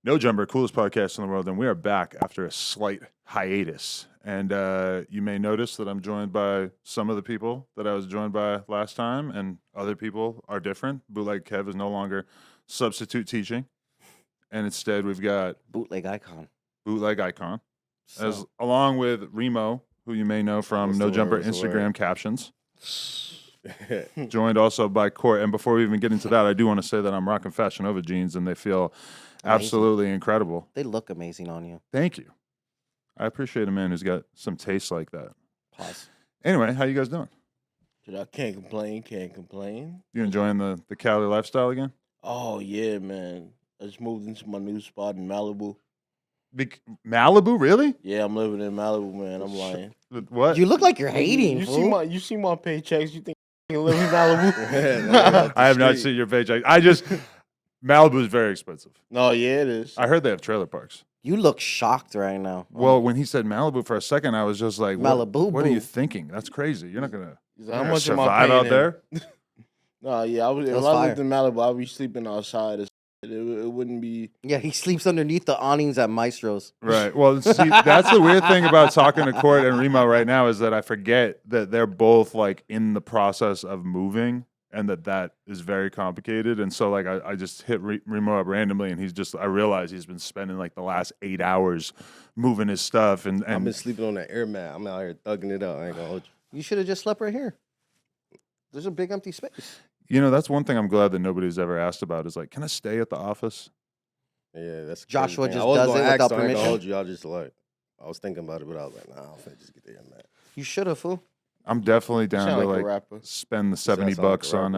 No Jumper, coolest podcast in the world, and we are back after a slight hiatus. And you may notice that I'm joined by some of the people that I was joined by last time, and other people are different. Bootleg Kev is no longer substitute teaching, and instead we've got Bootleg Icon. Bootleg Icon, So, along with Remo, who you may know from What's No the Jumper word? What's the Instagram word? captions. Joined also by Court. And before we even get into that, I do want to say that I'm rocking Fashion Nova jeans, and they feel Amazing. absolutely incredible. they look amazing on you. Thank you. I appreciate a man who's got some taste like that. Pause. Anyway, how you guys doing? Dude, I can't complain. Can't complain. You enjoying the Cali lifestyle again? Oh yeah, man. I just moved into my new spot in Malibu. Malibu, really? Yeah, I'm living in Malibu, man. I'm lying. What? You look like you're hating, You fool. see my paychecks. You think I can live in Malibu? I have not seen your paycheck. Malibu is very expensive. No, yeah, it is. I heard they have trailer parks. You look shocked right now. Well, when he said Malibu for a second, I was just like, Malibu What are you boo. thinking? That's crazy. You're not gonna, He's you're like, not how gonna much am I survive paying out him? there. No, yeah. If was I lived in Malibu, I'd be sleeping outside. It wouldn't be. Yeah, he sleeps underneath the awnings at Maestro's. Right. Well, see, that's the weird thing about talking to Court and Remo right now is that I forget that they're both like in the process of moving, and that is very complicated. And so like I just hit Remo up randomly, and I realize he's been spending like the last 8 hours moving his stuff, and I've been sleeping on that air mat. I'm out here thugging it out. I ain't gonna hold you. You should have just slept right here. There's a big empty space. you know, that's one thing I'm glad that nobody's ever asked about is like, can I stay at the office? Yeah, that's the Joshua crazy thing. just I was does gonna it ask, without so I ain't gonna permission? hold you. I just like, I was thinking about it, but I was like, nah, I'm finna just get the air mat. You should have, fool. I'm definitely down Sound to like a like rapper. spend the sound 70 like a bucks on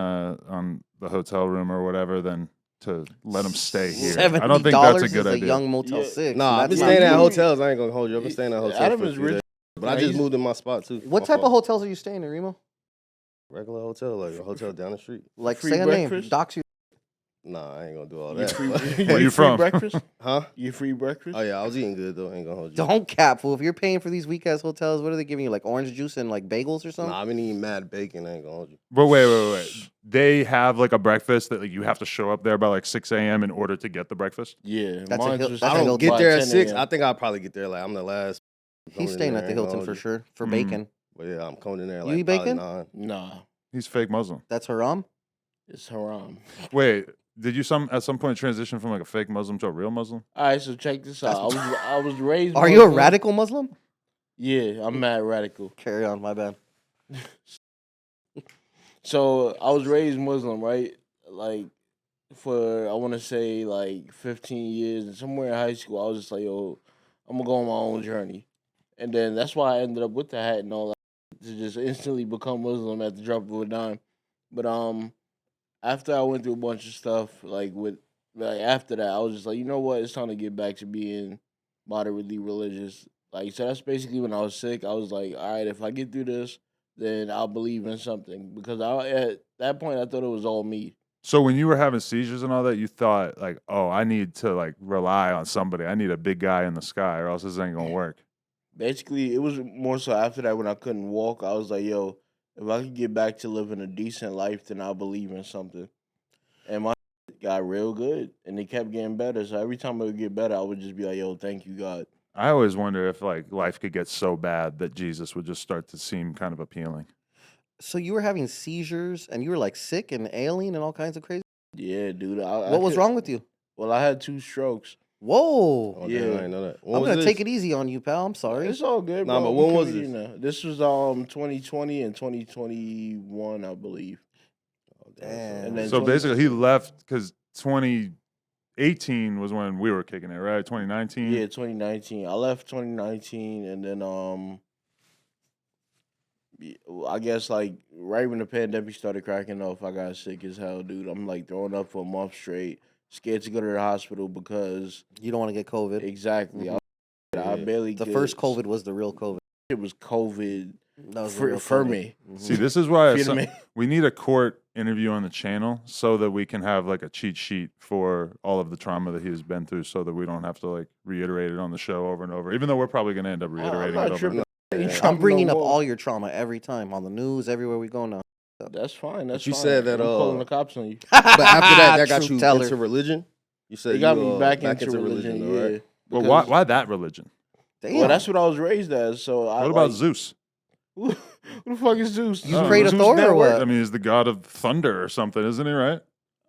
the hotel room or whatever than to let him stay here. I $70 don't think that's a is good a idea. young Motel Yeah. 6. Nah, I've That's been not staying at good. hotels. I ain't gonna hold you. I've been staying at hotels Adam for a is few rich. days. But I Nah, just he's- moved in my spot too. What My type of fault. hotels are you staying in, Remo? Regular hotel, like a hotel down the street. Like, Free say a name. breakfast? Dox you. Nah, I ain't gonna do all You that. free, Where you free from? breakfast? Huh? You free breakfast? Oh yeah, I was eating good though. I ain't gonna hold you. Don't cap, fool. If you're paying for these weak-ass hotels, what are they giving you? Like orange juice and like bagels or something? Nah, I've been eating mad bacon. I ain't gonna hold you. But wait. They have like a breakfast that like you have to show up there by like 6 a.m. in order to get the breakfast. Yeah, That's a mine hill- was that's I a don't Hilton. get there by at 10 6. a.m. I think I'll probably get there like I'm the last. He's coming staying in at the there, I ain't gonna Hilton hold for you. sure. For Mm. bacon. But yeah, I'm coming in there You like eat probably bacon? 9. Nah, He's fake Muslim. That's haram? it's haram. Wait, did you at some point transition from like a fake Muslim to a real Muslim? All right, so check this out. I was raised. Are you a Muslim. radical Muslim? Yeah, I'm mad radical. Carry on, my bad. So I was raised Muslim, right? Like for I want to say like 15 years, and somewhere in high school, I was just like, yo, I'm gonna go on my own journey, and then that's why I ended up with the hat and all that to just instantly become Muslim at the drop of a dime. But after I went through a bunch of stuff, after that, I was just like, you know what, it's time to get back to being moderately religious. Like, so that's basically when I was sick. I was like, all right, if I get through this, then I'll believe in something. Because at that point, I thought it was all me. So when you were having seizures and all that, you thought like, oh, I need to like rely on somebody. I need a big guy in the sky, or else this ain't gonna work. Basically, it was more so after that when I couldn't walk. I was like, yo, if I could get back to living a decent life, then I'll believe in something. And my got real good, and it kept getting better. So every time it would get better, I would just be like, yo, thank you, God. I always wonder if like life could get so bad that Jesus would just start to seem kind of appealing. So you were having seizures and you were like sick and ailing and all kinds of crazy. Yeah, dude. What was wrong with you? Well, I had 2 strokes. Whoa. Oh, Yeah. damn, I didn't know that. I'm going to take it easy on you, pal. I'm sorry. It's all good, Nah, bro. but when We was comedian this? now. This was 2020 and 2021, I believe. Damn. And then So 20 basically, he left because 2018 was when we were kicking it, right? 2019. Yeah, 2019. I left 2019, and then I guess like right when the pandemic started cracking off, I got sick as hell, dude. I'm like throwing up for a month straight, scared to go to the hospital because You don't want to get COVID. exactly I Yeah. barely The could- first COVID was the real COVID. It was COVID That was the for, real for COVID. me. Mhm. See, this is why For me. we need a Court interview on the channel so that we can have like a cheat sheet for all of the trauma that he's been through, so that we don't have to like reiterate it on the show over and over. Even though we're probably going to end up reiterating not it over. tripping. I'm bringing up all your trauma every time on the news, everywhere we go now. That's fine. That's you fine. said that, I'm calling the cops on you. But after that got Truth you teller. into religion. You said It got you, me back into religion. though, right? Yeah. Well, Because- why that religion? Damn. Well, that's what I was raised as. So I What about like, Zeus? who the fuck is Zeus? You Oh, afraid of Zeus Thor or Network? what? I mean, he's the god of thunder or something, isn't he? Right?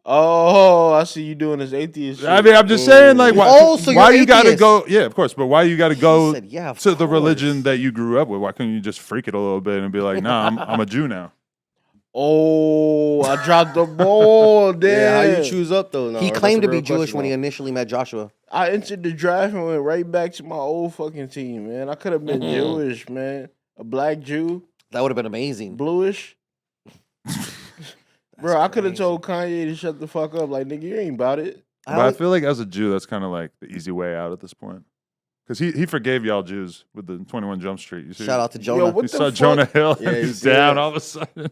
Oh, I see you doing this atheist shit. I mean, I'm just saying, like, why? Oh, so why you're you gotta atheist. go? Yeah, of course. But why you gotta He go said, yeah, of to the religion course. that you grew up with? Why couldn't you just freak it a little bit and be like, nah, I'm a Jew now? Oh, I dropped the ball. Damn. Yeah, how you choose up though? He claimed to be Jewish when he initially met Joshua. I entered the draft and went right back to my old fucking team, man. I could have been Jewish, man. A black Jew, That would have been amazing. bluish. Bro, I could have crazy. told Kanye to shut the fuck up. Like, nigga, you ain't about it. But I feel like as a Jew, that's kind of like the easy way out at this point. Because he forgave y'all Jews with the 21 Jump Street. You see? Shout out to Jonah. Yo, what You the saw fuck? Jonah Hill. Yeah, you he's see down that? all of a sudden. Yo,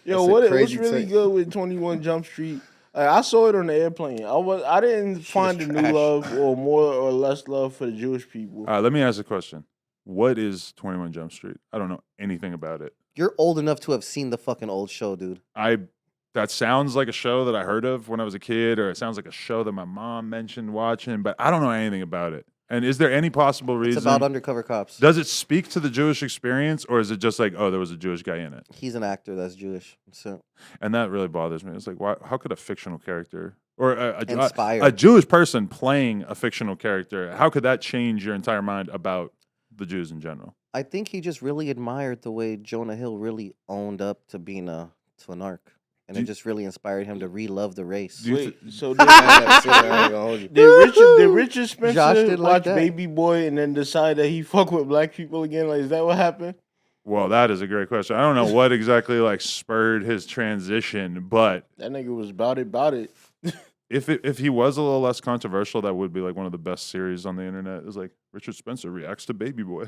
That's a what's crazy really take. good with 21 Jump Street? Like, I saw it on the airplane. I didn't find a new trash. love or more or less love for the Jewish people. All right, let me ask a question. What is 21 Jump Street? I don't know anything about it. You're old enough to have seen the fucking old show, dude. That sounds like a show that I heard of when I was a kid, or it sounds like a show that my mom mentioned watching, but I don't know anything about it. And is there any possible reason? It's about undercover cops. Does it speak to the Jewish experience, or is it just like, oh, there was a Jewish guy in it? He's an actor that's Jewish. So And that really bothers me. It's like, why? How could a fictional character or Inspired. a Jewish person playing a fictional character, how could that change your entire mind about the Jews in general? I think he just really admired the way Jonah Hill really owned up to being to an arc. And Do it you- just really inspired him to re-love the race. Do you Wait, th- so I ain't never seen it, I ain't gonna hold you. did Richard Spencer Josh did like watch that. Baby Boy and then decide that he fuck with black people again? Like, is that what happened? Well, that is a great question. I don't know what exactly like spurred his transition, but That nigga was about it. if he was a little less controversial, that would be like one of the best series on the internet. It's like Richard Spencer reacts to Baby Boy.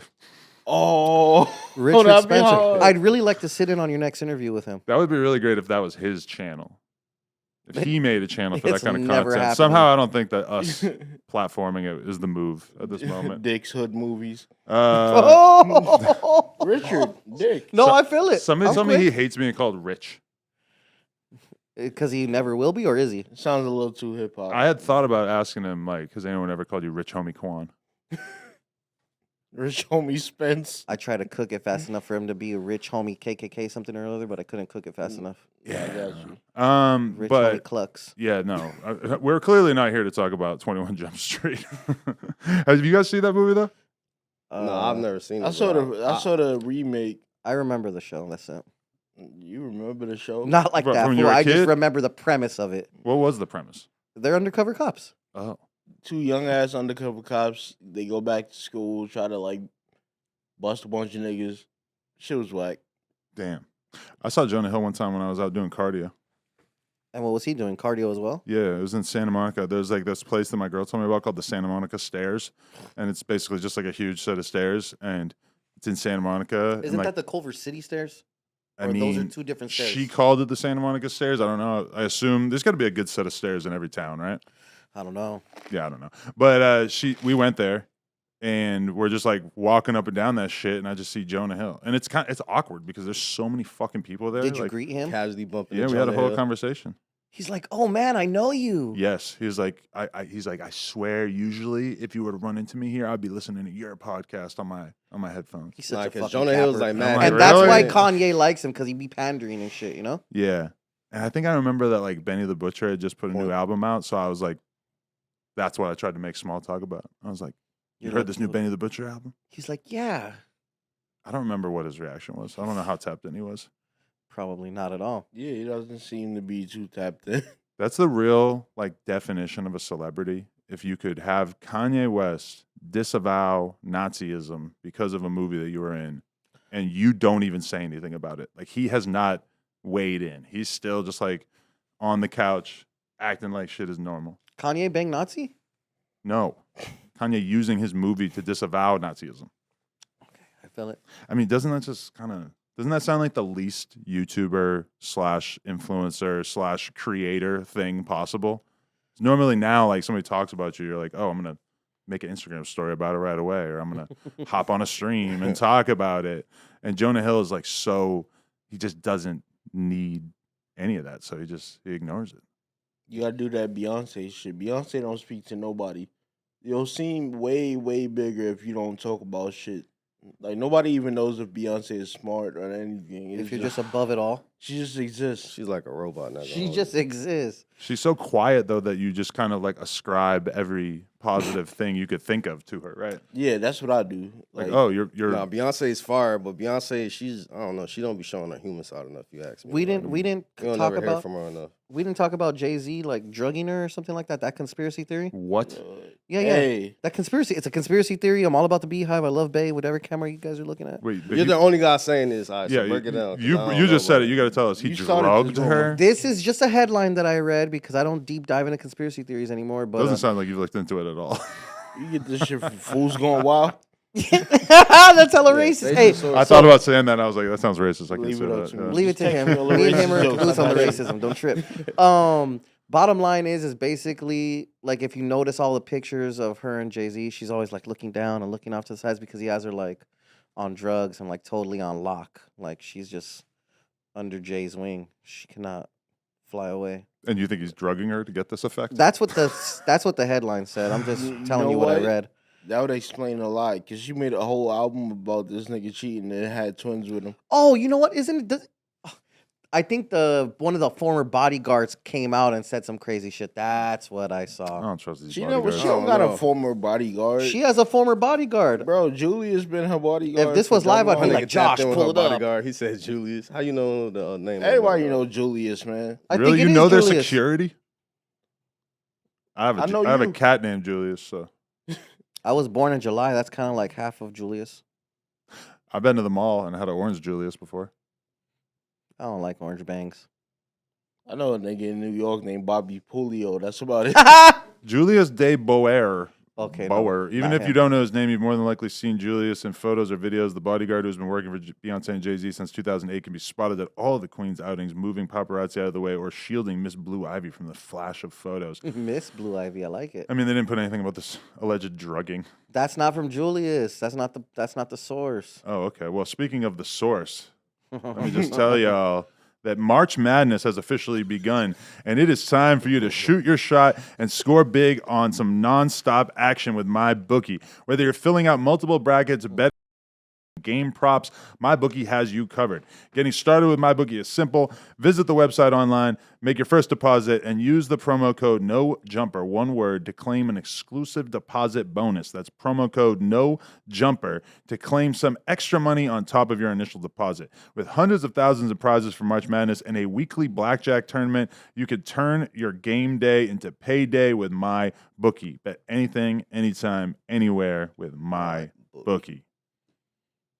Oh, Richard that'd be Spencer. hard. I'd really like to sit in on your next interview with him. That would be really great if that was his channel. If he made a channel for that It's kind of never content. happening. Somehow I don't think that us platforming it is the move at this moment. Dick's Hood movies. Oh! Richard, Dick. No, So- I feel it. Somebody told me he hates being called Rich. Because he never will be, or is he? Sounds a little too hip hop. I had thought about asking him, like, has anyone ever called you Rich Homie Quan? Rich homie Spence. I tried to cook it fast enough for him to be a rich homie KKK something or other, but I couldn't cook it fast enough. Yeah, I got you. Rich homie But Clucks. yeah, no, we're clearly not here to talk about 21 Jump Street. Have you guys seen that movie though? No, I've never seen it. I saw bro. I saw the remake. I remember the show. That's it. You remember the show? Not like But that. from Fool. you were a I just kid? remember the premise of it. What was the premise? They're undercover cops. Oh, Two young ass undercover cops. They go back to school, try to like bust a bunch of niggas. Shit was whack. damn. I saw Jonah Hill one time when I was out doing cardio. And what was he doing? Cardio as well? Yeah, it was in Santa Monica. There's like this place that my girl told me about called the Santa Monica Stairs. And it's basically just like a huge set of stairs. And it's in Santa Monica. Isn't and like, that the Culver City stairs? I Or mean, those are two different stairs? she called it the Santa Monica Stairs. I don't know. I assume there's got to be a good set of stairs in every town, right? I don't know. Yeah, I don't know. But we went there and we're just like walking up and down that shit and I just see Jonah Hill. And it's awkward because there's so many fucking people there. Did you like, greet him? Casually bumping. Yeah, into we had a Jonah whole Hill. conversation. He's like, oh man, I know you. Yes. He was like, he's like, I swear usually if you were to run into me here, I'd be listening to your podcast on my headphones. He's such Nah, a 'cause fucking Jonah Hill's capper. like mad. like, And that's why really? Kanye likes him, because he be pandering and shit, you know? Yeah. And I think I remember that like Benny the Butcher had just put a new album out. So I was like, that's what I tried to make small talk about. I was like, you You're heard like, this new Benny the Butcher album? He's like, yeah. I don't remember what his reaction was. I don't know how tapped in he was. Probably not at all. Yeah, he doesn't seem to be too tapped in. That's the real like definition of a celebrity. If you could have Kanye West disavow Nazism because of a movie that you were in, and you don't even say anything about it, like he has not weighed in. He's still just like on the couch acting like shit is normal. Kanye bang Nazi? No, Kanye using his movie to disavow Nazism. I feel it. I mean, doesn't that sound like the least YouTuber / influencer / creator thing possible? Normally now, like somebody talks about you, you're like, oh, I'm gonna make an Instagram story about it right away, or I'm gonna hop on a stream and talk about it. And Jonah Hill is like he just doesn't need any of that, so he ignores it. You gotta do that Beyonce shit. Beyonce don't speak to nobody. You'll seem way, way bigger if you don't talk about shit. Like nobody even knows if Beyonce is smart or anything. If you're just above it all, she just exists. She's like a robot now. she just exists. She's so quiet though that you just kind of like ascribe every positive thing you could think of to her, right? Yeah, that's what I do. Like, oh, you're Nah, Beyonce's fire, but Beyonce, she's I don't know. She don't be showing her human side enough. You ask me. We Like, didn't you don't talk never hear about from her enough. we didn't talk about Jay-Z like drugging her or something like that. That conspiracy theory. what? Yeah, Hey, that conspiracy. It's a conspiracy theory. I'm all about the Beehive. I love Bay. Whatever camera you guys are looking at. Wait, but You're the only guy saying this. All right, yeah, so break it down. 'cause I you don't you know just said about it. You got to tell us. He You started drugged this her. This is just a headline that I read because I don't deep dive into conspiracy theories anymore. But Doesn't sound like you've looked into it at all. you get this shit from Fools Gone Wild. that's hella Yeah, racist. they Hey, just so- I thought about saying that. And I was like, that sounds racist. I can Leave say it up that. to me. yeah. leave it to Text him. me all the Me and him are racist in jokes. cahoots on the I got racism. Don't trip. Bottom line is basically like if you notice all the pictures of her and Jay-Z, she's always like looking down and looking off to the sides because he has her like on drugs and like totally on lock. Like she's just under Jay's wing. She cannot fly away. And you think he's drugging her to get this effect? That's what the headline said. I'm just You telling know you what I what? read. That would explain a lot because she made a whole album about this nigga cheating and it had twins with him. Oh, you know what? Isn't it? I think one of the former bodyguards came out and said some crazy shit. That's what I I saw. don't trust these She bodyguards. don't I got don't a know. former bodyguard. She has a former bodyguard. Bro, Julia's been her bodyguard. If this for was live, I'd double be R. like, Josh, tapped in with pull her it up. bodyguard. He said Julius. How you know the name? of Everybody the know Julius, man. I Really? think You it know is their Julius. security? I have I know a you. cat named Julius, so I was born in July. That's kind of like half of Julius. I've been to the mall and had an orange Julius before. I don't like orange bangs. I know a nigga in New York named Bobby Pulio. That's about it. Julius de Boer. Okay, no, Bower. Even not if you him. don't know his name, you've more than likely seen Julius in photos or videos. The bodyguard who's been working for Beyonce and Jay-Z since 2008 can be spotted at all of the Queen's outings, moving paparazzi out of the way or shielding Miss Blue Ivy from the flash of photos. Miss Blue Ivy. I like it. I mean, they didn't put anything about this alleged drugging. That's not from Julius. That's not the source. Oh, okay. Well, speaking of the source, let me just tell y'all that March Madness has officially begun, and it is time for you to shoot your shot and score big on some nonstop action with MyBookie. Whether you're filling out multiple brackets, bet game props, MyBookie has you covered. Getting started with MyBookie is simple. Visit the website online, make your first deposit, and use the promo code NOJUMPER, one word, to claim an exclusive deposit bonus. That's promo code NOJUMPER to claim some extra money on top of your initial deposit. With hundreds of thousands of prizes for March Madness and a weekly blackjack tournament, you could turn your game day into payday with MyBookie. Bet anything, anytime, anywhere with MyBookie.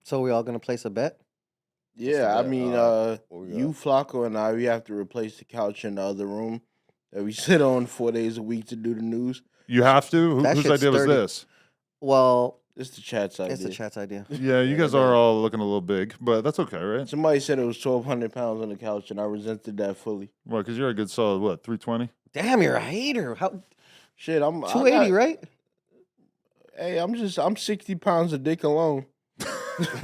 So we all gonna place a bet? Yeah, I that? mean, What we got? you, Flacco, and I, we have to replace the couch in the other room that we sit on 4 days a week to do the news. You have to? That Whose shit's idea was sturdy. this? Well, It's the chat's idea. it's the chat's idea. Yeah, you guys are all looking a little big, but that's okay, right? Somebody said it was 1,200 pounds on the couch, and I resented that fully. Well, because you're a good solid, what, 320? Damn, you're a hater. How Shit, I'm 280, right? Hey, I'm 60 pounds of dick alone.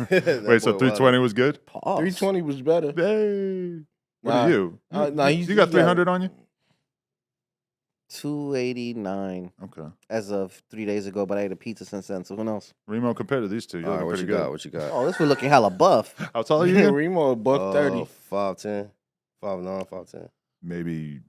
Wait, so 320 was good? Pause. 320 was better. Hey. What Nah. are you? Nah, you he's- got he 300 on you? 289 Okay. as of 3 days ago, but I ate a pizza since then. So who knows? Remo, compared to these two, you're All right, looking what pretty you good. got? What you got? Oh, this was looking hella buff. How tall are you? Yeah, again? Remo, $130. 5'10", 5'9", 5'10". Maybe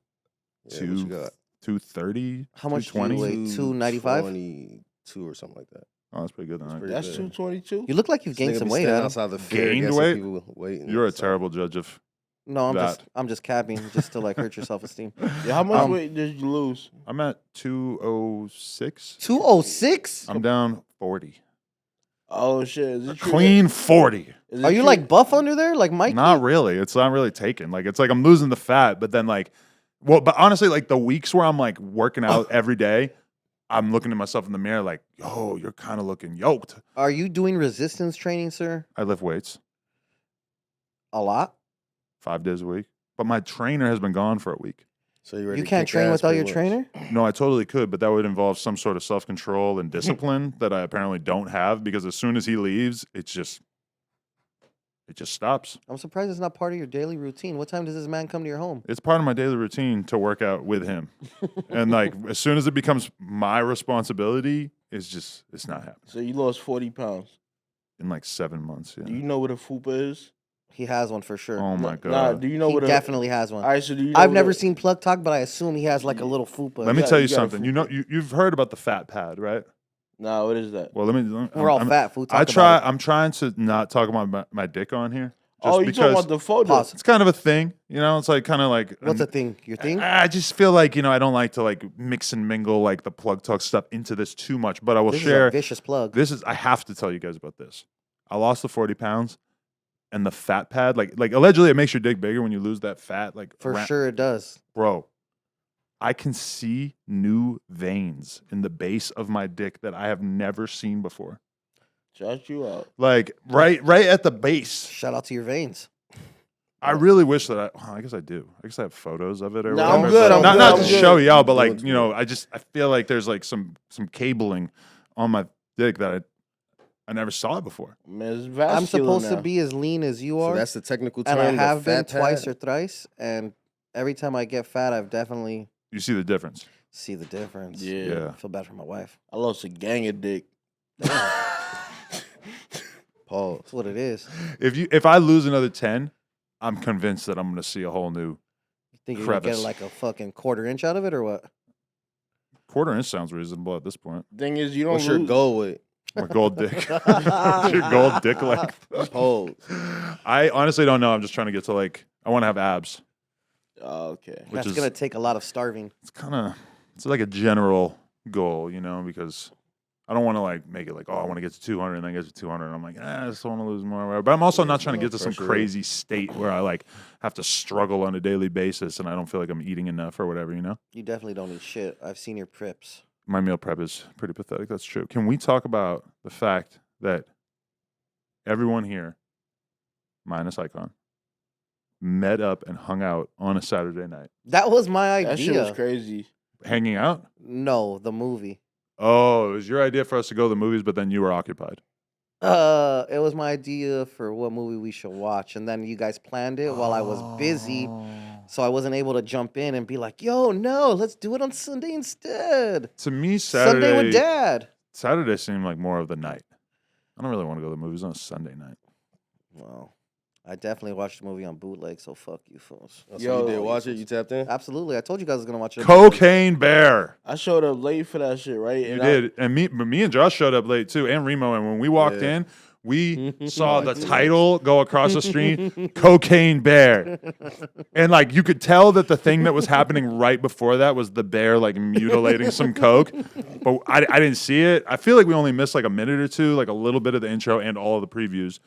Yeah, what you Two- got? 230? How much do you 220? weigh? 295? 22 or something like that. Oh, that's pretty good. Then, That's right? pretty That's good. 222. You look like you've This gained nigga some be weight, standing Adam. outside the fair Gained guessing weight? people waiting You're a outside. terrible judge of No, that. I'm just capping just to like hurt your self esteem. Yeah, how much Um, weight did you lose? I'm at 206. 206? I'm down 40. Oh shit! Is A it true clean 40. is it Are you true- like buff under there, like Mike? Not really. It's not really taken. Like, it's like I'm losing the fat, but then, like, well, but honestly, like, the weeks where I'm like working out every day, I'm looking at myself in the mirror like, yo, you're kind of looking yoked. Are you doing resistance training, sir? I lift weights A lot? 5 days a week, but my trainer has been gone for a week. So you ready You to can't kick train ass without your pretty much. trainer? No, I totally could, but that would involve some sort of self control and discipline that I apparently don't have because as soon as he leaves, it's it just stops. I'm surprised it's not part of your daily routine. What time does this man come to your home? It's part of my daily routine to work out with him. And like as soon as it becomes my responsibility, it's not happening. So you lost 40 pounds. In like 7 months. Do Yeah. you know what a fupa is? He has one for sure. Oh my god. Nah, do you know He what a... definitely has one. All right, so do you know I've what never a- seen Plug talk, but I assume he has like a little fupa. Let me got- tell you you got a something. You know, you've heard about the fat pad, right? Nah, what is that? Well, let me. We're all I'm- fat, fool. Talk I try. about I'm trying to not talk about my dick on here. Just Oh, you talking because about the photo? Pause. it's kind of a thing, you know. It's like kind of like it. What's the thing? Your thing? I just feel like I don't like to like mix and mingle like the Plug Talk stuff into this too much. But I will This is share. a vicious plug. I have to tell you guys about this. I lost the 40 pounds, and the fat pad, like allegedly, it makes your dick bigger when you lose that fat. Like For sure it does. bro. I can see new veins in the base of my dick that I have never seen before. Shout you out. Like right at the base. Shout out to your veins. I really wish that I guess I do. I guess I have photos of it or Nah, I'm whatever. good, but I'm not good, not I'm to good. show y'all, but Doing like, too I feel like there's like some cabling on my dick that I never saw it before. Man, it's vascular I'm supposed now. to be as lean as you So are. that's the technical term. and I the have been fat twice pad? or thrice. And every time I get fat, I've definitely You see the difference. see the difference. Yeah. Yeah. I feel bad for my wife. I lost a gang of dick. Pause. That's what it is. If I lose another 10, I'm convinced that I'm gonna see a whole new You think you're gonna get Crevice. like a fucking quarter inch out of it or what? quarter inch sounds reasonable at this point. Thing is, you don't What's your lose. goal with it? My gold dick. What's your gold dick length? Pause. I honestly don't know. I'm just trying to get to like I want to have abs. Oh, okay. Which That's is- gonna take a lot of starving. It's like a general goal, because I don't want to like make it like, oh, I want to get to 200 and then get to 200. And I'm like, I just want to lose more. But I'm also not trying to get to some pressure. crazy state where I like have to struggle on a daily basis and I don't feel like I'm eating enough or whatever, You definitely don't eat shit. I've seen your prips. My meal prep is pretty pathetic. That's true. Can we talk about the fact that everyone here, minus Icon, met up and hung out on a Saturday night? That was my That shit was idea. crazy. Hanging out? No, the movie. Oh, it was your idea for us to go to the movies, but then you were occupied. It was my idea for what movie we should watch, and then you guys planned it while I was busy, so I wasn't able to jump in and be like, "Yo, no, let's do it on Sunday instead." To me, Sunday with Dad. Saturday seemed like more of the night. I don't really want to go to the movies on a Sunday night. Well, I definitely watched the movie on bootleg, so fuck you fools. Oh, so Yo, you did watch it? You tapped in? Absolutely, I told you guys I was gonna watch it. on bootleg. Cocaine Bear. I showed up late for that shit, right? You And did. And me and Josh showed up late too, and Remo. And when we walked Yeah. in, we saw the title go across the screen, Cocaine Bear. And like you could tell that the thing that was happening right before that was the bear like mutilating some coke. But I didn't see it. I feel like we only missed like a minute or two, like a little bit of the intro and all of the previews.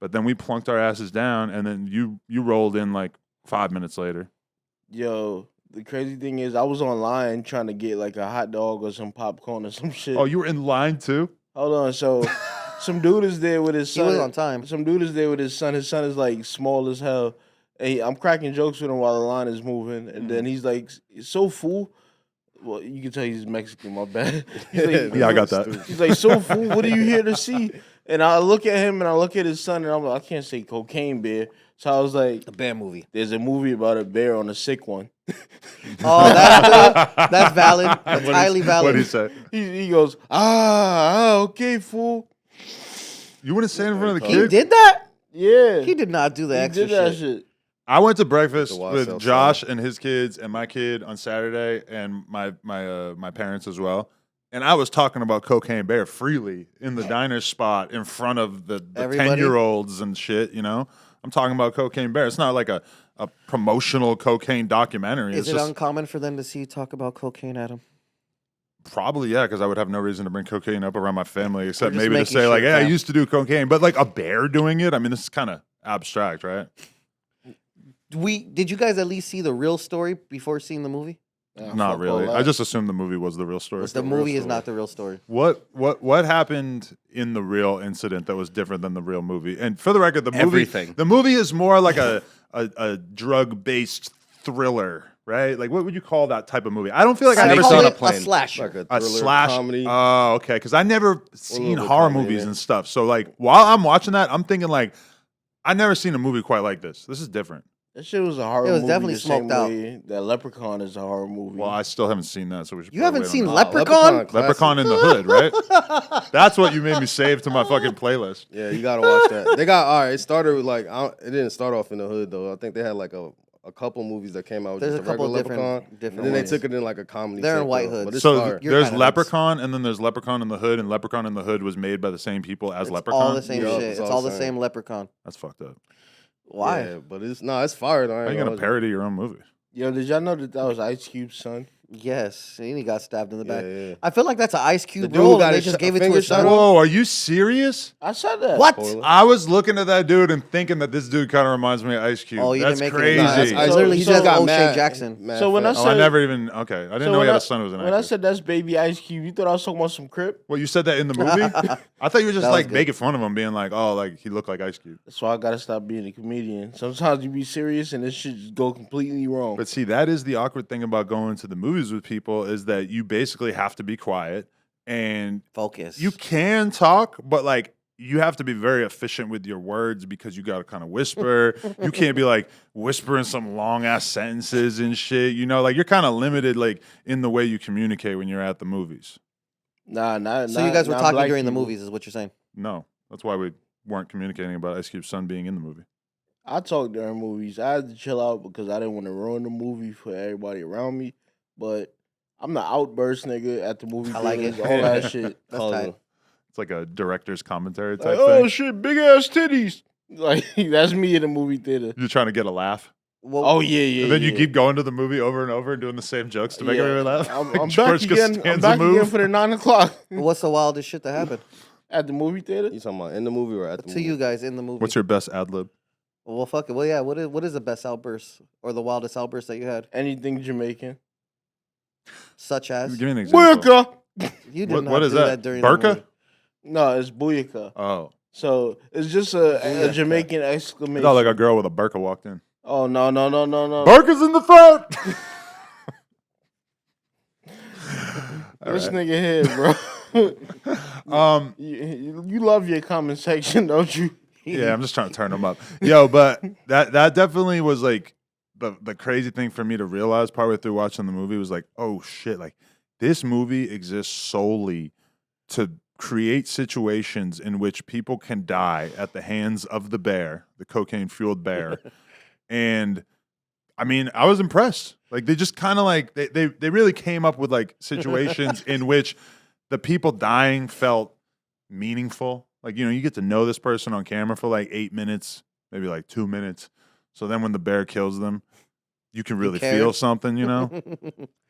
But then we plunked our asses down, and then you rolled in like 5 minutes later. Yo, the crazy thing is, I was online trying to get like a hot dog or some popcorn or some shit. Oh, you were in line too? Hold on, so some dude is there with his He son. was on time. Some dude is there with his son. His son is like small as hell. And I'm cracking jokes with him while the line is moving, and then he's like, so full. Well, you can tell he's Mexican. My bad. He's like, Yeah, I got that. He's like, so fool, what are you here to see? And I look at him and I look at his son and I'm like, I can't say Cocaine Bear. So I was like, The bear movie. there's a movie about a bear on a sick one. Oh, that's good. That's valid. That's highly valid. What did he say? He goes, okay, fool. You wouldn't stand in front of the He kid? did that? Yeah. He did not do the He extra did that shit. shit. I went to breakfast The with YSL Josh and his kids and my kid on Saturday and my parents as well. And I was talking about Cocaine Bear freely in the diner spot in front of the Everybody? 10-year-olds and shit, I'm talking about Cocaine Bear. It's not like a promotional cocaine documentary. Is It's it just uncommon for them to see you talk about cocaine, Adam? probably, yeah, because I would have no reason to bring cocaine up around my family except just maybe to making say like, sure, hey, I fam. used to do cocaine. But like a bear doing it, I mean, this is kind of abstract, right? Did you guys at least see the real story before seeing the movie? Nah, Not fuck really. all I that. just assumed the movie was the real story. The movie is not the real story. What happened in the real incident that was different than the real movie? And for the record, the movie Everything. the movie is more like a drug based thriller, right? Like what would you call that type of movie? I don't feel like I I ever call seen it a a plane. slasher. Like a a thriller slash comedy. Oh, okay. Because I never seen bit horror comedy, movies yeah. and stuff. So like while I'm watching that, I'm thinking like I never seen a movie quite like this. This is different. That shit was a horror It was movie. definitely the same smoked out. way that Leprechaun is a horror movie. Well, I still haven't seen that, so we should. You probably haven't wait seen on that. Leprechaun? classic. Leprechaun in the Hood, right? That's what you made me save to my fucking playlist. Yeah, you gotta watch that. They got all right. It started with like it didn't start off in the hood though. I think they had like a couple movies that came out with There's just a couple regular different- Leprechaun, different and then they ones. took it in like a comedy. They're in take, White though. Hood. But it's So fire. You're there's kinda nuts. Leprechaun, and then there's Leprechaun in the Hood, and Leprechaun in the Hood was made by the same people as It's Leprechaun. all the same Yeah, shit. it's It's all all the the same. same Leprechaun. That's fucked up. Why? Yeah, but it's fire. Though. I How ain't you gonna gonna- parody your own movie? Yo, did y'all know that was Ice Cube's son? Yes, and he got stabbed in the back. Yeah. I feel like that's an Ice The Cube dude role, got and they his just sh- gave it to finger his shot son. off. Whoa, are you serious? I said that. What? Spoiler. I was looking at that dude and thinking that this dude kind of reminds me of Ice Cube. Oh, you That's didn't make crazy. it. Nah, that's It's Ice literally Cube. just got O'Shea mad- Jackson. mad So when I fat. Oh, I said- never even. Okay, I didn't So know when he had I- a son who was an When I actor. said that's baby Ice Cube, you thought I was talking about some Crip? Well, you said that in the movie. I thought you were just That was like good. making fun of him, being like, "Oh, like he looked like Ice Cube." That's why I gotta stop being a comedian. Sometimes you be serious and this shit just go completely wrong. But see, that is the awkward thing about going to the movies with people is that you basically have to be quiet and Focus. you can talk, but like you have to be very efficient with your words because you got to kind of whisper. You can't be like whispering some long ass sentences and shit. You know, like you're kind of limited like in the way you communicate when you're at the movies. Nah, So you guys were talking black during the people. movies, is what you're saying? No, that's why we weren't communicating about Ice Cube's son being in the movie. I talk during movies. I had to chill out because I didn't want to ruin the movie for everybody around me. But I'm the outburst nigga at the movie. I like theaters, it. all that shit. That's Call tight. them. It's like a director's commentary Like, type oh thing. shit, big ass titties. Like that's me in the movie theater. You're trying to get a laugh. Well, Oh yeah. And then you yeah. keep going to the movie over and over and doing the same jokes to make Yeah. everyone laugh. I'm, Like I'm back George again. I'm Costanza back again move. for the 9:00 what's the wildest shit that happened at the movie theater. You talking about in the movie or at the to movie? you guys in the movie? What's your best ad lib? Well, fuck it. Well, yeah. What is the best outburst or the wildest outburst that you had? Anything Jamaican. Such as Give me an example. Burka. you did What- not what is do that? during Burka? the movie. No, it's Booyaka. Oh, So it's just a Booyaka. Jamaican I exclamation. thought like a girl with a burqa walked in. Oh no. Burka's in the front. All This right. nigga here, bro. You love your comment section, don't you? Yeah, I'm just trying to turn them up. Yo, but that definitely was like the crazy thing for me to realize partway through watching the movie was like, oh shit, like this movie exists solely to create situations in which people can die at the hands of the bear, the cocaine fueled bear. And I mean, I was impressed. Like they just kind of like they really came up with like situations in which the people dying felt meaningful. Like, you know, you get to know this person on camera for like 8 minutes, maybe like 2 minutes. So then when the bear kills them, you can really cared. feel something, you know?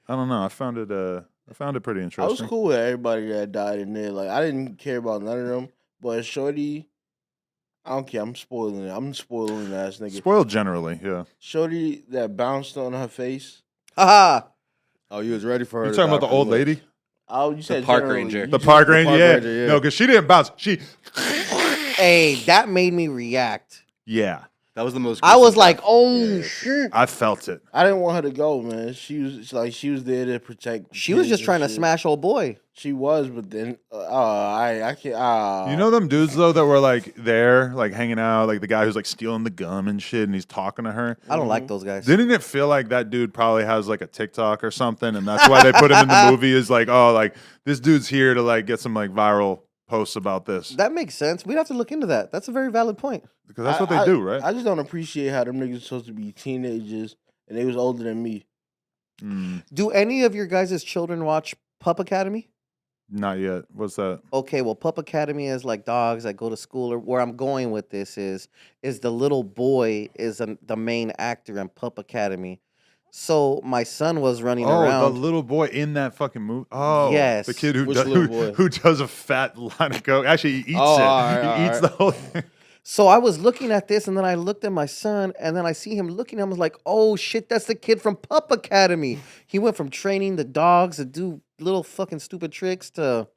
I don't know. I found it pretty I was interesting. cool with everybody that died in there. Like I didn't care about none of them. But Shorty, I don't care. I'm spoiling it. I'm spoiling ass nigga. Spoiled generally, yeah. Shorty that bounced on her face. Haha. Oh, you was ready for her. You to talking die about the pretty old much. lady? Oh, you said park generally. ranger. You The said- park ranger, park yeah. ranger, yeah. No, because she didn't bounce. She, Hey, that made me react. yeah. That was the most. I was gruesome like, death. oh shit. I felt it. I didn't want her to go, man. She was there to protect. She was kids just and trying to shit. smash old boy. She was, but then I can't. You know them dudes though that were like there, like hanging out, like the guy who's like stealing the gum and shit, and he's talking to her. I don't like those guys. Didn't it feel like that dude probably has like a TikTok or something, and that's why they put him in the movie? Is like, oh, like this dude's here to like get some like viral posts about this That makes sense. We'd have to look into that. That's a very valid point. because that's what they do, right? I just don't appreciate how them niggas supposed to be teenagers and they was older than me. Mm, Do any of your guys' children watch Pup Academy? not yet. What's that? Okay, well, Pup Academy is like dogs that go to school. Or where I'm going with this is the little boy is the main actor in Pup Academy. So my son was running Oh, around. the little boy in that fucking movie. Oh, Yes. the kid who Which does, little boy? who does a fat line of coke. Actually, he eats Oh, it. all right, He all eats right. the whole thing. So I was looking at this, and then I looked at my son, and then I see him looking. I was like, "Oh shit, that's the kid from Pup Academy." He went from training the dogs to do little fucking stupid tricks to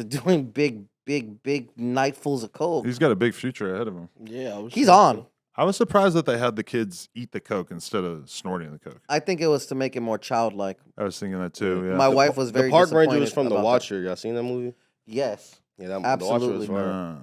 doing big nightfuls of coke. He's got a big future ahead of him. Yeah, I was He's thinking on. so. I was surprised that they had the kids eat the coke instead of snorting the coke. I think it was to make it more childlike. I was thinking that too. Yeah. My wife was very The park ranger was disappointed from The about that. Watcher. Y'all seen that movie? Yes. Yeah, that The Absolutely. Watcher was fire.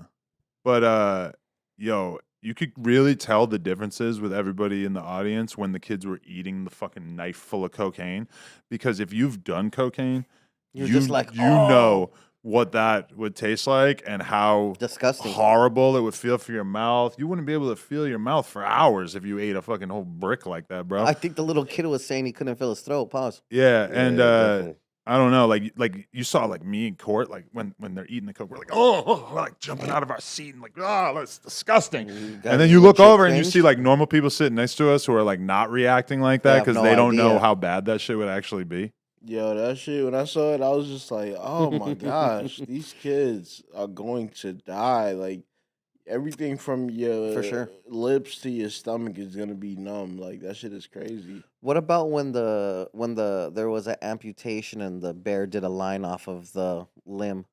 But yo, you could really tell the differences with everybody in the audience when the kids were eating the fucking knife full of cocaine. Because if you've done cocaine, You're just like, you know what that would taste like and how disgusting. horrible it would feel for your mouth. You wouldn't be able to feel your mouth for hours if you ate a fucking whole brick like that, bro. I think the little kid was saying he couldn't feel his throat. Pause. Yeah, and definitely. I don't know, like you saw like me in court, like when they're eating the coke, we're like, we're like jumping out of our seat and like, that's disgusting. And then you look over and you see like normal people sitting next to us who are like not reacting like that have because no they don't know idea. how bad that shit would actually be. Yo, that shit, when I saw it, I was just like, oh my gosh, these kids are going to die. Like, everything from your For sure. lips to your stomach is going to be numb. Like, that shit is crazy. What about when there was an amputation and the bear did a line off of the limb?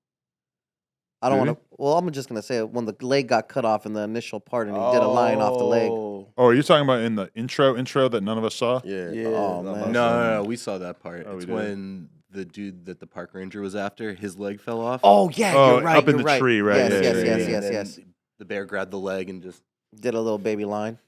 I don't Did want to. Well, I'm just gonna say it, when the leg got cut off in the initial part and he did a line off the leg. Oh, Oh, are you talking about in the intro that none of us saw? Yeah. Yeah. Oh, No, man. No, we saw that part. Oh, we It's did? when the dude that the park ranger was after, his leg fell off. Oh yeah, Oh, you're right. up in you're the right. tree, right, Yes, yeah, yes, yeah, yes, yeah. yes, And yes. then the bear grabbed the leg and just Did a little baby line.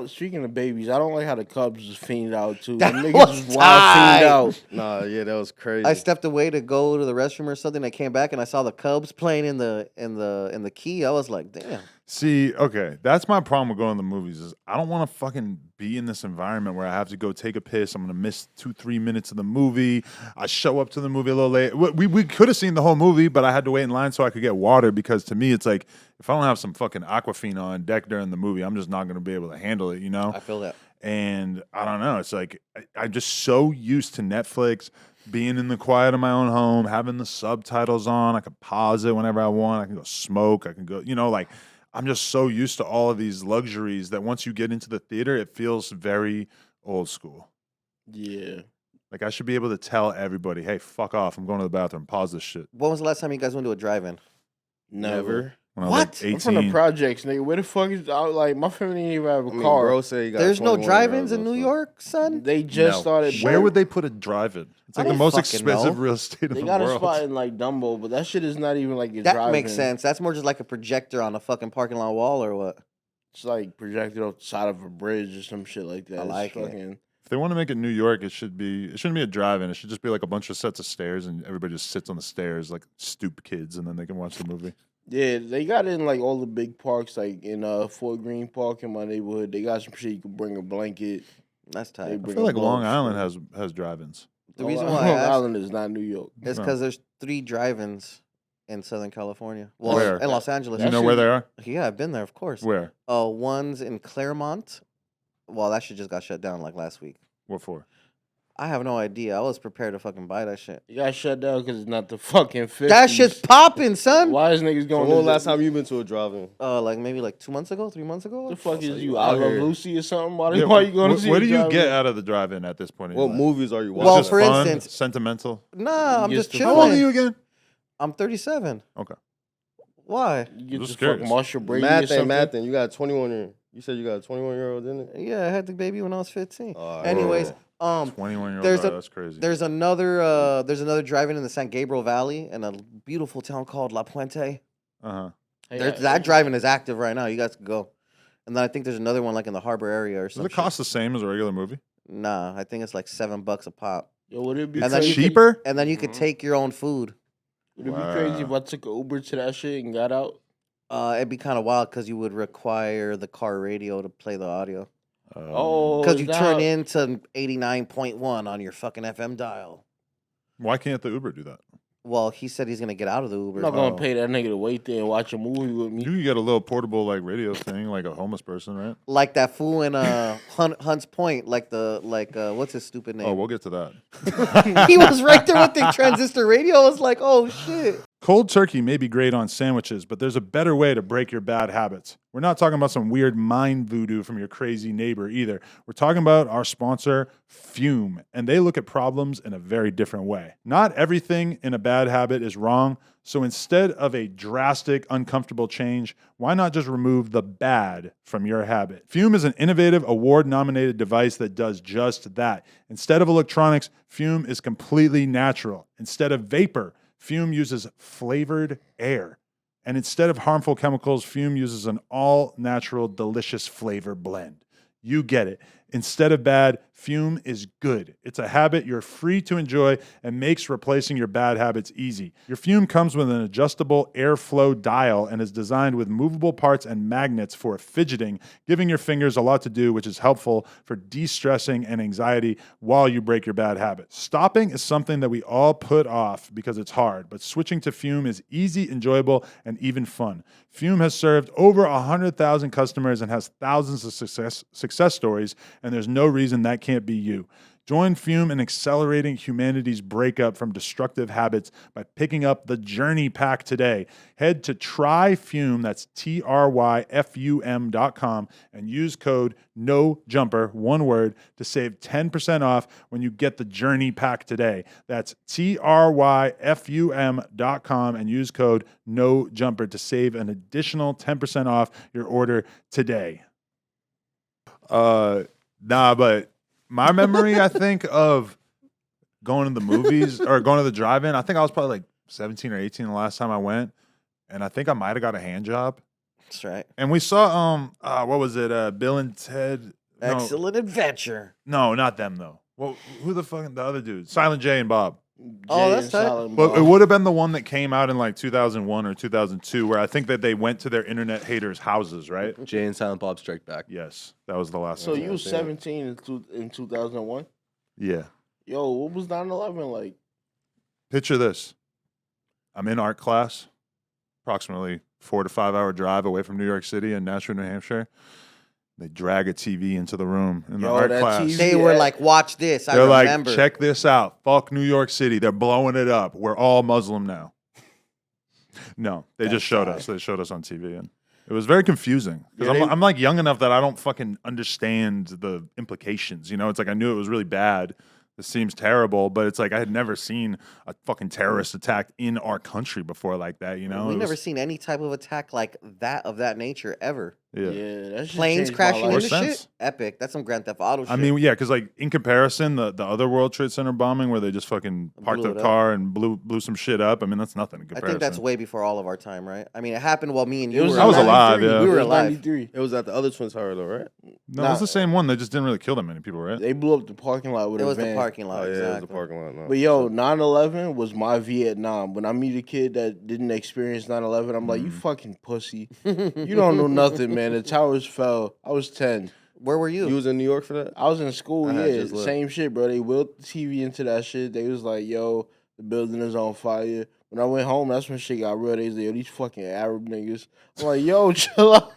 Speaking of babies, I don't like how the Cubs was fiended out, too. That Them niggas was was wild tight. fiended out. Nah, yeah, that was crazy. I stepped away to go to the restroom or something. I came back and I saw the Cubs playing in the key. I was like, damn. See, okay, that's my problem with going to the movies is I don't want to fucking be in this environment where I have to go take a piss. I'm gonna miss 2-3 minutes of the movie. I show up to the movie a little late. We could have seen the whole movie, but I had to wait in line so I could get water because to me it's like if I don't have some fucking Aquafina on deck during the movie, I'm just not gonna be able to handle it, you know? I feel that. And I don't know. It's like I'm just so used to Netflix being in the quiet of my own home, having the subtitles on. I could pause it whenever I want. I can go smoke. I can go, like I'm just so used to all of these luxuries that once you get into the theater, it feels very old school. Yeah. Like I should be able to tell everybody, hey, fuck off. I'm going to the bathroom. Pause this shit. When was the last time you guys went to a drive-in? Never. When I was What? like I'm from the 18. projects, nigga. Where the fuck is like my family didn't even have a I mean, car. bro said he got There's no 21 drive-ins year in olds, New so- York, son. They just No. started. Where would they put a drive-in? It's I like the don't most fucking expensive know. real estate in They the got a world. spot in like Dumbo, but that shit is not even like a That drive-in. makes sense. That's more just like a projector on a fucking parking lot wall or what? It's like projected off the side of a bridge or some shit like that. I It's like it. fucking, If they want to make it New York, it shouldn't be a drive-in. It should just be like a bunch of sets of stairs, and everybody just sits on the stairs like stupid kids, and then they can watch the movie. Yeah, they got it in like all the big parks, like in Fort Greene Park in my neighborhood. They got some shit you can bring a blanket. That's They tight. I bring feel a like Long boat. Island has drive-ins. The reason Long why I asked Island is not New York. is No. because there's 3 drive-ins in Southern California. Well, Where? in Los Angeles. Do you know That where shit- they are? Yeah, I've been there, of course. Where? One's in Claremont. Well, that shit just got shut down like last week. What for? I have no idea. I was prepared to fucking buy that shit. You got shut down because it's not the fucking 50s. That shit's popping, son. Why is niggas So going? when was to the last time you been to a drive-in? Like maybe like 2 months ago, 3 months ago. The fuck So is you you? out I Love here. Lucy or something? Why, Yeah, why you going to see? What a do you drive-in? get out of the drive-in at this point? in What your life? movies are you watching? Well, Just for fun, instance- sentimental. Nah, I'm You just get to- How old are chilling. you again? I'm 37. Okay. Why? You get Just to fuck curious. Marshall Brady or Math something? and math, and you got 21 year. You said you got a 21-year-old, didn't it? Yeah, I had the baby when I was 15. Oh, Anyways, 21-year-old. there's There's a- that's crazy. there's another drive-in in the San Gabriel Valley in a beautiful town called La Puente. Uh-huh. Hey, That drive-in is active right now. You guys can go. And then I think there's another one like in the Harbor area or Does something. it cost the same as a regular movie? Nah, I think it's like $7 a pop. Yo, would it be And then crazy? you could- Cheaper? And then you could take your own food. Would it be crazy if Wow. I took an Uber to that shit and got out? It'd be kind of wild because you would require the car radio to play the audio. Oh, Because is you that turn how- into 89.1 on your fucking FM dial. Why can't the Uber do that? Well, he said he's gonna get out of the Uber. I'm not gonna Oh. pay that nigga to wait there and watch a movie with me. You can get a little portable like radio thing, like a homeless person, right? Like that fool in Hunts Point, what's his stupid name? Oh, we'll get to that. He was right there with the transistor radio. I was like, oh shit. Cold turkey may be great on sandwiches, but there's a better way to break your bad habits. We're not talking about some weird mind voodoo from your crazy neighbor either. We're talking about our sponsor, Fume, and they look at problems in a very different way. Not everything in a bad habit is wrong, so instead of a drastic, uncomfortable change, why not just remove the bad from your habit? Fume is an innovative, award-nominated device that does just that. Instead of electronics, Fume is completely natural. Instead of vapor, Fume uses flavored air. And instead of harmful chemicals, Fume uses an all-natural, delicious flavor blend. You get it. Instead of bad, Fume is good. It's a habit you're free to enjoy and makes replacing your bad habits easy. Your Fume comes with an adjustable airflow dial and is designed with movable parts and magnets for fidgeting, giving your fingers a lot to do, which is helpful for de-stressing and anxiety while you break your bad habit. Stopping is something that we all put off because it's hard, but switching to Fume is easy, enjoyable, and even fun. Fume has served over 100,000 customers and has thousands of success stories, and there's no reason that can't be you. Join Fume in accelerating humanity's breakup from destructive habits by picking up the Journey Pack today. Head to TryFume, that's TRYFUM.com, and use code NOJUMPER, one word, to save 10% off when you get the Journey Pack today. That's TRYFUM.com and use code NOJUMPER to save an additional 10% off your order today. But my memory, I think, of going to the movies or going to the drive-in, I think I was probably like 17 or 18 the last time I went, and I think I might have got a hand job. That's right. And we saw what was it? Bill and Ted. No, Excellent Adventure. no, not them though. Well, who the other dude? Silent J and Bob. Oh, Jay that's and tight. Silent But Bob. it would have been the one that came out in like 2001 or 2002, where I think that they went to their internet haters' houses, right? Jay and Silent Bob Strike Back. Yes, that was the last So one. you was 17 in 2001? Yeah. Yo, what was 9/11 like? Picture this. I'm in art class, approximately 4 to 5 hour drive away from New York City in Nashua, New Hampshire. They drag a TV into the room in the Yo, art that class. TV They were like, watch this. I They're remember. like, check this out. Fuck New York City. They're blowing it up. We're all Muslim now. No, they just showed us. They showed us on TV, and it was very confusing because Yeah, I'm like young enough that I don't fucking understand the implications. You know, it's like I knew it was really bad. This seems terrible, but it's like I had never seen a fucking terrorist attack in our country before like that. You know, we It never was- seen any type of attack like that of that nature ever. Yeah. Yeah, that shit Planes changed my crashing life. into sense. shit. Epic. That's some Grand Theft Auto shit. I mean, yeah, because like in comparison, the other World Trade Center bombing where they just fucking parked Blew their it up. car and blew some shit up. I mean, that's nothing in I comparison. think that's way before all of our time, right? I mean, it happened while me and It you was were I was in alive, 93. yeah. We It were was alive. 93. It was at the other Twin Tower though, right? No, it was the same one. They just didn't really kill that many people, right? They blew up the parking lot with It a was van. the parking lot. Oh yeah, it was exactly. the parking lot. No. But yo, 9/11 was my Vietnam. When I meet a kid that didn't experience 9/11, I'm like, you fucking pussy. You don't know nothing, man. The towers fell. I was 10. Where were you? You was in New York for that? I was in school, I had yeah. just left. Same shit, bro. They wheeled the TV into that shit. They was like, yo, the building is on fire. When I went home, that's when shit got real. They was like, yo, these fucking Arab niggas. I'm like, yo, chill out.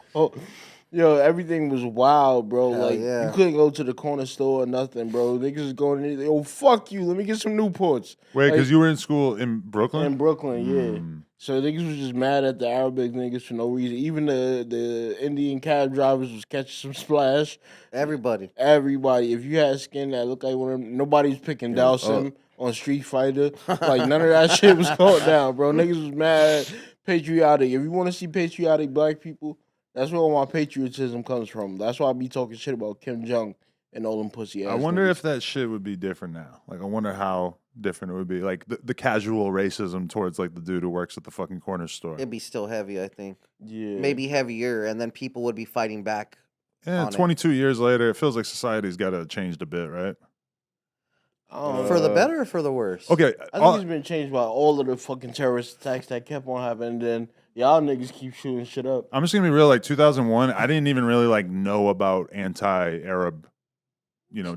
Yo, everything was wild, bro. Hell like, yeah. you couldn't go to the corner store or nothing, bro. Niggas was going in there. Yo, fuck you. Let me get some Newports. Wait, because Like- you were in school in Brooklyn? In Brooklyn, yeah. Mm. So niggas was just mad at the Arabic niggas for no reason. Even the Indian cab drivers was catching some splash. Everybody. Everybody, if you had skin that looked like one of them, nobody's picking Dawson on Street Fighter. Like none of that shit was going down, bro. Niggas was mad, patriotic. If you want to see patriotic black people, that's where all my patriotism comes from. That's why I be talking shit about Kim Jong and all them pussy ass. I wonder niggas. if that shit would be different now. Like, I wonder how different it would be. Like, the casual racism towards, like, the dude who works at the fucking corner store. It'd be still heavy, I think. yeah, Maybe heavier, and then people would be fighting back. Yeah, on it. 22 years later, it feels like society's got to change a bit, right? I don't For the know. better or for the worse? Okay, I think it's been changed by all of the fucking terrorist attacks that kept on happening. Then y'all niggas keep shooting shit up. I'm just gonna be real. Like 2001, I didn't even really like know about anti-Arab,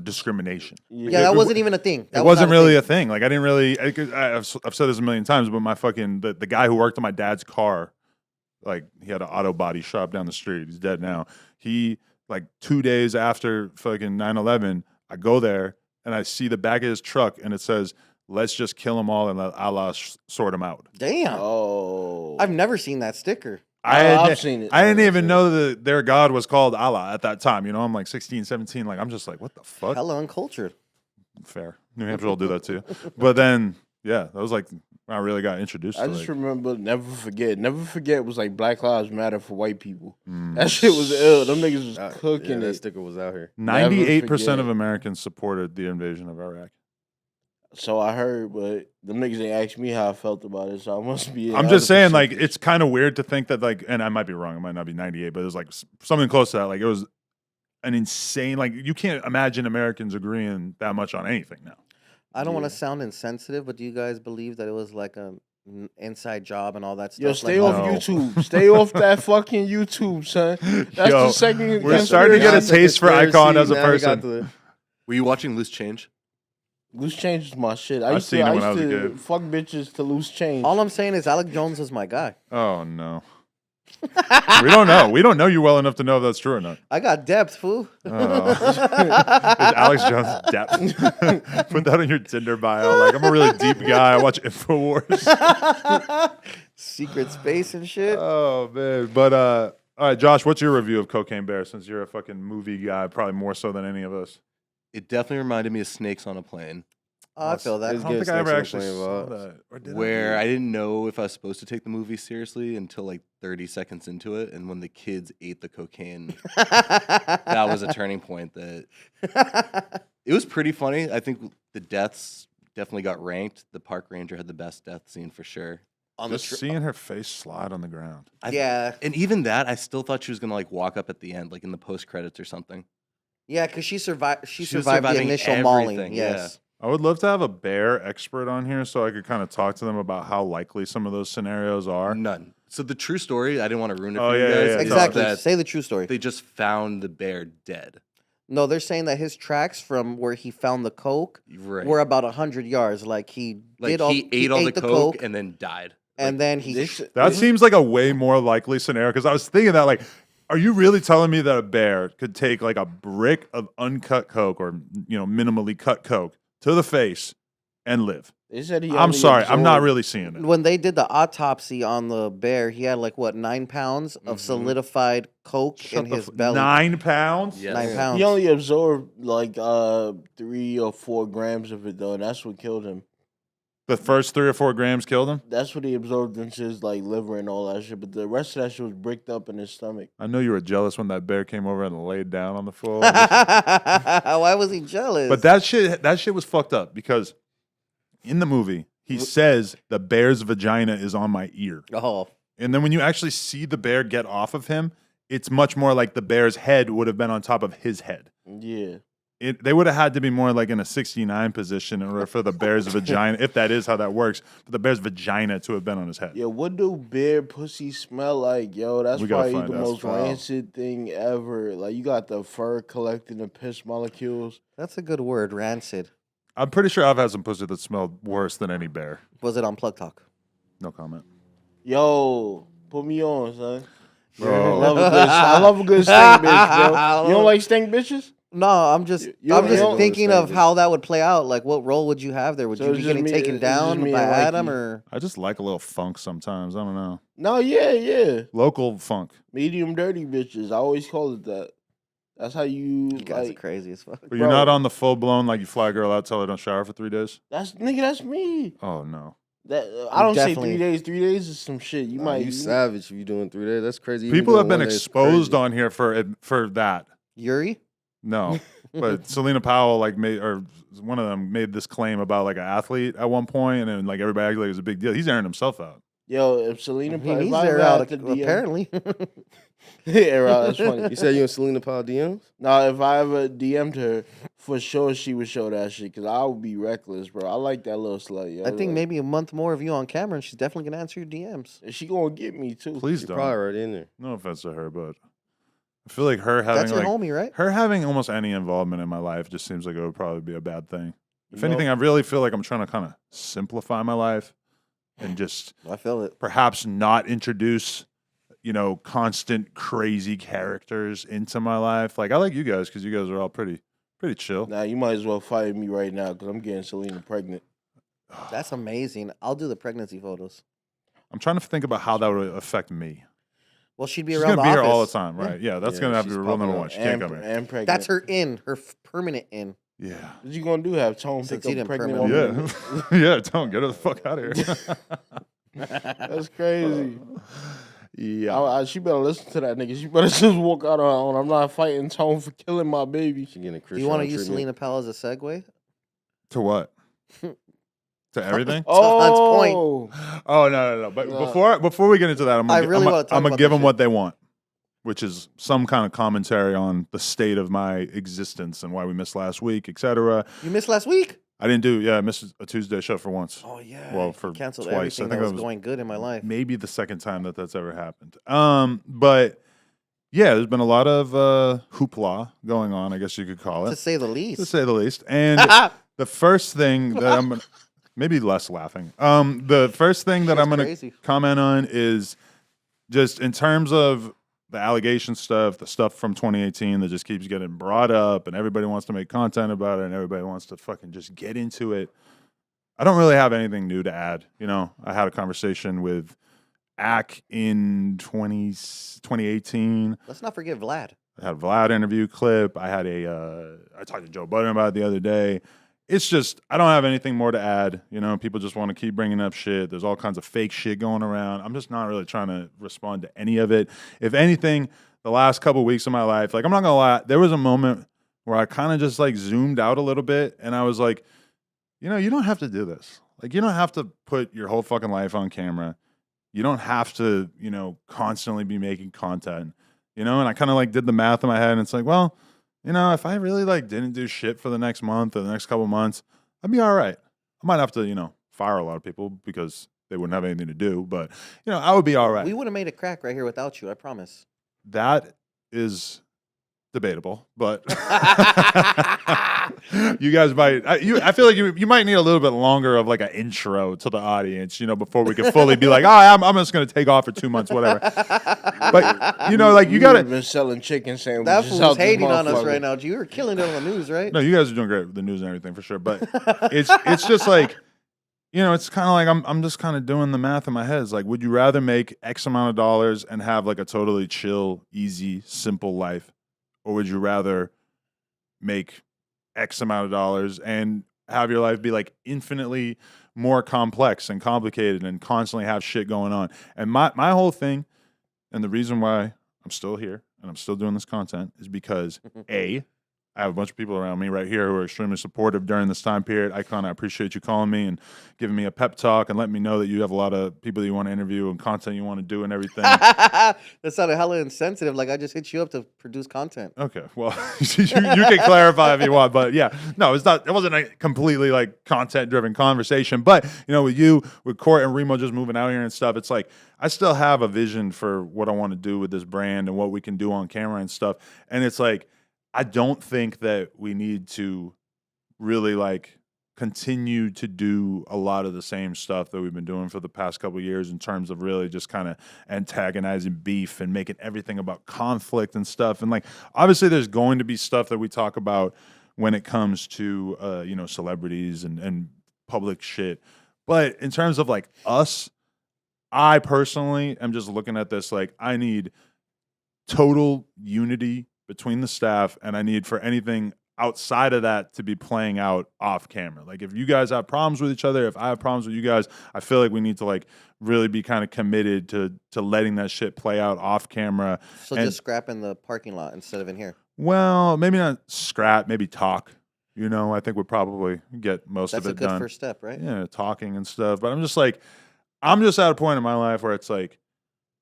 discrimination. Yeah, that wasn't even a thing. That It was wasn't not a really thing. a thing. Like I didn't really. I've said this a million times, but my fucking the guy who worked on my dad's car, like he had an auto body shop down the street. He's dead now. He like 2 days after fucking 9/11, I go there and I see the back of his truck and it says, "Let's just kill them all and let Allah sort them out." Damn. Oh, I've never seen that sticker. I've seen it. I didn't even know that their God was called Allah at that time. I'm like 16, 17. Like, I'm just like, what the fuck? Hella uncultured. Fair. New Hampshire will do that too. But then, yeah, that was like, when I really got introduced I to just like, remember Never Forget. Never Forget was like Black Lives Matter for white people. mm, That shit was ill. Them niggas was Yeah, cooking that it. sticker was out here. 98% forget. of Americans supported the invasion of Iraq. So I heard, but them niggas ain't asked me how I felt about it, so I must be. I'm just saying, like, it's kind of weird to think that, like, and I might be wrong. It might not be 98, but it was like something close to that. Like, it was an insane. Like, you can't imagine Americans agreeing that much on anything now. I don't want Yeah. to sound insensitive, but do you guys believe that it was like a inside job and all that stuff? Yo, stay like, off No. YouTube. Stay off that fucking YouTube, son. That's Yo, the second. we're starting to get a conspiracy. taste for Icon as a Now we got person. Were you watching Loose Change? Loose change is my shit. I've used seen to, it when I was a used to kid. fuck bitches to loose change. All I'm saying is Alec Jones is my guy. Oh no, we don't know. We don't know you well enough to know if that's true or not. I got depth, fool. Oh. Is Alex Jones depth? Put that on your Tinder bio. Like, I'm a really deep guy. I watch Infowars. Secret space and shit. Oh man, but all right, Josh, what's your review of Cocaine Bear? Since you're a fucking movie guy, probably more so than any of us. It definitely reminded me of Snakes on a Plane, Oh, I feel that. I It's don't good think I ever Snakes actually on a saw Plane that. Or did where I didn't know if I was supposed to take the movie seriously until like 30 seconds into it, and when the kids ate the cocaine, that was a turning point. That it was pretty funny. I think the deaths definitely got ranked. The park ranger had the best death scene for sure. On the Just seeing her face slide on the ground. yeah, And even that, I still thought she was gonna like walk up at the end, like in the post credits or something. yeah, because she survived. She She was survived the surviving initial mauling. everything, yeah. Yes. I would love to have a bear expert on here so I could kind of talk to them about how likely some of those scenarios are. None. So the true story, I didn't want to ruin it Oh, for yeah, you yeah, guys. yeah. is Exactly. that Say the true story. they just found the bear dead. No, they're saying that his tracks from where he found the coke Right. were about 100 yards. Like he like did all. he ate all the ate coke and then died. and then he. This, That seems like a way more likely scenario because I was thinking that, like, are you really telling me that a bear could take like a brick of uncut coke or, you know, minimally cut coke to the face and live? they said he I'm only sorry, I'm not absorbed- really seeing it. When they did the autopsy on the bear, he had like what 9 pounds of solidified coke Shut in the his f- belly. 9 pounds? Yes. 9 pounds. He only absorbed like 3 or 4 grams of it though, and that's what killed him. The first 3 or 4 grams killed him? That's what he absorbed into his like liver and all that shit. But the rest of that shit was bricked up in his stomach. I know you were jealous when that bear came over and laid down on the floor. Why was he jealous? But that shit was fucked up because in the movie, he says the bear's vagina is on my ear. oh, And then when you actually see the bear get off of him, it's much more like the bear's head would have been on top of his head. Yeah. They would have had to be more like in a 69 position in order for the bear's vagina, if that is how that works, for the bear's vagina to have been on his head. Yo, what do bear pussy smell like? Yo, that's We gotta probably the find out. most rancid thing ever. Like you got the fur collecting the piss molecules. that's a good word, rancid. I'm pretty sure I've had some pussy that smelled worse than any bear. Was it on Plug Talk? No comment. Yo, put me on, son. Bro. I love a good stank bitch, bro. You don't like stank bitches? No, I'm just You I'm don't- just you don't thinking of understand how that would play out. Like, what role would you have there? Would So you it's be just getting me- taken it's just down me by and Adam, Mikey. or I just like a little funk sometimes. I don't know. No, yeah. Local funk. Medium dirty bitches. I always call it that. That's how you you guys are like. crazy as fuck? But you're Bro. not on the full blown, like you fly a girl out, tell her don't shower for 3 days? That's nigga. That's me. Oh, no. That I don't say Definitely. 3 days. 3 days is some shit. You Nah, might. you savage if you doing 3 days. That's crazy. Even People doing have been 1 day is exposed crazy. on here for that. Yuri? No. But Selena Powell one of them made this claim about like an athlete at one point, and then like everybody acted like it was a big deal. He's airing himself out. Yo, if Selena, He if needs I their ever out have to DM apparently. air out, that's funny. You said you and Selena Powell DMs? Now, if I ever DM'd her, for sure she would show that shit because I would be reckless, bro. I like that little slut. Yo. I think Like, maybe a month more of you on camera, and she's definitely gonna answer your DMs. she gonna get me too. Please You're don't. probably right in there. No offense to her, but I feel like her having That's your like homie, right? her having almost any involvement in my life just seems like it would probably be a bad thing. If You know? anything, I really feel like I'm trying to kind of simplify my life and just I feel it. perhaps not introduce, you know, constant crazy characters into my life. Like I like you guys because you guys are all pretty chill. Nah, you might as well fire me right now because I'm getting Selena pregnant. That's amazing. I'll do the pregnancy photos. I'm trying to think about how that would affect me. Well, she'd be She's around gonna the be here all the office. time, right? Yeah, that's Yeah, gonna have to be she's rule number popping one. up. She can't come here. And pregnant. That's her in, her permanent in. Yeah. What you gonna do? Have Tone Since pick he up didn't pregnant permanently- woman? Yeah. Yeah, don't get her the fuck out of here. That's crazy. Yeah. She better listen to that nigga. She better just walk out on her own. I'm not fighting Tone for killing my baby. She getting a Do you want to Christian use treatment. Selena Powell as a segue? To what? to everything. Hunt's point. Oh, Oh no. But No. before we get into that, I'm I gonna, really I'm wanna gonna, talk I'm gonna about give this them shit. what they want, which is some kind of commentary on the state of my existence and why we missed last week, etc. You missed last week. I didn't do. Yeah, I missed a Tuesday show for once. Oh yeah. Well, You for canceled twice. I everything think that that was was going good in my life. maybe the second time that that's ever happened. But yeah, there's been a lot of hoopla going on, I guess you could call To it, say the least. to say the least. And the first thing that I'm gonna, maybe less laughing. The first thing that Shit's I'm gonna crazy. comment on is just in terms of the allegation stuff, the stuff from 2018 that just keeps getting brought up, and everybody wants to make content about it, and everybody wants to fucking just get into it. I don't really have anything new to add. You know, I had a conversation with Ack in 2018. Let's not forget Vlad. I had a Vlad interview clip. I talked to Joe Budden about it the other day. It's just, I don't have anything more to add. You know, people just want to keep bringing up shit. There's all kinds of fake shit going around. I'm just not really trying to respond to any of it. If anything, the last couple weeks of my life, like, I'm not going to lie, there was a moment where I kind of just like zoomed out a little bit and I was like, you know, you don't have to do this. Like, you don't have to put your whole fucking life on camera. You don't have to, you know, constantly be making content, you know? And I kind of like did the math in my head and it's like, well, you know, if I really like didn't do shit for the next month or the next couple months, I'd be all right. I might have to, you know, fire a lot of people because they wouldn't have anything to do, but you know, I would be all right. We would have made a crack right here without you. I promise. That is debatable, but you guys might. I feel like you might need a little bit longer of like an intro to the audience, you know, before we can fully be like, oh, I'm just gonna take off for 2 months, whatever. But you know, like you we gotta. would've been selling chicken sandwiches. That out fool's this hating on us motherfucker. right now. You were killing it on the news, right? No, you guys are doing great with the news and everything for sure, but it's just like, you know, it's kind of like I'm just kind of doing the math in my head. It's like, would you rather make X amount of dollars and have like a totally chill, easy, simple life, or would you rather make X amount of dollars and have your life be like infinitely more complex and complicated and constantly have shit going on? And my whole thing, and the reason why I'm still here and I'm still doing this content is because A, I have a bunch of people around me right here who are extremely supportive during this time period. Icon, I appreciate you calling me and giving me a pep talk and letting me know that you have a lot of people that you want to interview and content you want to do and everything. That sounded hella insensitive. Like I just hit you up to produce content. Okay, well, you can clarify if you want, but yeah, no, it's not. It wasn't a completely like content-driven conversation, but you know, with you, with Court and Remo just moving out here and stuff, it's like I still have a vision for what I want to do with this brand and what we can do on camera and stuff, and it's like I don't think that we need to really like continue to do a lot of the same stuff that we've been doing for the past couple of years in terms of really just kind of antagonizing beef and making everything about conflict and stuff. And like, obviously there's going to be stuff that we talk about when it comes to, you know, celebrities and public shit. But in terms of like us, I personally am just looking at this like I need total unity between the staff, and I need for anything outside of that to be playing out off camera. Like if you guys have problems with each other, if I have problems with you guys, I feel like we need to like really be kind of committed to letting that shit play out off camera. So And- just scrap in the parking lot instead of in here. Well, maybe not scrap, maybe talk. You know, I think we'd probably get most That's of a it good done. first step, right? Yeah, talking and stuff. But I'm just like, I'm just at a point in my life where it's like,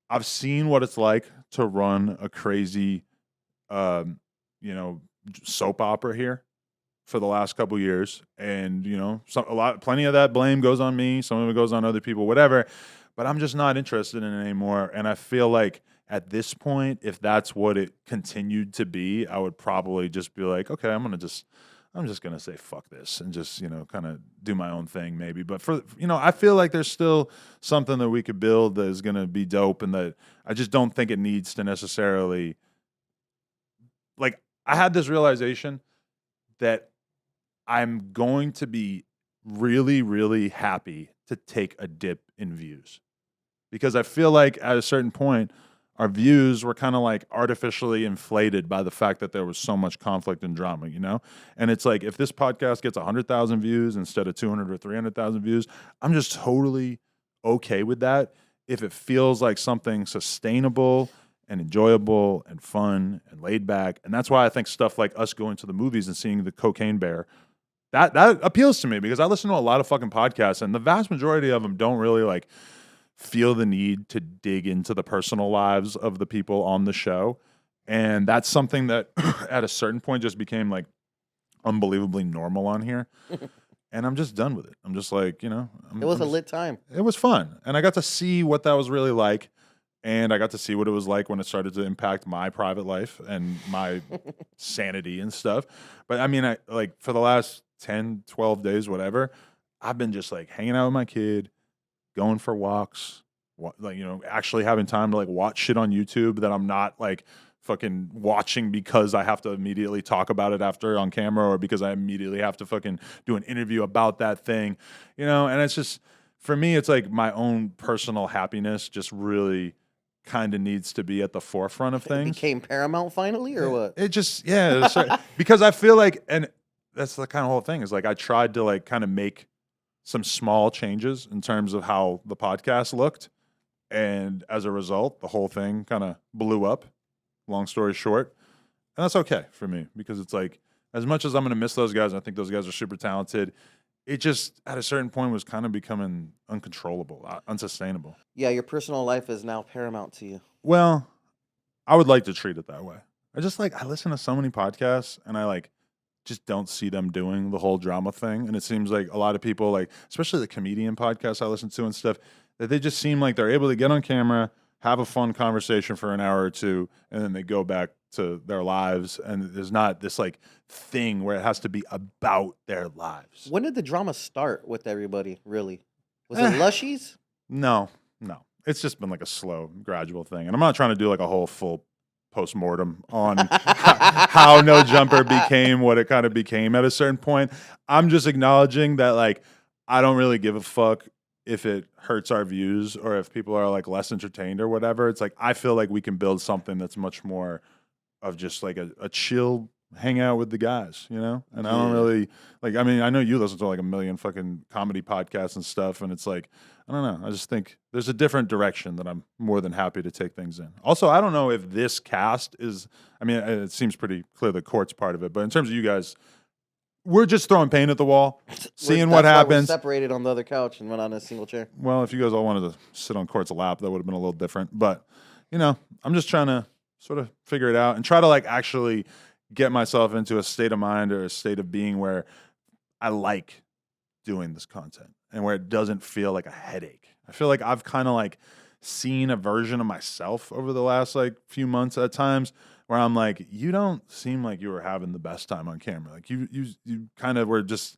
I've seen what it's like to run a crazy, you know, soap opera here for the last couple years, and you know, plenty of that blame goes on me. Some of it goes on other people, whatever. But I'm just not interested in it anymore. And I feel like at this point, if that's what it continued to be, I would probably just be like, okay, I'm just gonna say fuck this and just, you know, kind of do my own thing maybe. But for, you know, I feel like there's still something that we could build that is gonna be dope, and that I just don't think it needs to necessarily, like, I had this realization that I'm going to be really, really happy to take a dip in views, because I feel like at a certain point, our views were kind of like artificially inflated by the fact that there was so much conflict and drama, you know? And it's like, if this podcast gets 100,000 views instead of 200 or 300,000 views, I'm just totally okay with that if it feels like something sustainable and enjoyable and fun and laid back. And that's why I think stuff like us going to the movies and seeing The Cocaine Bear, that appeals to me because I listen to a lot of fucking podcasts, and the vast majority of them don't really like feel the need to dig into the personal lives of the people on the show. And that's something that at a certain point just became like unbelievably normal on here. And I'm just done with it. I'm just like, you know, It was I'm a just- lit time. It was fun. And I got to see what that was really like. And I got to see what it was like when it started to impact my private life and my sanity and stuff. But I mean, I like for the last 10, 12 days, whatever, I've been just like hanging out with my kid, going for walks, like, you know, actually having time to like watch shit on YouTube that I'm not like fucking watching because I have to immediately talk about it after on camera or because I immediately have to fucking do an interview about that thing, you know? And it's just, for me, it's like my own personal happiness just really kind of needs to be at the forefront of It things. became Paramount finally, or what? It just, yeah, because I feel like, and that's the kind of whole thing is like I tried to like kind of make some small changes in terms of how the podcast looked. And as a result, the whole thing kind of blew up, long story short. And that's okay for me because it's like, as much as I'm going to miss those guys, and I think those guys are super talented, it just at a certain point was kind of becoming uncontrollable, unsustainable. Yeah, your personal life is now paramount to you. Well, I would like to treat it that way. I just like, I listen to so many podcasts and I like just don't see them doing the whole drama thing. And it seems like a lot of people, like, especially the comedian podcasts I listen to and stuff, that they just seem like they're able to get on camera, have a fun conversation for an hour or two, and then they go back to their lives. And there's not this like thing where it has to be about their lives. When did the drama start with everybody, really? Was it Lushies? No. It's just been like a slow, gradual thing. And I'm not trying to do like a whole full post-mortem on how No Jumper became what it kind of became at a certain point. I'm just acknowledging that like I don't really give a fuck if it hurts our views or if people are like less entertained or whatever. It's like I feel like we can build something that's much more of just like a chill hangout with the guys, you know? And I don't really like, I mean, I know you listen to like a million fucking comedy podcasts and stuff, and it's like, I don't know. I just think there's a different direction that I'm more than happy to take things in. Also, I don't know if this cast is, I mean, it seems pretty clear the Court's part of it, but in terms of you guys, we're just throwing paint at the wall, seeing what That's why we're happens. separated on the other couch and went on a single chair. Well, if you guys all wanted to sit on Court's lap, that would have been a little different. But, you know, I'm just trying to sort of figure it out and try to like actually get myself into a state of mind or a state of being where I like doing this content and where it doesn't feel like a headache. I feel like I've kind of like seen a version of myself over the last like few months at times where I'm like, you don't seem like you were having the best time on camera. Like you kind of were just,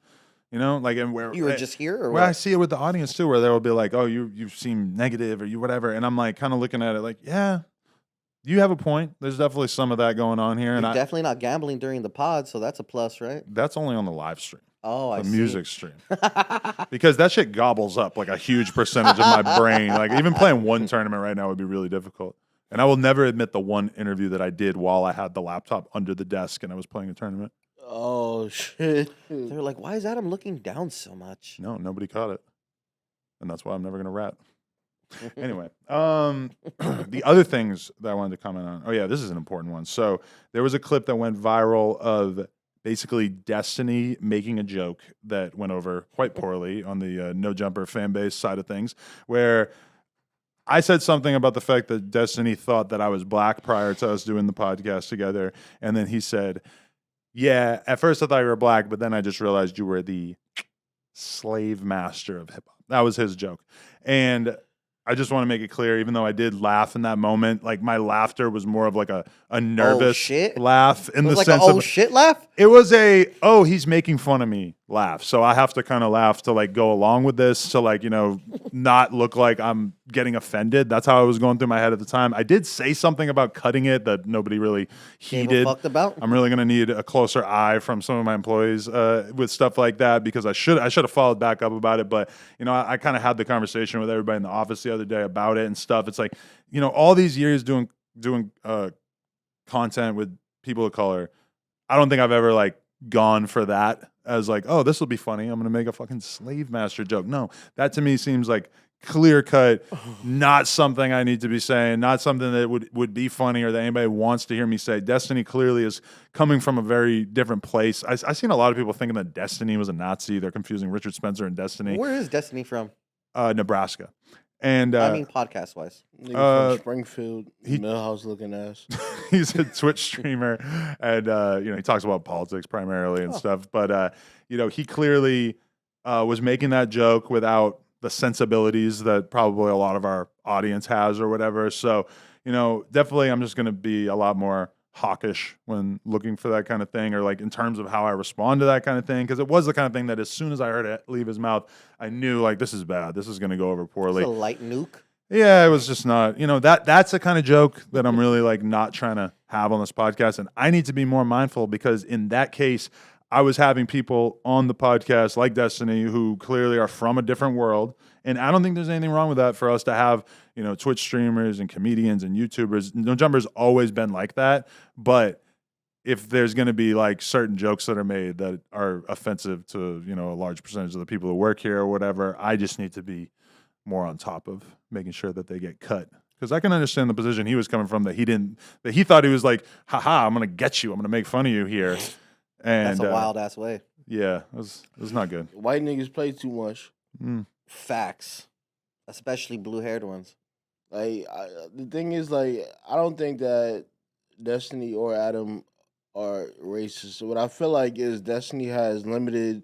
you know, like, and where You were just here, or where I what? see it with the audience too, where they'll be like, oh, you seem negative or you whatever. And I'm like kind of looking at it like, yeah, you have a point. There's definitely some of that going on here. You're And definitely not gambling during the pod, so that's a plus, right? that's only on the live stream, Oh, I the see. music stream. Because that shit gobbles up like a huge percentage of my brain. Like even playing one tournament right now would be really difficult. And I will never admit the one interview that I did while I had the laptop under the desk and I was playing a tournament. Oh shit! They're like, why is Adam looking down so much? No, nobody caught it. And that's why I'm never gonna rat. Anyway, the other things that I wanted to comment on. Oh yeah, this is an important one. So there was a clip that went viral of basically Destiny making a joke that went over quite poorly on the No Jumper fan base side of things, where I said something about the fact that Destiny thought that I was black prior to us doing the podcast together, and then he said, "Yeah, at first I thought you were black, but then I just realized you were the slave master of hip hop." That was his joke, and I just want to make it clear, even though I did laugh in that moment, like my laughter was more of like a nervous shit? laugh in It was the like sense an oh of shit laugh? it was a, oh, he's making fun of me laugh. So I have to kind of laugh to like go along with this to like, you know, not look like I'm getting offended. That's how I was going through my head at the time. I did say something about cutting it that nobody really Gave a heeded. fucked about? I'm really going to need a closer eye from some of my employees with stuff like that because I should have followed back up about it. But, you know, I kind of had the conversation with everybody in the office the other day about it and stuff. It's like, you know, all these years doing content with people of color, I don't think I've ever like gone for that as like, oh, this will be funny. I'm going to make a fucking slave master joke. No, that to me seems like clear cut, not something I need to be saying, not something that would be funny or that anybody wants to hear me say. Destiny clearly is coming from a very different place. I've seen a lot of people thinking that Destiny was a Nazi. They're confusing Richard Spencer and Destiny. Where is Destiny from? Nebraska. And I mean, podcast wise. Nigga from Springfield, he- Millhouse looking ass. he's a Twitch streamer, and he talks about politics primarily and stuff. But he clearly was making that joke without the sensibilities that probably a lot of our audience has or whatever. So definitely, I'm just going to be a lot more hawkish when looking for that kind of thing, or like in terms of how I respond to that kind of thing, because it was the kind of thing that as soon as I heard it leave his mouth, I knew like this is bad. This is going to go over It's poorly. a light nuke. Yeah, it was just not, that's the kind of joke that I'm really like not trying to have on this podcast. And I need to be more mindful, because in that case, I was having people on the podcast like Destiny who clearly are from a different world. And I don't think there's anything wrong with that for us to have, Twitch streamers and comedians and YouTubers. No Jumper's always been like that. But if there's going to be like certain jokes that are made that are offensive to, a large percentage of the people who work here or whatever, I just need to be more on top of making sure that they get cut. Because I can understand the position he was coming from, that he thought he was like, haha, I'm going to get you. I'm going to make fun of you here. And That's a wild ass way. Yeah, it was not good. White niggas play too much. Facts. Especially blue haired ones. Like the thing is, like, I don't think that Destiny or Adam are racist. So what I feel like is Destiny has limited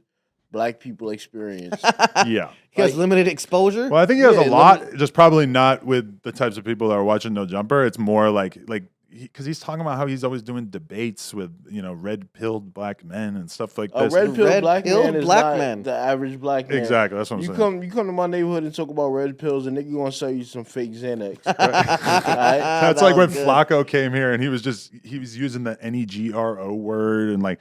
black people experience. Yeah. He has Like- limited exposure. Well, I think he has Yeah, a lot, just probably not with the types of people that are watching No Jumper. It's more like because he's talking about how he's always doing debates with red-pilled black men and stuff like A this. red-pilled black Red-pilled man is black not man. the average black man. Exactly, that's what I'm You saying. come to my neighborhood and talk about red pills, and nigga gonna sell you some fake Xanax. Right? That's That like when was good. Flacco came here and he was using the NEGRO word and like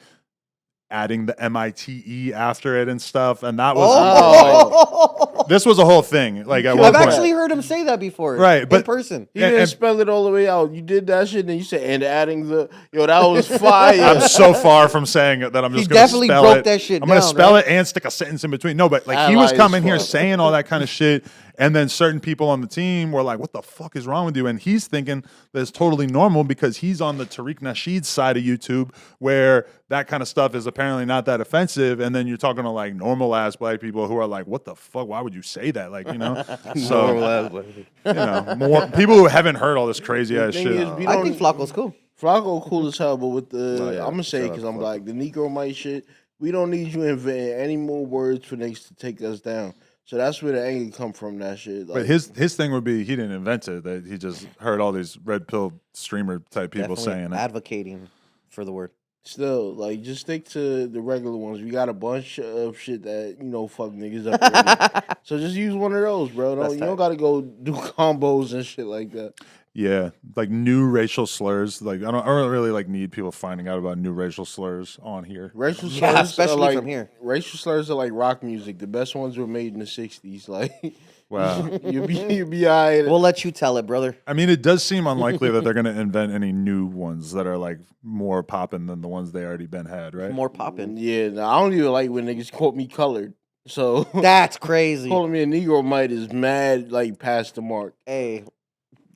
adding the MITE after it and stuff, and that was Oh, this was a whole thing. Like at I've one I've point, actually heard him say that before. Right, but- in person. He And- didn't and- spell it all the way out. You did that shit, and you said, and adding the that was fire. I'm so far from saying that I'm He just going to definitely spell broke it. that shit I'm going to down, spell right? it and stick a sentence in between. No, but like he was Allies coming here fuck. saying all that kind of shit, and then certain people on the team were like, "What the fuck is wrong with you?" And he's thinking that it's totally normal because he's on the Tariq Nasheed side of YouTube, where that kind of stuff is apparently not that offensive. And then you're talking to like normal ass black people who are like, "What the fuck? Why would you say that?" Like, Normal so ass black people. more people who haven't heard all this crazy ass thing shit. is, we I don't- think Flacco's cool. Flacco cool as hell, but with the Oh, yeah. I'm gonna say Shout out because to I'm Flacco. black, the Negro Mite shit. We don't need you inventing any more words for niggas to take us down. So that's where the anger come from. That shit. Like, But his thing would be he didn't invent it. That he just heard all these red pill streamer type people Definitely saying it. advocating for the word. still, like, just stick to the regular ones. We got a bunch of shit that fuck niggas up. already. So just use one of those, bro. That's You don't tight. gotta go do combos and shit like that. Yeah, like new racial slurs. Like I don't really like need people finding out about new racial slurs on here. Racial slurs, Yeah, are especially like, from here. Racial slurs are like rock music. The best ones were made in the '60s. Like, Wow. you'll be alright. We'll let you tell it, brother. I mean, it does seem unlikely that they're going to invent any new ones that are like more poppin' than the ones they already been had, right? More popping. Yeah, no, I don't even like when niggas quote me colored. So That's crazy. calling me a Negro Mite is mad, like past the mark. Hey,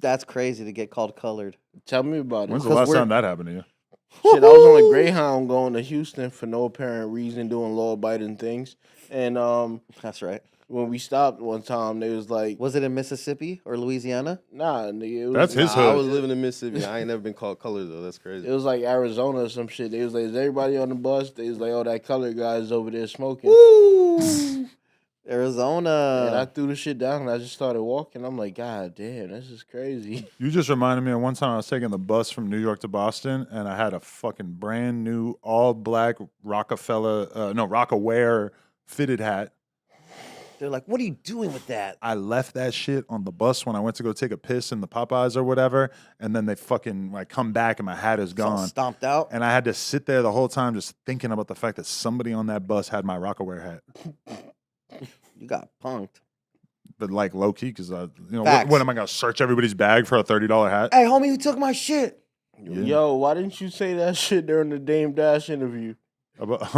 that's crazy to get called colored. Tell me about it. When's the 'Cause last we're- time that happened to you? Shit, I was on a Greyhound going to Houston for no apparent reason, doing law-abiding things. And That's right. when we stopped one time, they was like, Was it in Mississippi or Louisiana? "Nah, nigga." It was, That's his I hood. was living in Mississippi. I ain't never been called colored though. That's crazy. It was like Arizona or some shit. They was like, "Is everybody on the bus?" They was like, "Oh, that colored guy is over there smoking." Woo! And I Arizona. threw the shit down and I just started walking. I'm like, God damn, this is crazy. You just reminded me of one time I was taking the bus from New York to Boston, and I had a fucking brand new all black Rockaware fitted hat. They're like, what are you doing with that? I left that shit on the bus when I went to go take a piss in the Popeyes or whatever, and then they fucking like come back and my hat is It's all gone. stomped out. And I had to sit there the whole time just thinking about the fact that somebody on that bus had my Rockaware hat. You got punked. But like low key, because Facts. what am I gonna search everybody's bag for a $30 hat? Hey, homie, who took my shit? Yeah. Yo, why didn't you say that shit during the Dame Dash interview? About-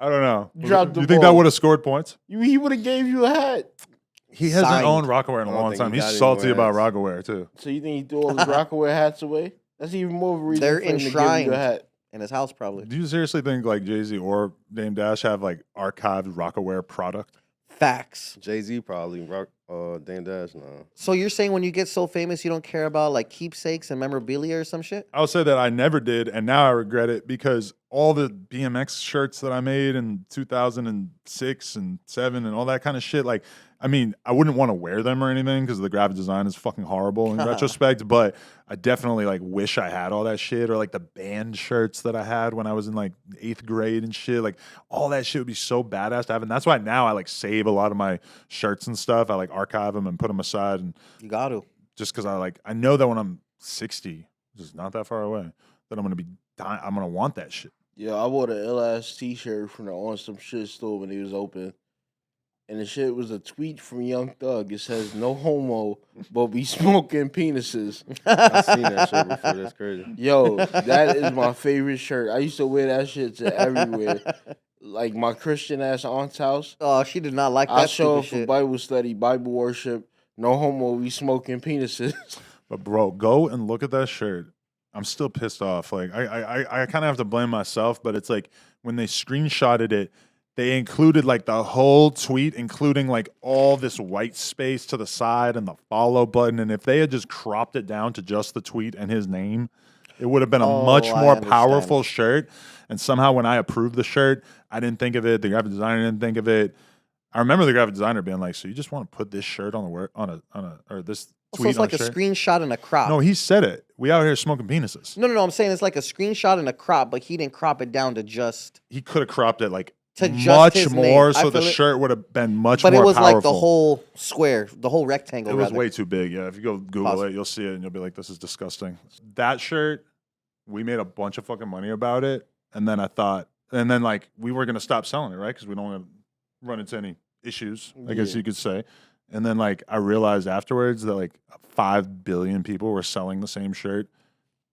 I don't know. Dropped the You think that ball. would have scored points? He would have gave you a hat. He hasn't Signed. owned Rockaware in a I don't long think time. he He's got any salty more about hats. Rockaware too. So you think he threw all his Rockaware hats away? That's even more of a reason They're for him to give you enshrined. a hat. In his house, probably. Do you seriously think like Jay-Z or Dame Dash have like archived Rockaware product? Facts. Jay-Z probably. Dame Dash, no. So you're saying when you get so famous, you don't care about like keepsakes and memorabilia or some shit? I'll say that I never did, and now I regret it because all the BMX shirts that I made in 2006 and 7 and all that kind of shit, like, I mean, I wouldn't want to wear them or anything because the graphic design is fucking horrible in retrospect, but I definitely like wish I had all that shit, or like the band shirts that I had when I was in like 8th grade and shit. Like all that shit would be so badass to have, and that's why now I like save a lot of my shirts and stuff. I like archive them and put them aside, and You got to. just because I know that when I'm 60, which is not that far away, that I'm gonna be dying. I'm gonna want that shit. Yeah, I bought an ill-ass t-shirt from the On Some Shit store when it was open. And the shit was a tweet from Young Thug. It says, "No homo, but we smoking penises." I seen that shit before. That's crazy. Yo, that is my favorite shirt. I used to wear that shit to everywhere. Like my Christian ass aunt's house. Oh, she did not like that I show up stupid for shit. Bible study, Bible worship. No homo, we smoking penises. But bro, go and look at that shirt. I'm still pissed off. Like I kind of have to blame myself, but it's like when they screenshotted it, they included like the whole tweet, including like all this white space to the side and the follow button. And if they had just cropped it down to just the tweet and his name, it would have been a Oh, much I more understand. powerful shirt. And somehow when I approved the shirt, I didn't think of it. The graphic designer didn't think of it. I remember the graphic designer being like, "So you just want to put this shirt on or this tweet So it's on like a shirt?" screenshot and a crop. No, he said it. We out here smoking penises. No, I'm saying it's like a screenshot and a crop, but he didn't crop it down to just. He could have cropped it like To just much his more, name. I so the feel it. shirt would have been much But more it was powerful. like the whole square, the whole rectangle. It was rather. way too big. Yeah, if you go Google Pause. it, you'll see it, and you'll be like, "This is disgusting." That shirt, we made a bunch of fucking money about it, and then like we were gonna stop selling it, right? Because we don't want to run into any issues, I guess Yeah. you could say. And then like I realized afterwards that like 5 billion people were selling the same shirt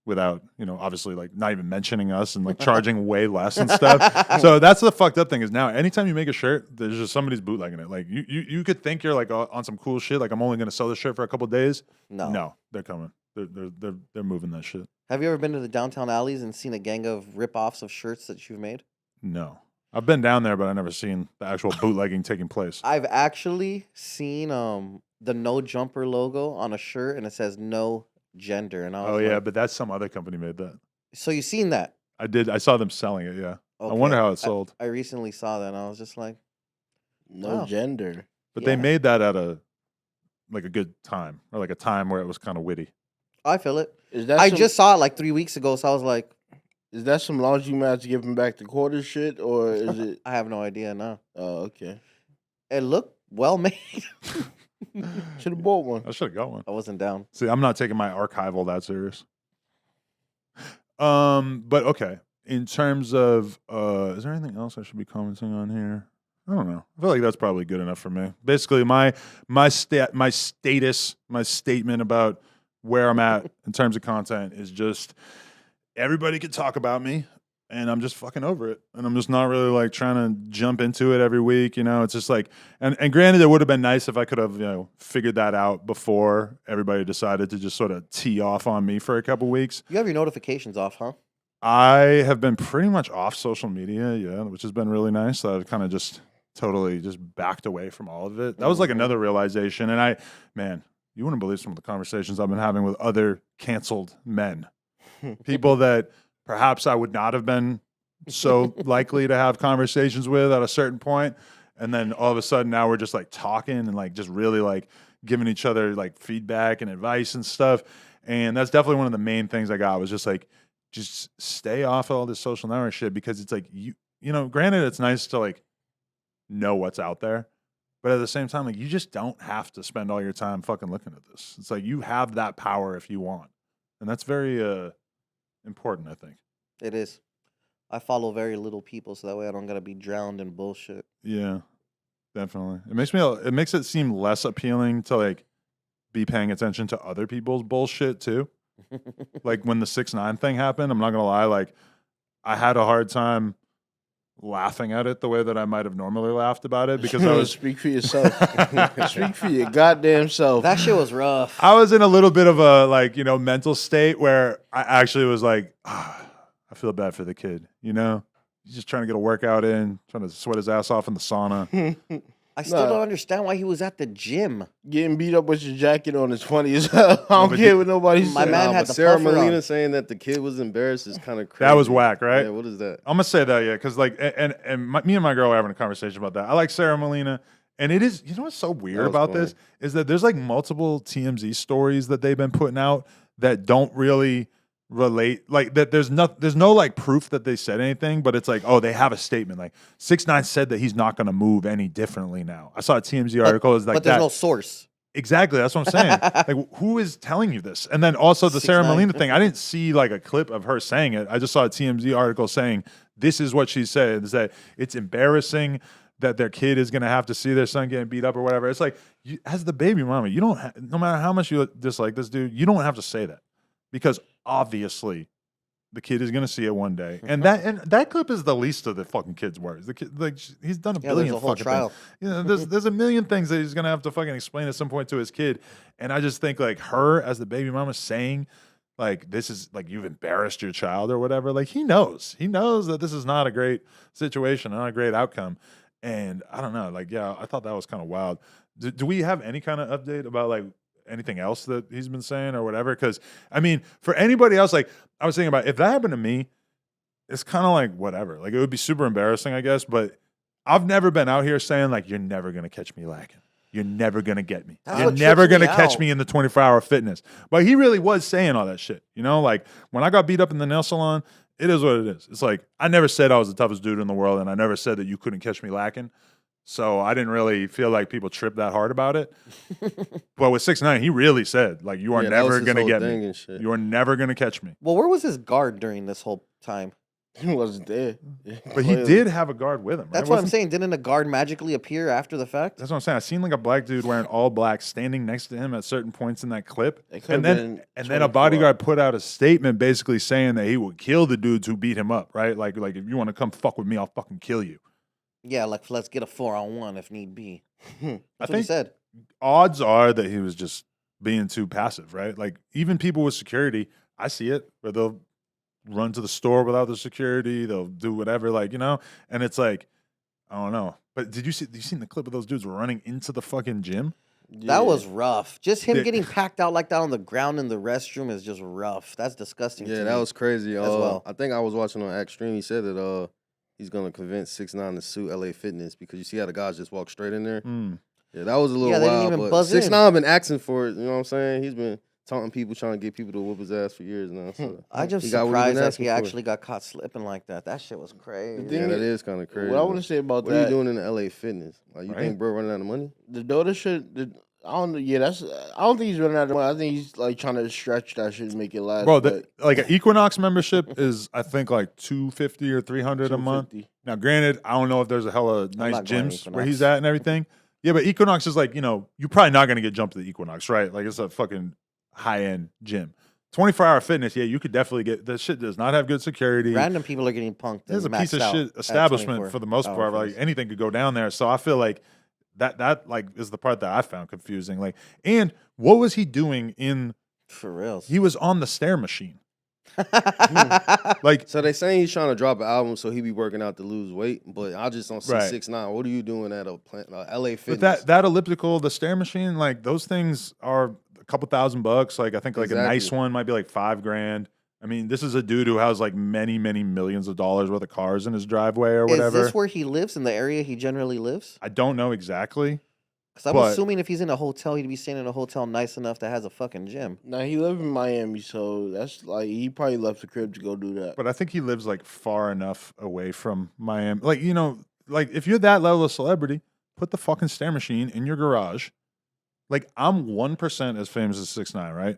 without, obviously like not even mentioning us and like charging way less and stuff. So that's the fucked up thing is now anytime you make a shirt, there's just somebody's bootlegging it. Like you could think you're like on some cool shit. Like I'm only gonna sell this shirt for a couple days. No, they're coming. They're moving that shit. Have you ever been to the downtown alleys and seen a gang of rip-offs of shirts that you've made? No, I've been down there, but I've never seen the actual bootlegging taking place. I've actually seen the No Jumper logo on a shirt, and it says no gender. And I was Oh yeah, like, but that's some other company made that. so you seen that? I did. I saw them selling it. Yeah, I Okay. wonder how it sold. I recently saw that, and I was just like, No Wow. gender. But they yeah. made that at a good time, or like a time where it was kind of witty. I feel it. Is that I some, just saw it like 3 weeks ago, so I was like, is that some laundromats giving back the quarter shit, or is it? I have no idea now. Oh, okay. It looked well made. Should have bought one. I should have got one. I wasn't down. See, I'm not taking my archival that serious. But okay. In terms of, is there anything else I should be commenting on here? I don't know. I feel like that's probably good enough for me. Basically, my statement about where I'm at in terms of content is just everybody could talk about me, and I'm just fucking over it. And I'm just not really like trying to jump into it every week. It's just like, and granted, it would have been nice if I could have, figured that out before everybody decided to just sort of tee off on me for a couple weeks. You have your notifications off, huh? I have been pretty much off social media, yeah, which has been really nice. I've kind of just totally just backed away from all of it. That was like another realization. And man, you wouldn't believe some of the conversations I've been having with other canceled men. People that perhaps I would not have been so likely to have conversations with at a certain point. And then all of a sudden now we're just like talking and like just really like giving each other like feedback and advice and stuff. And that's definitely one of the main things I got was just like, just stay off all this social network shit because it's like, granted it's nice to like know what's out there. But at the same time, like you just don't have to spend all your time fucking looking at this. It's like you have that power if you want. And that's very important, I think. It is. I follow very little people, so that way I don't gotta be drowned in bullshit. Yeah, definitely. It makes it seem less appealing to like be paying attention to other people's bullshit too. Like when the 6ix9ine thing happened, I'm not gonna lie, like I had a hard time laughing at it the way that I might have normally laughed about it because I was Speak for yourself. Speak for your goddamn self. That shit was rough. I was in a little bit of a like, you know, mental state where I actually was like, I feel bad for the kid, you know? He's just trying to get a workout in, trying to sweat his ass off in the sauna. I still Nah. don't understand why he was at the gym. Getting beat up with your jacket on is funny as hell. I don't but care what nobody My says. man Nah, had but the Sarah puffer Molina on. saying that the kid was embarrassed is kind of crazy. That was whack, right? Yeah, what is that? I'm gonna say that, yeah, because like, me and my girl were having a conversation about that. I like Sarah Molina, and it is, you know what's so weird was about funny. this is that there's like multiple TMZ stories that they've been putting out that don't really relate, like that. There's no like proof that they said anything, but it's like, oh, they have a statement. Like 6ix9ine said that he's not gonna move any differently now. I saw a TMZ article is like but there's that. no source. Exactly, that's what I'm saying. Like, who is telling you this? And then also the Sarah 6ix9ine. Molina thing. I didn't see like a clip of her saying it. I just saw a TMZ article saying this is what she said: is that it's embarrassing that their kid is going to have to see their son getting beat up or whatever. It's like, you, as the baby mama, you don't. No matter how much you dislike this dude, you don't have to say that because obviously the kid is going to see it one day, and that clip is the least of the fucking kid's worries. The kid, like, he's done a Yeah, billion there's a whole fucking trial. things. You know, there's a million things that he's gonna have to fucking explain at some point to his kid, and I just think like her as the baby mama saying like this is like you've embarrassed your child or whatever. Like he knows that this is not a great situation, not a great outcome, and I don't know. Like yeah, I thought that was kind of wild. Do we have any kind of update about like anything else that he's been saying or whatever? Because I mean, for anybody else, like I was thinking about if that happened to me, it's kind of like whatever. Like it would be super embarrassing, I guess. But I've never been out here saying like you're never gonna catch me lacking. You're never gonna get me. That's You're what never trips me gonna catch out. me in the 24-hour fitness. But he really was saying all that shit. You know, like when I got beat up in the nail salon, it is what it is. It's like I never said I was the toughest dude in the world, and I never said that you couldn't catch me lacking. So I didn't really feel like people tripped that hard about it. But with 6ix9ine, he really said like you are Yeah, that was never his gonna whole get thing me. and shit. You are never gonna catch me. Well, where was his guard during this whole time? He wasn't there. But he did have a guard with him. Right? That's what I'm Wasn't- saying. Didn't a guard magically appear after the fact? That's what I'm saying. I seen like a black dude wearing all black standing next to him at certain points in that clip. It could've And been then a 24. bodyguard put out a statement basically saying that he would kill the dudes who beat him up, right? Like if you want to come fuck with me, I'll fucking kill you. Yeah, like let's get a 4-on-1 if need be. I That's what he think said. odds are that he was just being too passive, right? Like even people with security, I see it where they'll run to the store without the security, they'll do whatever, like, you know, and it's like, I don't know. But did you seen the clip of those dudes running into the fucking gym? That was rough. Just him Yeah. getting packed out like that on the ground in the restroom is just rough. That's disgusting. Yeah, to that me. was crazy. as well. I think I was watching on Extreme. He said that he's gonna convince 6ix9ine to sue LA Fitness because you see how the guys just walk straight in there. Mm. Yeah, that was a little Yeah, they didn't wild. even But buzz in. 6ix9ine been asking for it. You know what I'm saying? He's been taunting people, trying to get people to whoop his ass for years now. So I just he got what he surprised been that asking he for. actually got caught slipping like that. That shit was crazy. thing Yeah, that is- is kind of crazy. What I want to say about What are that, you doing in the LA Fitness? Like, you Right. think bro running out of money? the daughter should. I don't know. Yeah, that's. I don't think he's running out of money. I think he's like trying to stretch that shit and make it last. Bro, but like an Equinox membership is I think like $250 or $300 a month. 250. Now, granted, I don't know if there's a hella nice not going to gyms where Equinox. he's at and everything. Yeah, but Equinox is like, you know, you're probably not gonna get jumped to the Equinox, right? Like it's a fucking high end gym. 24-hour fitness, yeah, you could definitely get that shit does not have good security. Random people are getting punked. There's a and piece of maxed out shit at establishment 24 for the most hour part. Like fitness. anything could go down there. So I feel like that like is the part that I found confusing. Like, and what was he doing in? For real. He was on the stair machine. Like, So they saying he's trying to drop an album so he be working out to lose weight, but I just don't see Right. 6ix9ine. What are you doing at a LA Fitness? but that elliptical, the stair machine, like those things are a couple $1,000. Like I think like a nice Exactly. one might be like $5,000. I mean, this is a dude who has like many, many millions of dollars worth of cars in his driveway or Is whatever. this where he lives, in the area he generally lives? I don't know exactly. Because I'm But- assuming if he's in a hotel, he'd be staying in a hotel nice enough that has a fucking gym. Now he live in Miami, so that's like he probably left the crib to go do that. But I think he lives like far enough away from Miami. Like, you know, like if you're that level of celebrity, put the fucking stair machine in your garage. Like I'm 1% as famous as 6ix9ine, right?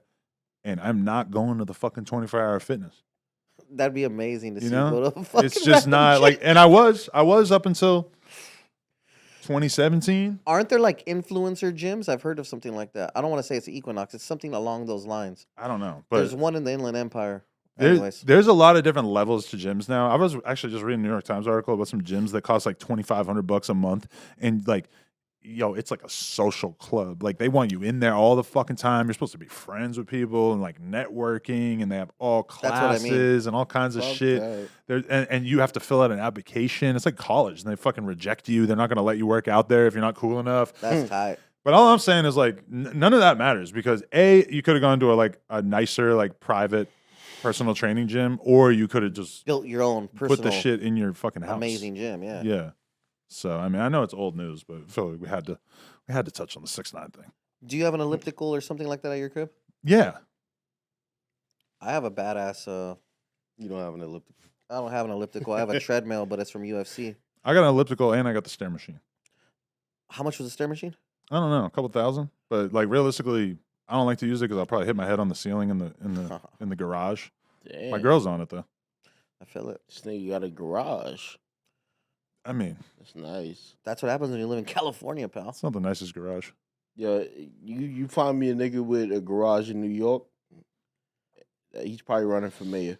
And I'm not going to the fucking 24-hour fitness. That'd be amazing to You see. know? Go to a fucking It's just random not gym. like, and I was up until 2017. Aren't there like influencer gyms? I've heard of something like that. I don't want to say it's Equinox. It's something along those lines. I don't know, There's but one in the Inland Empire. Anyways. There's a lot of different levels to gyms now. I was actually just reading a New York Times article about some gyms that cost like $2,500 a month, and like, yo, it's like a social club. Like they want you in there all the fucking time. You're supposed to be friends with people and like networking, and they have all That's what I mean. classes and all kinds of Fuck shit. that. And you have to fill out an application. It's like college, and they fucking reject you. They're not going to let you work out there if you're not cool enough. That's tight. But all I'm saying is like none of that matters because you could have gone to a nicer like private personal training gym, or you could have just Built your own personal put the shit in your fucking house. amazing gym. Yeah. Yeah. So I mean, I know it's old news, but I feel like we had to touch on the 6ix9ine thing. Do you have an elliptical or something like that at your crib? Yeah. I have a badass. You don't have an elliptical. I don't have an elliptical. I have a treadmill, but it's from UFC. I got an elliptical and I got the stair machine. How much was the stair machine? I don't know, a couple thousand, but like realistically, I don't like to use it because I'll probably hit my head on the ceiling in the garage. Damn. My girl's on it though. I feel it. This nigga got a garage. I mean, That's nice. That's what happens when you live in California, pal. it's not the nicest garage. Yeah, you find me a nigga with a garage in New York, he's probably running for mayor.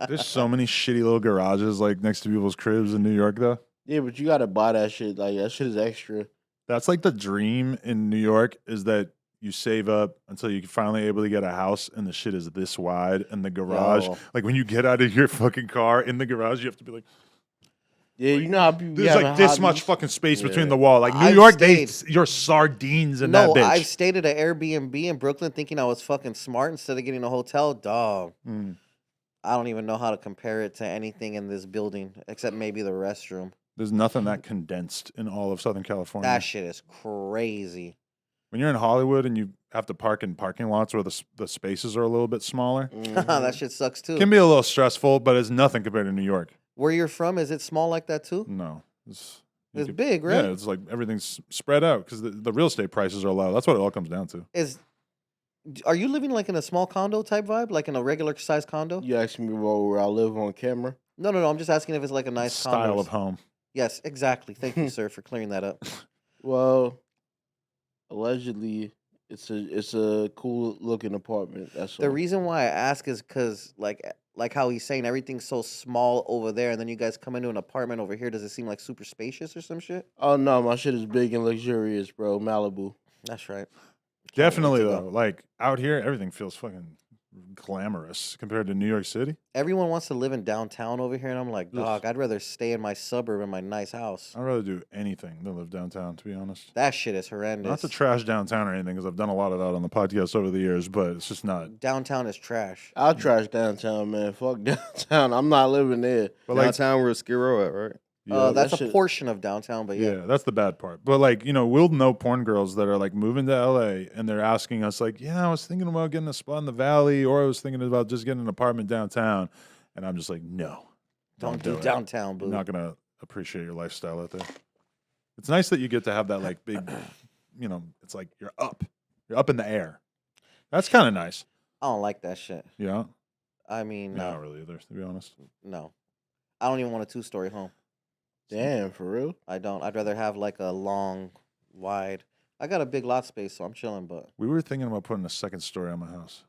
There's so many shitty little garages like next to people's cribs in New York though. Yeah, but you gotta buy that shit. Like that shit is extra. That's like the dream in New York is that you save up until you're finally able to get a house and the shit is this wide and the garage. Yo. Like when you get out of your fucking car in the garage, you have to be like, Yeah, you know how people be there's like having this much hobbies? fucking space Yeah. between the wall. Like New I've York, stayed- you're sardines in No, that bitch. I've stayed at an Airbnb in Brooklyn thinking I was fucking smart instead of getting a hotel. Dog, Mm. I don't even know how to compare it to anything in this building except maybe the restroom. There's nothing that condensed in all of Southern California. That shit is crazy. When you're in Hollywood and you have to park in parking lots where the spaces are a little bit smaller, Mhm. that shit sucks too. it can be a little stressful, but it's nothing compared to New York. Where you're from, is it small like that too? No. It's, you It's could- big, right? Yeah, it's like everything's spread out because the real estate prices are low. That's what it all comes down to. Are you living like in a small condo type vibe, like in a regular size condo? You asked me where I live on camera. No. I'm just asking if it's like a nice Style condo. of home. Yes, exactly. Thank you, sir, for clearing that up. Well, allegedly, it's a cool looking apartment. That's The all. reason why I ask is because like how he's saying everything's so small over there, and then you guys come into an apartment over here. Does it seem like super spacious or some shit? Oh no, my shit is big and luxurious, bro. Malibu. That's right. Can't wait Definitely to go. though. Like out here, everything feels fucking glamorous compared to New York City. Everyone wants to live in downtown over here, and I'm like, Ugh. dog, I'd rather stay in my suburb in my nice house. I'd rather do anything than live downtown, to be honest. That shit is horrendous. Not to trash downtown or anything, because I've done a lot of that on the podcast over the years, but it's just not. Downtown is trash. I'll trash downtown, man. Fuck downtown. I'm not living there. But like, Downtown where Skid Row at, right? yeah, That's that a shit- portion of downtown, but yeah, yeah. that's the bad part. But like, we'll know porn girls that are like moving to LA and they're asking us like, yeah, I was thinking about getting a spot in the valley, or I was thinking about just getting an apartment downtown, and I'm just like, no, Don't do it. downtown, boo. I'm not gonna appreciate your lifestyle out there. It's nice that you get to have that like big, it's like you're up in the air. That's kind of nice. I don't like that shit. Yeah, I mean, not really either, to be honest. no. I don't even want a 2-story home. Damn, for real. I don't. I'd rather have like a long, wide. I got a big lot space, so I'm chilling. But We were thinking about putting a second story on my house.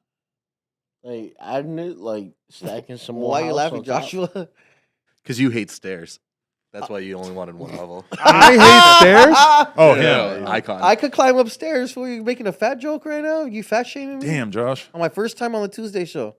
Like I admit, like stacking some more. why are you house laughing, on top. Joshua? Because you hate stairs. That's why you only wanted one level. I hate stairs. Oh, Yeah, him. icon. I could climb upstairs. For you making a fat joke right now? You fat shaming me? Damn, Josh. On my first time on the Tuesday show.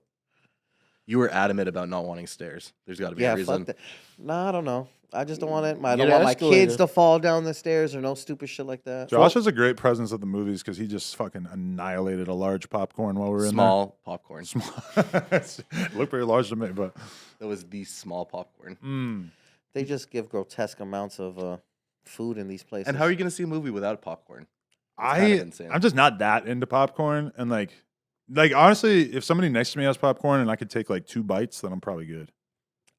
You were adamant about not wanting stairs. There's got to be Yeah, a reason. fuck that. Nah, I don't know. I just don't want it. I Get don't an want my kids escalator. to fall down the stairs or no stupid shit like that. Josh has a great presence at the movies because he just fucking annihilated a large popcorn while we were Small popcorn. in there. Small. Looked very large to me, but That was the small popcorn. They just give grotesque amounts of food in these places. And how are you going to see a movie without popcorn? It's kind of insane. I'm just not that into popcorn, and like honestly, if somebody next to me has popcorn and I could take like 2 bites, then I'm probably good.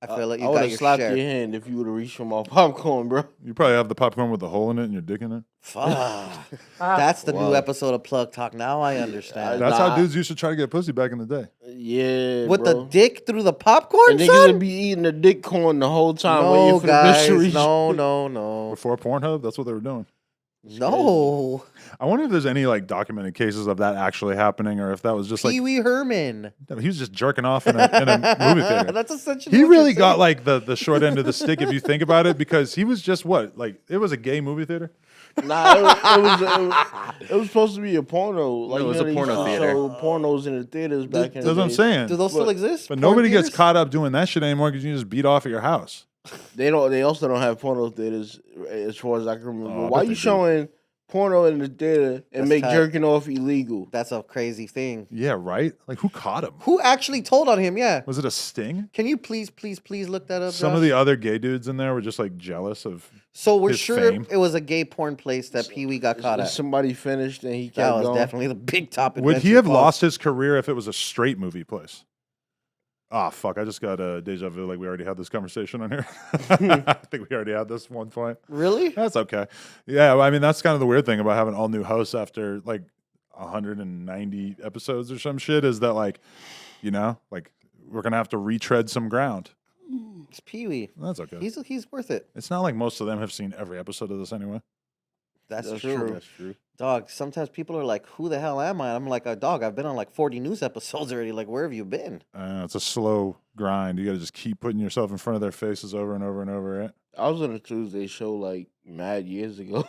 I feel like I you would got have your slapped share. your hand if you would have reached for my popcorn, bro. You probably have the popcorn with the hole in it and your dick in it. Fuck. That's the new Wow. episode of Plug Talk. Now I understand. That's Nah. how dudes used to try to get pussy back in the day. Yeah, With bro. the dick through the popcorn, And niggas son? would be eating the dick corn the whole time No, waiting for the bitch to guys. reach. No. Before Pornhub, that's what they were doing. No. I wonder if there's any like documented cases of that actually happening, or if that was just like Pee Wee Herman. he was just jerking off in a movie theater. That's essentially He what you're really got saying. like the short end of the stick if you think about it, because he was just what, like, it was a gay movie theater. Nah, it was supposed to be a porno. Like, it was you know, a they porno used to theater. show pornos in the theaters back in That's the what I'm day. saying. Do those still exist? But Porn nobody gets theaters? caught up doing that shit anymore because you can just beat off at your house. They don't. They also don't have porno theaters, as far as I can remember. Oh, I Why bet you they do. showing porno in the theater and That's make tight. jerking off illegal? That's a crazy thing. Yeah, right? Like, who caught him? Who actually told on him? Yeah. Was it a sting? Can you please look that up? Some of Josh? the other gay dudes in there were just like jealous of. So we're his sure fame. it was a gay porn place that Pee Wee got caught at. Somebody finished and he kept That was going. definitely the big topic. Would he have lost his career if it was a straight movie place? Ah, fuck. I just got a deja vu. Like, we already had this conversation on here. I think we already had this one point. Really? That's okay. Yeah, well, I mean, that's kind of the weird thing about having all new hosts after like 190 episodes or some shit is that, like, you know, like, we're going to have to retread some ground. It's Pee Wee. That's okay. He's worth it. It's not like most of them have seen every episode of this anyway. That's That's true. true. That's true. Dog, sometimes people are like, who the hell am I? I'm like, dog, I've been on like 40 news episodes already. Like, where have you been? It's a slow grind. You got to just keep putting yourself in front of their faces over and over and over, right? I was on a Tuesday show like mad years ago.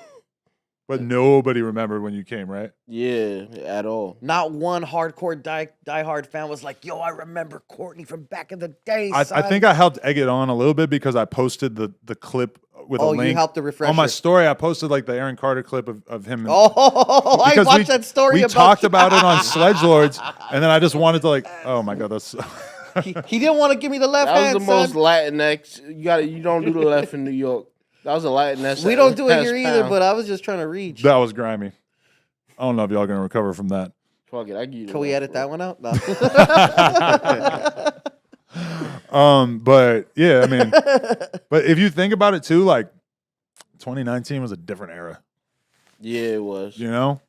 But nobody remembered when you came, right? Yeah, at all. Not one hardcore diehard fan was like, yo, I remember Courtney from back in the day. I son." think I helped egg it on a little bit because I posted the clip with a Oh, link. you helped the refresher. On my story, I posted like the Aaron Carter clip of him. Oh, I because watched that story We about talked you. about it on Sledgelords, and then I just wanted to like, oh my god, that's. he didn't want to give me the left That was hand, the most son. Latinx. You don't do the left in New York. That was a Latinx. We don't do it here ass either, pound. but I was just trying to reach. That was grimy. I don't know if y'all gonna recover from that. Fuck it, I give you the Can we left, edit bro. that one out? No. But yeah, I mean, but if you think about it too, like 2019 was a different era. Yeah, it was. You know,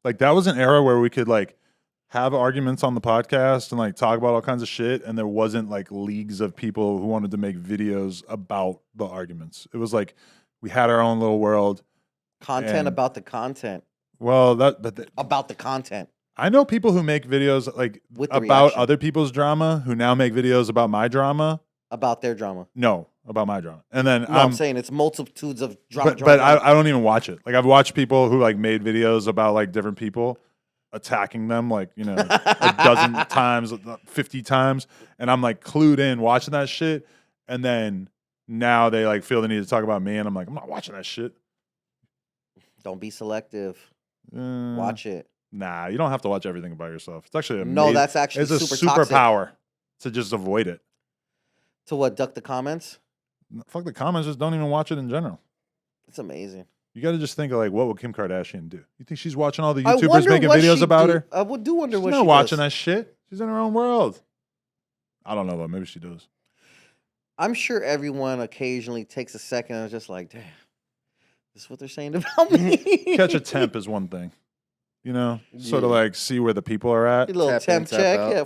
like that was an era where we could like have arguments on the podcast and like talk about all kinds of shit, and there wasn't like leagues of people who wanted to make videos about the arguments. It was like we had our own little world. Content And- about the content. Well, About the content. I know people who make videos like With the about reaction. other people's drama who now make videos about my drama. About their drama. No, about my drama. And then No, I'm saying it's multitudes of drama. but I don't even watch it. Like I've watched people who like made videos about like different people attacking them like, you know, a dozen times, 50 times, and I'm like clued in watching that shit, and then now they like feel the need to talk about me, and I'm like, I'm not watching that shit. Don't be selective. Uh, Watch it. Nah, you don't have to watch everything about yourself. It's actually No, amazing. that's actually it's a super toxic. superpower to just avoid it. To what? Duck the comments? Fuck the comments, just don't even watch it in general. It's amazing. You got to just think of like, what would Kim Kardashian do? You think she's watching all the I YouTubers wonder making what videos she about do- her? I do wonder She's what not she watching does. that shit. She's in her own world. I don't know though. Maybe she does. I'm sure everyone occasionally takes a second and is just like, damn, this is what they're saying about me. Catch a temp is one thing. You know, sort of Yeah. like see where the people are at. A little Tap in, temp tap check. out. Yeah.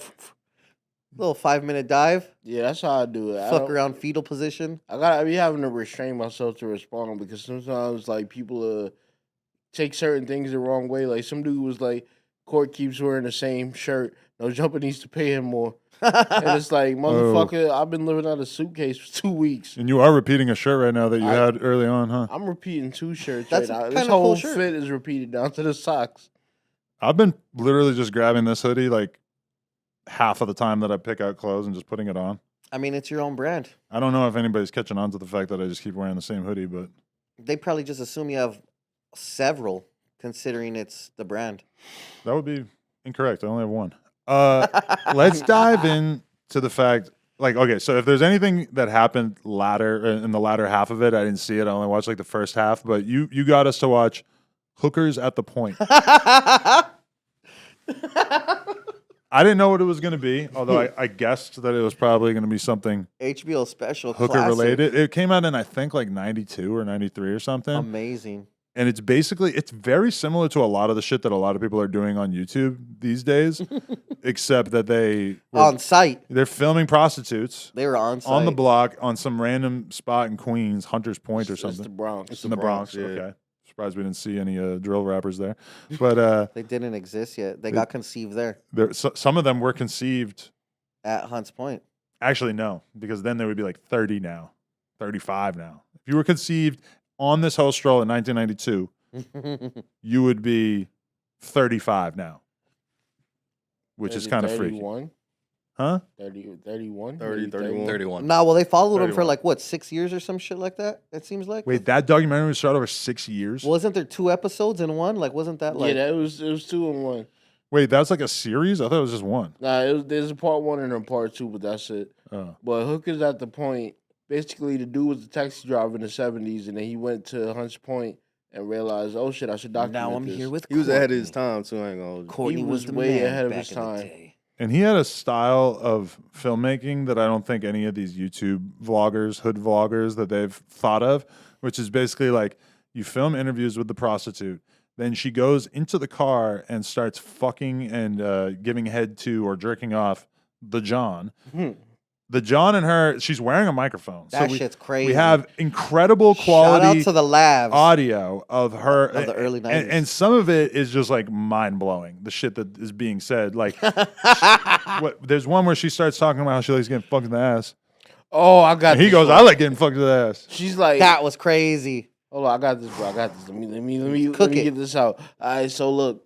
Little 5-minute dive. Yeah, that's how I do it. Fuck around fetal position. I gotta be having to restrain myself to respond because sometimes like people take certain things the wrong way. Like some dude was like, Court keeps wearing the same shirt. No jumper needs to pay him more. And it's like, motherfucker, I've been living out of a suitcase for 2 weeks. And you are repeating a shirt right now that you I- had early on, huh? I'm repeating 2 shirts That's right a now. kinda This cool whole shirt. fit is repeated down to the socks. I've been literally just grabbing this hoodie like half of the time that I pick out clothes and just putting it on. I mean, it's your own brand. I don't know if anybody's catching on to the fact that I just keep wearing the same hoodie, but They probably just assume you have several, considering it's the brand. that would be incorrect. I only have one. Let's dive in to the fact, like, okay, so if there's anything that happened latter in the latter half of it, I didn't see it. I only watched like the first half, but you got us to watch Hookers at the Point. I didn't know what it was going to be, although I guessed that it was probably going to be something HBO special. hooker classic. related. It came out in I think like 92 or 93 or something. Amazing. And it's very similar to a lot of the shit that a lot of people are doing on YouTube these days, except that On site. they're filming prostitutes They were on site. on the block on some random spot in Queens, Hunters Point or It's the something. Bronx. It's in the Bronx. yeah. Okay. Surprised we didn't see any drill rappers there, but They didn't exist yet. They got conceived there some of them were conceived. at Hunts Point. Actually, no, because then there would be like 30 now, 35 now. If you were conceived on this whole stroll in 1992, you would be 35 now, which is kind of freaky. 31? Huh? 31? 30, 31. 31. Nah, well, they followed him for 31. like what, 6 years or some shit like that. It seems like. Wait, that documentary was shot over 6 years? Wasn't there 2 episodes in one? Like, wasn't that like? Yeah, it was 2 in 1. Wait, that's like a series? I thought it was just one. Nah, there's a part 1 and a part 2, but that's it. Oh. But Hook is at the point. Basically, the dude was a taxi driver in the 70s, and then he went to Hunts Point and realized, oh shit, I should document now I'm this. here with. He was ahead of his Courtney. time too. I ain't gonna hold you. Courtney He was was the way man ahead of back his in the time. day. And he had a style of filmmaking that I don't think any of these YouTube vloggers, hood vloggers that they've thought of, which is basically like you film interviews with the prostitute, then she goes into the car and starts fucking and giving head to or jerking off the John. The John and her, she's wearing a microphone. That shit's crazy. We have incredible Shout quality out to the labs audio of her of the early 90s. and some of it is just like mind blowing. The shit that is being said, like there's one where she starts talking about how she likes getting fucked in the ass. Oh, I got And he this goes, one. "I like getting fucked in the ass." She's like, That was crazy. hold on, I got this, bro. I got this. Let me Cook it. get this out. All right, so look,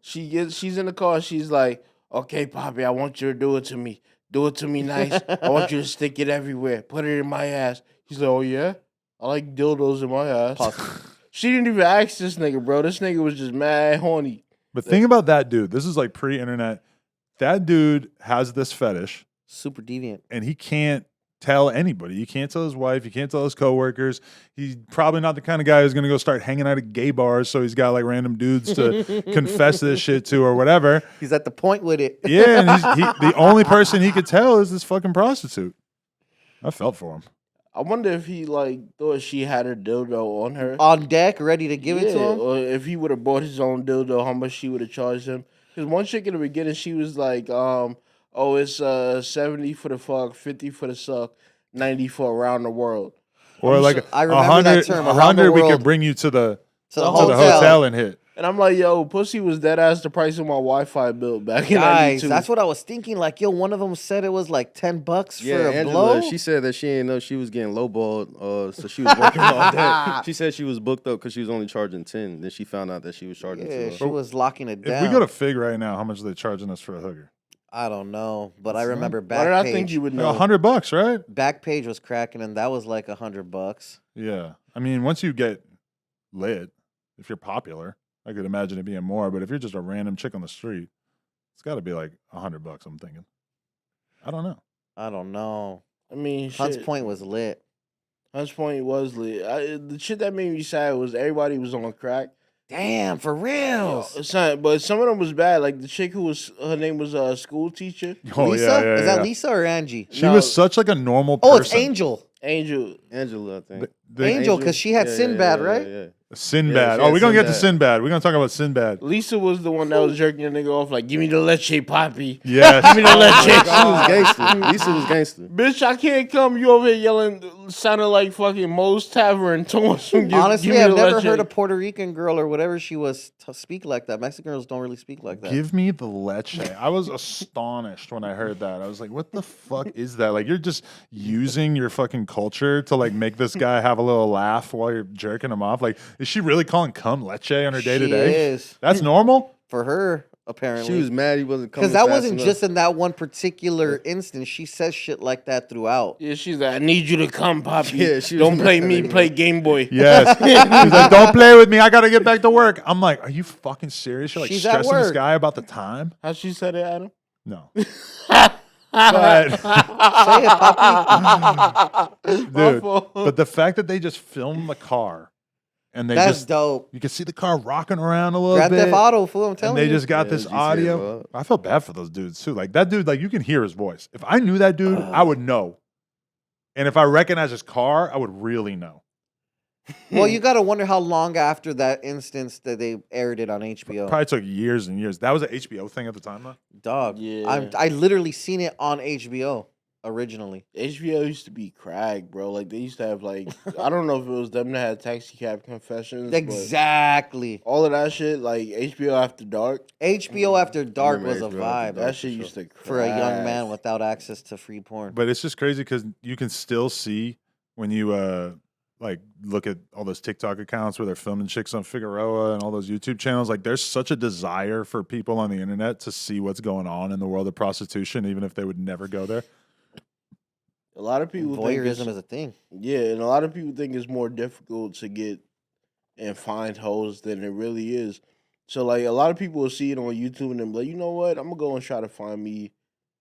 she's in the car. She's like, okay, Poppy, I want you to do it to me. Do it to me nice. I want you to stick it everywhere. Put it in my ass. He's like, oh yeah, I like dildos in my ass. She didn't even ask this nigga, bro. This nigga was just mad horny. But think about that dude. This is like pre-internet. That dude has this fetish, Super deviant. and he can't tell anybody. He can't tell his wife. He can't tell his coworkers. He's probably not the kind of guy who's going to go start hanging out at gay bars. So he's got like random dudes to confess this shit to or whatever. He's at the point with it. Yeah, and the only person he could tell is this fucking prostitute. I felt for him. I wonder if he like thought she had her dildo on her. On deck, ready to give it to him. Or if he would have bought his own dildo, how much she would have charged him. Because one chick in the beginning, she was like, oh, it's 70 for the fuck, 50 for the suck, 90 for around the world. Or like I remember that 100, term, around 100 the we world. could bring you to the To the hotel and hit. And I'm like, yo, pussy was dead ass the price of my Wi-Fi bill back in Guys, 92. that's what I was thinking. Like, yo, one of them said it was like $10 Yeah, for a Angela, blow. she said that she didn't know she was getting lowballed, so she was working all day. She said she was booked up because she was only charging 10. Then she found out that she was charging Yeah, 2. she was locking it If down. we go to Fig right now, how much are they charging us for a hooker? I don't know, but I What's that? remember Why did I think Backpage. you would Like know? $100, right? Backpage was cracking, and that was like $100. Yeah. I mean, once you get lit, if you're popular, I could imagine it being more. But if you're just a random chick on the street, it's got to be like $100. I'm thinking. I don't know. I don't know. I mean, Hunts shit. Point was lit. Hunts Point was lit. The shit that made me sad was everybody was on crack. Damn, for real. But some of them was bad. Like the chick who was, her name was a school teacher. Oh Lisa? yeah, yeah, Is that yeah. Lisa or Angie? She No. was such like a normal person. Oh, it's Angel. Angel. Angela, I think. Angel, because she had Sinbad, right? Yeah. Sinbad. Yeah, Oh, we're she gonna had get to Sinbad. We're gonna talk about Sinbad. Lisa was the one that was jerking the nigga off. Like, give me the leche, Poppy. Yes. Give me the leche. She was gangster. Lisa was gangster. Bitch, I can't come. You over here yelling, sounding like fucking Moe's Tavern. Honestly, I've never heard a Puerto Rican girl or whatever she was speak like that. Mexican girls don't really speak like that. Give me the leche. I was astonished when I heard that. I was like, what the fuck is that? Like, you're just using your fucking culture to like make this guy have a little laugh while you're jerking him off. Like, is she really calling cum leche on her day to She day? is. That's normal? For her, apparently. She was mad he wasn't coming Because that fast wasn't enough. just in that one particular instance. She says shit like that throughout. Yeah, she's like, I need you to come, Poppy. Yeah, she was Don't play mad. me, play Game Boy. Yes. He's like, don't play with me. I got to get back to work. I'm like, are you fucking serious? You're like She's at stressing this work. guy about the time? How she said it, Adam? No. Say it, Poppy. Dude, but the fact that they just filmed the car and they That's just, dope. you can see the car rocking around a little Grand bit. Theft Auto, fool, I'm And telling they you. just got Yeah, this GTA audio. vibe. I felt bad for those dudes too. Like that dude, like you can hear his voice. If I knew that dude, I would know. And if I recognize his car, I would really know. Well, you got to wonder how long after that instance that they aired it on HBO. Probably took years and years. That was an HBO thing at the time, though. Dog. Yeah. I literally seen it on HBO. originally. HBO used to be crack, bro. Like they used to have like I don't know if it was them that had Taxi Cab Confessions, but Exactly. all of that shit, like HBO After Dark, HBO After Dark was a remember HBO After vibe that for shit sure. used to crack. for a young man without access to free porn. But it's just crazy because you can still see when you like look at all those TikTok accounts where they're filming chicks on Figueroa and all those YouTube channels. Like there's such a desire for people on the internet to see what's going on in the world of prostitution, even if they would never go there. A lot of people think Voyeurism it's, is a thing. yeah, and a lot of people think it's more difficult to get and find hoes than it really is. So like a lot of people will see it on YouTube and they're like, you know what? I'm gonna go and try to find me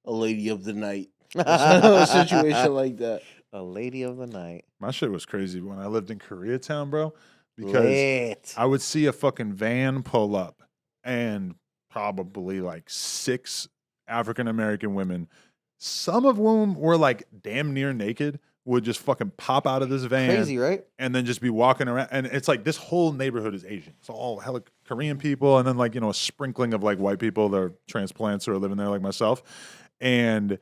a lady of the night. A situation like that. A lady of the night. My shit was crazy when I lived in Koreatown, bro, because Lit. I would see a fucking van pull up and probably like 6 African American women, some of whom were like damn near naked, would just fucking pop out of this van Crazy, right? and then just be walking around. And it's like this whole neighborhood is Asian. It's all hella Korean people and then like, you know, a sprinkling of like white people that are transplants who are living there like myself. And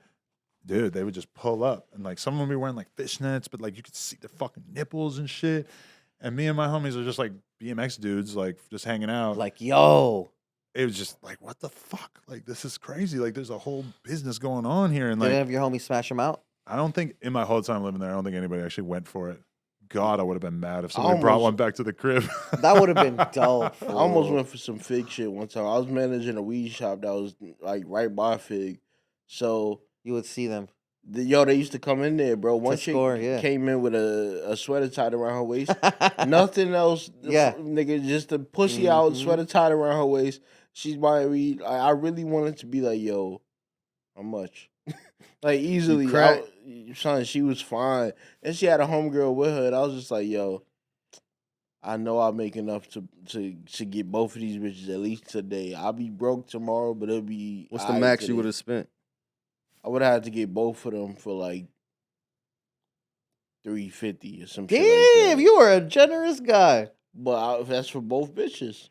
dude, they would just pull up and like some of them be wearing like fishnets, but like you could see their fucking nipples and shit. And me and my homies are just like BMX dudes, like just hanging out. Like, yo. It was just like, what the fuck? Like, this is crazy. Like, there's a whole business going on here. And Did any like, of your homies smash him out? I don't think in my whole time living there, I don't think anybody actually went for it. God, I would have been mad if somebody brought one back to the crib. That would have been dope. I almost fool. went for some fig shit one time. I was managing a weed shop that was like right by Fig. So You would see them. they used to come in there, bro. One chick score, yeah. came in with a sweater tied around her waist. Nothing else. Yeah. Nigga, just a pussy out, Mhm. sweater tied around her waist. She's buying weed. I really wanted to be like, yo, how much? Like easily. crack? Son, she was fine. And she had a homegirl with her. And I was just like, yo, I know I'll make enough to get both of these bitches at least today. I'll be broke tomorrow, but it'll be. What's the aight max you today. would have spent? I would have had to get both of them for like $350 or some shit like that. Damn, you are a generous guy. But that's for both bitches.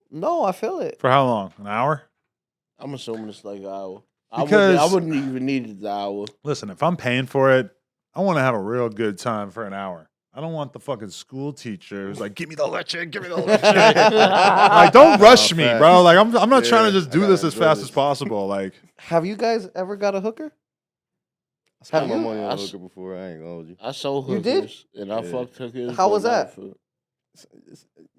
No, I feel it. For how long? An hour? I'm assuming it's like an hour. Because- I wouldn't even need it the hour. Listen, if I'm paying for it, I want to have a real good time for an hour. I don't want the fucking school teacher who's like, give me the leche, give me the leche. Like, don't rush me, facts. bro. Like, I'm not trying to Yeah, just I do gotta this as enjoy fast this. as possible. Like, Have you guys ever got a hooker? I spent my you? money on I a s- hooker before. I ain't gonna hold you. I sold You hookers. did? And I Yeah. fucked hookers. How but was not that? for-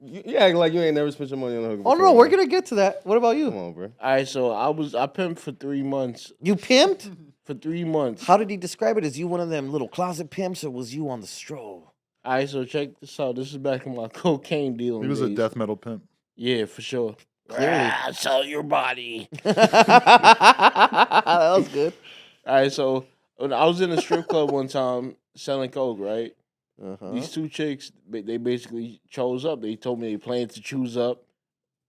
You act like you ain't never spent your money on a hooker Oh before. no, we're man. gonna get to that. What about Come you? on, bro. All right, so I pimped for 3 months. You pimped? For 3 months. How did he describe it? Is you one of them little closet pimps, or was you on the stroll? All right, so check this out. This is back in my cocaine dealing he was a days. death metal pimp. Yeah, for sure. Clearly. Sell your body. That was good. All right, so when I was in a strip club one time selling coke, right? Uh-huh. These 2 chicks, they basically chose up. They told me they planned to choose up.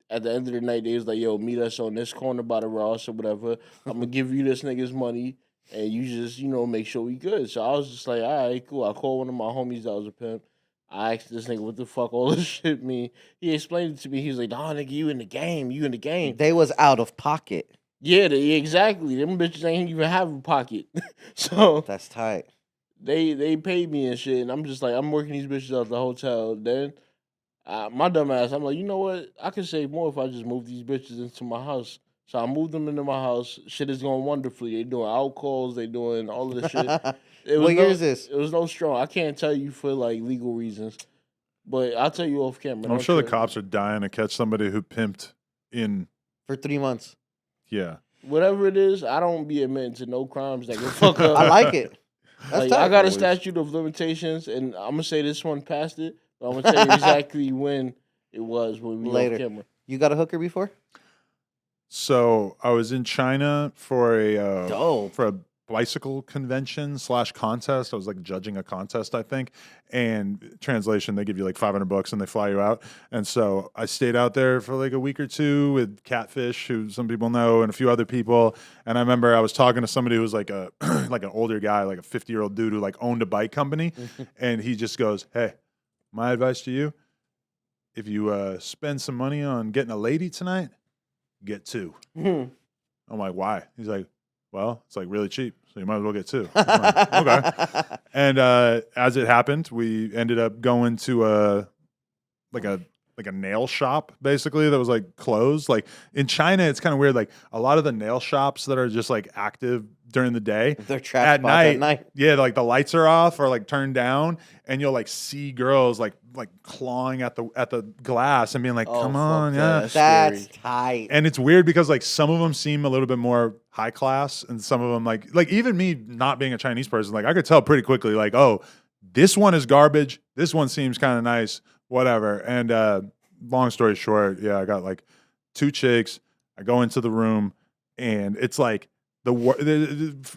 At the end of the night, they was like, yo, meet us on this corner by the Ross or whatever. I'm going to give you this nigga's money, and you just, make sure we good. So I was just like, all right, cool. I called one of my homies that was a pimp. I asked this nigga what the fuck all this shit mean. He explained it to me. He was like, nah, nigga, you in the game. You in the game. They was out of pocket. Yeah, exactly. Them bitches ain't even have a pocket. So That's tight. they paid me and shit, and I'm just like, I'm working these bitches out the hotel. Then my dumb ass, I'm like, you know what? I could save more if I just move these bitches into my house. So I moved them into my house. Shit is going wonderfully. They doing out calls. They doing all of this shit. What year is this? It was no strong. I can't tell you for like legal reasons, but I'll tell you off camera. I'm Don't sure the trip. cops are dying to catch somebody who pimped in, For 3 months. yeah. Whatever it is, I don't be admitting to no crimes that can fuck up. I like it. That's Like, tight. I got a Always. statute of limitations, and I'm gonna say this one passed it, but I'm gonna tell you exactly when it was when we Later. off camera. You got a hooker before? So I was in China for Dope. a bicycle convention / contest. I was like judging a contest, I think. And translation, they give you like $500 and they fly you out. And so I stayed out there for like a week or 2 with Catfish, who some people know, and a few other people. And I remember I was talking to somebody who was like a like an older guy, like a 50-year-old dude who like owned a bike company. And he just goes, "Hey, my advice to you, if you spend some money on getting a lady tonight, get 2." I'm like, "Why?" He's like, well, it's like really cheap, so you might as well get two. I'm like, okay. And as it happened, we ended up going to a nail shop basically that was like closed. Like in China, it's kind of weird. Like a lot of the nail shops that are just like active during the day, They're trapped at spots at night. yeah, like the lights are off or like turned down, and you'll like see girls like clawing at the glass and being like, Oh, "Come fuck on, that. yeah." That's That's scary. tight. And it's weird because like some of them seem a little bit more high class, and some of them like even me not being a Chinese person, like I could tell pretty quickly, like, oh, this one is garbage. This one seems kind of nice, whatever. And long story short, yeah, I got like two chicks. I go into the room, and it's like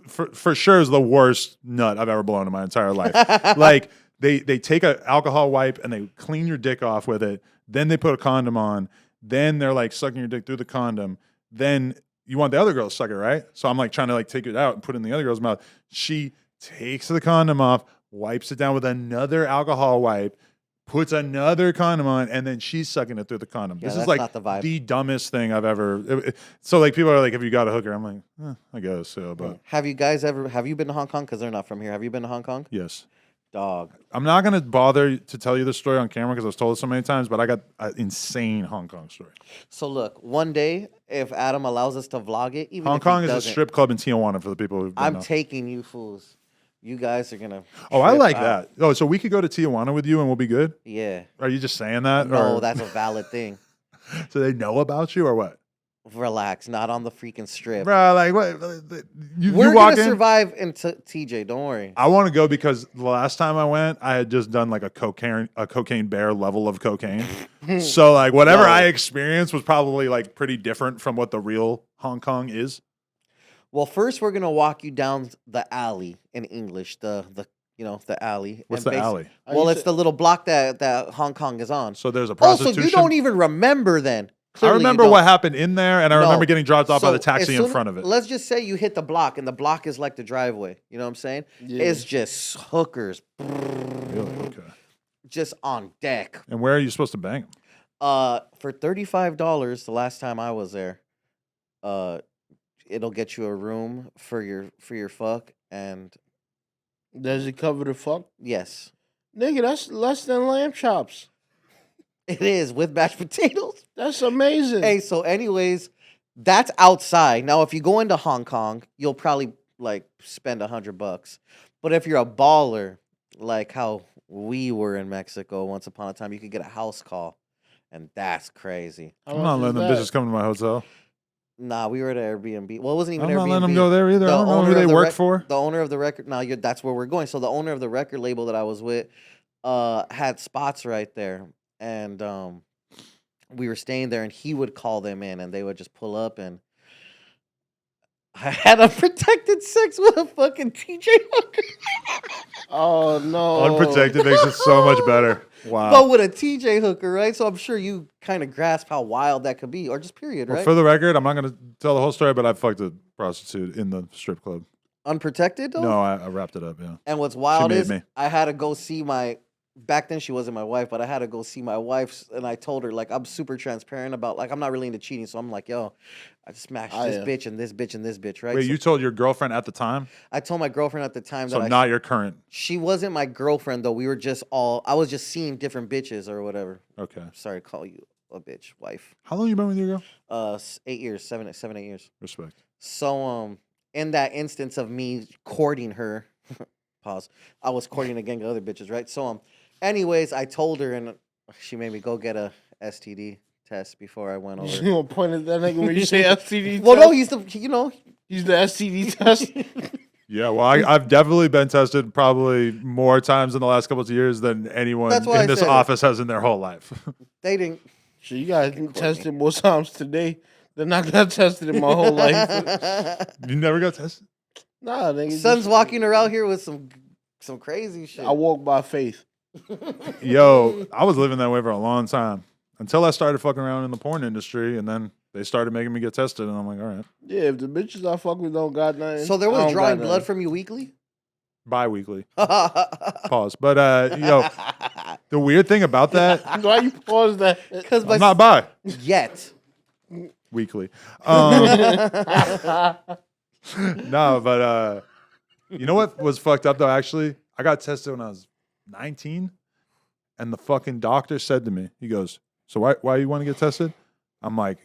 for sure is the worst nut I've ever blown in my entire life. Like they take an alcohol wipe and they clean your dick off with it. Then they put a condom on. Then they're like sucking your dick through the condom. Then you want the other girl to suck it, right? So I'm like trying to like take it out and put it in the other girl's mouth. She takes the condom off, wipes it down with another alcohol wipe, puts another condom on, and then she's sucking it through the condom. Yeah, This is that's like not the vibe. the dumbest thing I've ever. So like people are like, "Have you got a hooker?" I'm like, I guess so, but Have you been to Hong Kong? Because they're not from here. Have you been to Hong Kong? yes. Dog. I'm not gonna bother to tell you the story on camera because I was told it so many times. But I got an insane Hong Kong story. So look, one day, if Adam allows us to vlog it, even Hong if he Kong is a doesn't, strip club in Tijuana for the people who don't I'm know. taking you fools. You guys are gonna. Oh, I trip like out. that. Oh, so we could go to Tijuana with you and we'll be good? Yeah. Are you just saying that? No, or, that's a valid thing. so they know about you or what? Relax, not on the freaking strip. Bro, like what? You We're walk gonna in. survive in TJ. Don't worry. I want to go because the last time I went, I had just done like a cocaine bear level of cocaine. So like whatever No. I experienced was probably like pretty different from what the real Hong Kong is. Well, first we're gonna walk you down the alley in English. The alley. What's And the basi- alley? Well, it's the little block that Hong Kong is on. So there's a Also, prostitution. you don't even remember then. I Clearly you remember don't. what happened in there, and I No. remember getting dropped off by So, the as taxi in soon- front of it. Let's just say you hit the block, and the block is like the driveway. You know what I'm saying? Yeah. It's just hookers, Really? Okay. just on deck. And where are you supposed to bang them? For $35, the last time I was there, it'll get you a room for your fuck, and Does it cover the fuck? yes, Nigga, that's less than lamb chops. it is with mashed potatoes. That's amazing. Hey, so anyways, that's outside. Now, if you go into Hong Kong, you'll probably like spend $100. But if you're a baller, like how we were in Mexico once upon a time, you could get a house call, and that's crazy. How I'm much not is letting them that? bitches come to my hotel. Nah, we were at Airbnb. Well, it wasn't even I'm not Airbnb. letting them go there either. I don't know owner who of they the work rec- for. The owner of the record. Now, that's where we're going. So the owner of the record label that I was with, had spots right there, and we were staying there, and he would call them in, and they would just pull up, and I had unprotected sex with a fucking TJ hooker. Oh no. Unprotected makes it so much better. Wow. But with a TJ hooker, right? So I'm sure you kind of grasp how wild that could be, or just period, Well, right? for the record, I'm not going to tell the whole story, but I fucked a prostitute in the strip club. Unprotected, though? No, I wrapped it up, yeah. And what's wild made is me. I had to go see back then she wasn't my wife, but I had to go see my wife, and I told her, like, I'm super transparent about, like, I'm not really into cheating, so I'm like, yo, I just smashed Oh, this yeah. bitch and this bitch and this bitch, right? Wait, So you told your girlfriend at the time? I told my girlfriend at the time So that not your current. she wasn't my girlfriend, though. We were just I was just seeing different bitches or whatever. Okay. Sorry to call you a bitch, wife. How long you been with your girl? 8 years, 7, 8 years. Respect. So, in that instance of me courting her, pause, I was courting a gang of other bitches, right? So, anyways, I told her, and she made me go get a STD test before I went You over. gonna point at that nigga when you say STD Well, test? no, he's the. He's the STD test. Yeah, well, I've definitely been tested probably more times in the last couple of years than anyone That's why I in this said it. office has in their whole life. They didn't. So you guys tested more times today than I got tested in my whole life. You never got tested? Nah, nigga. Son's just- walking around here with some crazy shit. I walk by faith. Yo, I was living that way for a long time until I started fucking around in the porn industry, and then they started making me get tested, and I'm like, all right, Yeah, if the bitches I fuck with don't got nothing. So there I was don't drawing got blood nothing. from you weekly. bi-weekly. Pause. But yo, the weird thing about that, Why you pause that? Because I'm not bi yet. weekly. No, but you know what was fucked up though? Actually, I got tested when I was 19, and the fucking doctor said to me, he goes, "So why you want to get tested?" I'm like,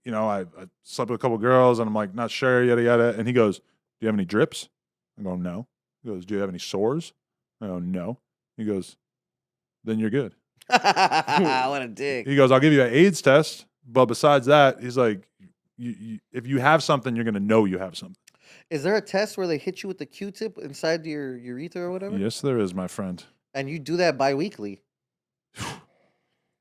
I slept with a couple girls, and I'm like, not sure, yada yada. And he goes, "Do you have any drips?" I go, "No." He goes, "Do you have any sores?" I go, "No." He goes, "Then you're good." What a dick. He goes, "I'll give you an AIDS test, but besides that," he's like, if you have something, you're gonna know you have something. Is there a test where they hit you with the Q-tip inside your urethra or whatever? Yes, there is, my friend. And you do that bi-weekly?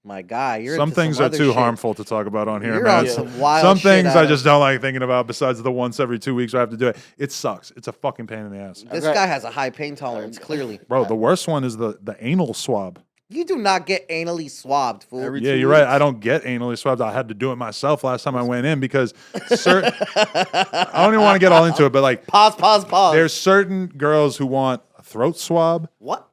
My guy, you're Some into things are other too shit. harmful to talk about on here, You're man. on some wild Some shit, things I Adam. just don't like thinking about besides the once every 2 weeks I have to do it. It sucks. It's a fucking pain in the ass. This Okay. guy has a high pain tolerance, clearly. Bro, the worst one is the anal swab. You do not get anally swabbed, fool. Every Yeah, 2 you're right. weeks. I don't get anally swabbed. I had to do it myself last time I went in because I don't even want to get all into it, but like Pause. there's certain girls who want a throat swab, What?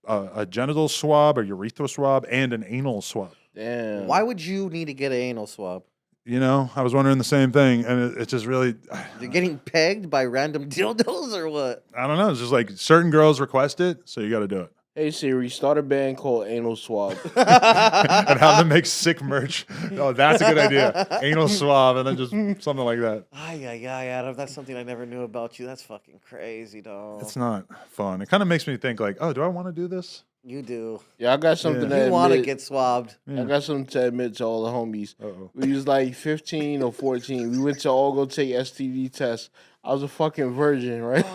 a genital swab, a urethra swab, and an anal swab. Damn. Why would you need to get an anal swab? I was wondering the same thing, and it's just really, You're getting pegged by random dildos or what? I don't know. It's just like certain girls request it, so you got to do it. Hey Siri, start a band called Anal Swab. And have them make sick merch. Oh, that's a good idea. Anal swab, and then just something like that. Ay, Adam, that's something I never knew about you. That's fucking crazy, dog. It's not fun. It kind of makes me think like, oh, do I want to do this? You do. Yeah, I got something Yeah. to You want to admit. get swabbed. I got something to admit to all the homies. Uh-oh. We was like 15 or 14. We went to all go take STD tests. I was a fucking virgin, right?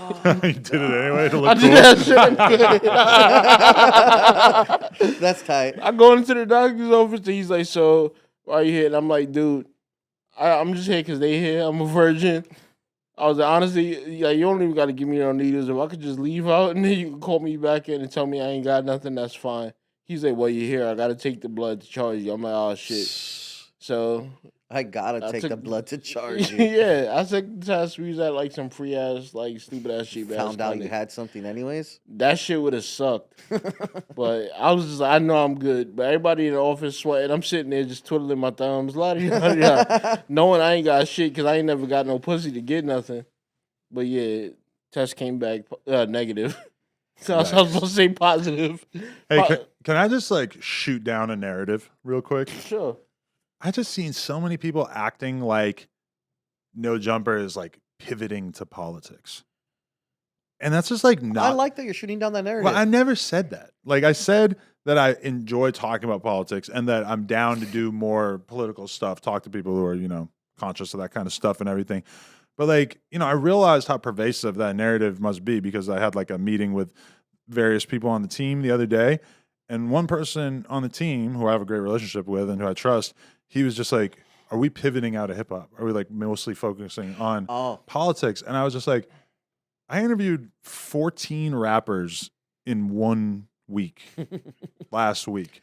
You did it anyway to I look did cool. that shit. That's tight. I go into the doctor's office and he's like, "So why are you here?" And I'm like, "Dude, I'm just here because they here. I'm a virgin." I was like, honestly, like, you don't even got to give me no needles. If I could just leave out and then you can call me back in and tell me I ain't got nothing, that's fine. He's like, "Well, you're here. I got to take the blood to charge you." I'm like, "Oh, shit." So, I gotta I take took- the blood to charge you. yeah, I took the test. We was at like some free ass, like stupid ass cheap ass Found out you clinic. had something anyways. That shit would have sucked. But I was just like, I know I'm good. But everybody in the office sweating. I'm sitting there just twiddling my thumbs, knowing I ain't got shit because I ain't never got no pussy to get nothing. But yeah, test came back negative. So I was supposed to say positive. Hey, Po- can I just like shoot down a narrative real quick? Sure. I just seen so many people acting like No Jumper is like pivoting to politics. And that's just like not I like that you're shooting down that narrative. Well, I never said that. Like I said that I enjoy talking about politics and that I'm down to do more political stuff, talk to people who are, conscious of that kind of stuff and everything. But like, I realized how pervasive that narrative must be because I had like a meeting with various people on the team the other day. And one person on the team who I have a great relationship with and who I trust, he was just like, are we pivoting out of hip hop? Are we like mostly focusing on Oh, politics? And I was just like, I interviewed 14 rappers in 1 week last week.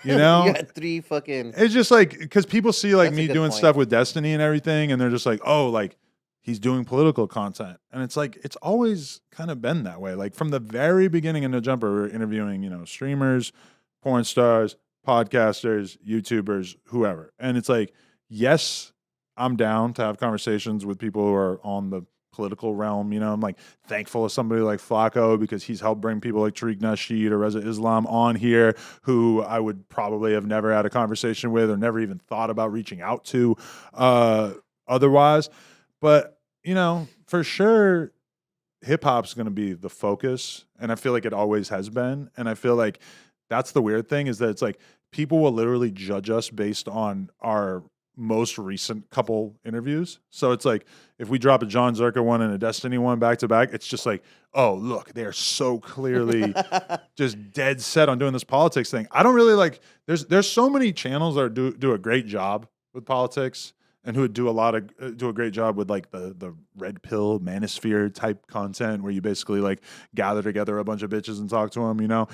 You know? you had 3 fucking. It's just like, because people see like That's a me good doing point. stuff with Destiny and everything, and they're just like, oh, like he's doing political content. And it's like, it's always kind of been that way. Like from the very beginning in No Jumper, we were interviewing, streamers, porn stars, podcasters, YouTubers, whoever. And it's like, yes, I'm down to have conversations with people who are on the political realm. I'm like thankful of somebody like Flacco because he's helped bring people like Tariq Nasheed or Reza Islam on here who I would probably have never had a conversation with or never even thought about reaching out to otherwise. But, for sure, hip hop's going to be the focus. And I feel like it always has been. And I feel like that's the weird thing is that it's like people will literally judge us based on our most recent couple interviews. So it's like if we drop a John Zerka one and a Destiny one back to back, it's just like, oh, look, they are so clearly just dead set on doing this politics thing. I don't really like there's so many channels that do a great job with politics and who would do a great job with like the red pill manosphere type content where you basically like gather together a bunch of bitches and talk to them,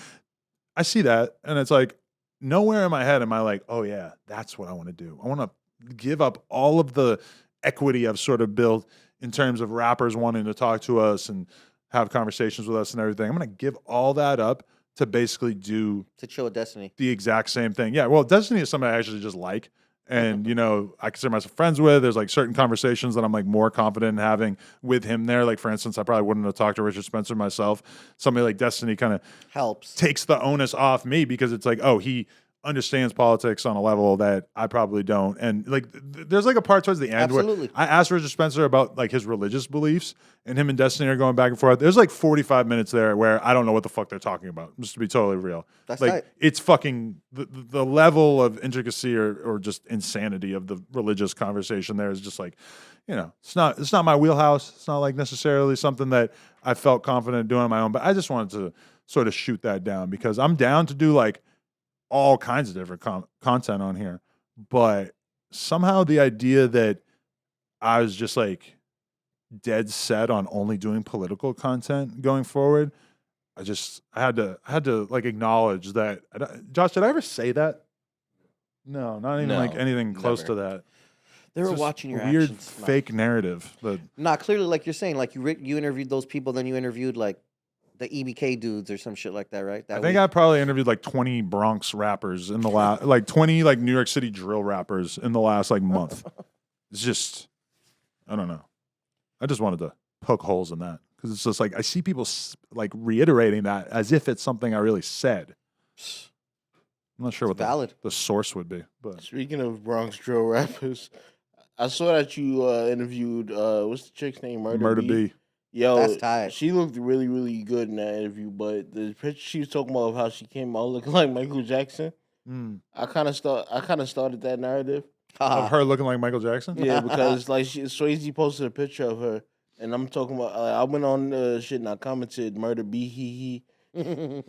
I see that and it's like nowhere in my head am I like, oh yeah, that's what I want to do. I want to give up all of the equity I've sort of built in terms of rappers wanting to talk to us and have conversations with us and everything. I'm going to give all that up to basically do To chill with Destiny. the exact same thing. Yeah, well, Destiny is something I actually just like. and I consider myself friends with. There's like certain conversations that I'm like more confident in having with him there. Like for instance, I probably wouldn't have talked to Richard Spencer myself. Somebody like Destiny kind of Helps. takes the onus off me because it's like, oh, he understands politics on a level that I probably don't. And like, there's like a part towards the end Absolutely. where I asked Richard Spencer about like his religious beliefs, and him and Destiny are going back and forth. There's like 45 minutes there where I don't know what the fuck they're talking about, just to be totally real. That's like, tight. it's fucking the level of intricacy or just insanity of the religious conversation there is just like, it's not my wheelhouse. It's not like necessarily something that I felt confident doing on my own, but I just wanted to sort of shoot that down because I'm down to do like all kinds of different content on here. But somehow the idea that I was just like dead set on only doing political content going forward, I had to like acknowledge that. Josh, did I ever say that? No, not even No, like anything close never. to that. They It's were just watching your a weird actions. fake narrative. That Nah, clearly, like you're saying, like you interviewed those people, then you interviewed like the EBK dudes or some shit like that, right? That I think I probably interviewed like 20 Bronx rappers in the last, like 20 like New York City drill rappers in the last like month. It's just, I don't know. I just wanted to poke holes in that because it's just like I see people like reiterating that as if it's something I really said. I'm not sure It's what valid. the source would be, but Speaking of Bronx drill rappers, I saw that you interviewed what's the chick's name? Murder B. Yo, That's tight. she looked really, really good in that interview. But the picture she was talking about of how she came out looking like Michael Jackson, I kind of started that narrative. Of her looking like Michael Jackson. Yeah, because like Swayze posted a picture of her, and I'm talking about. I went on shit and I commented Murder B he. And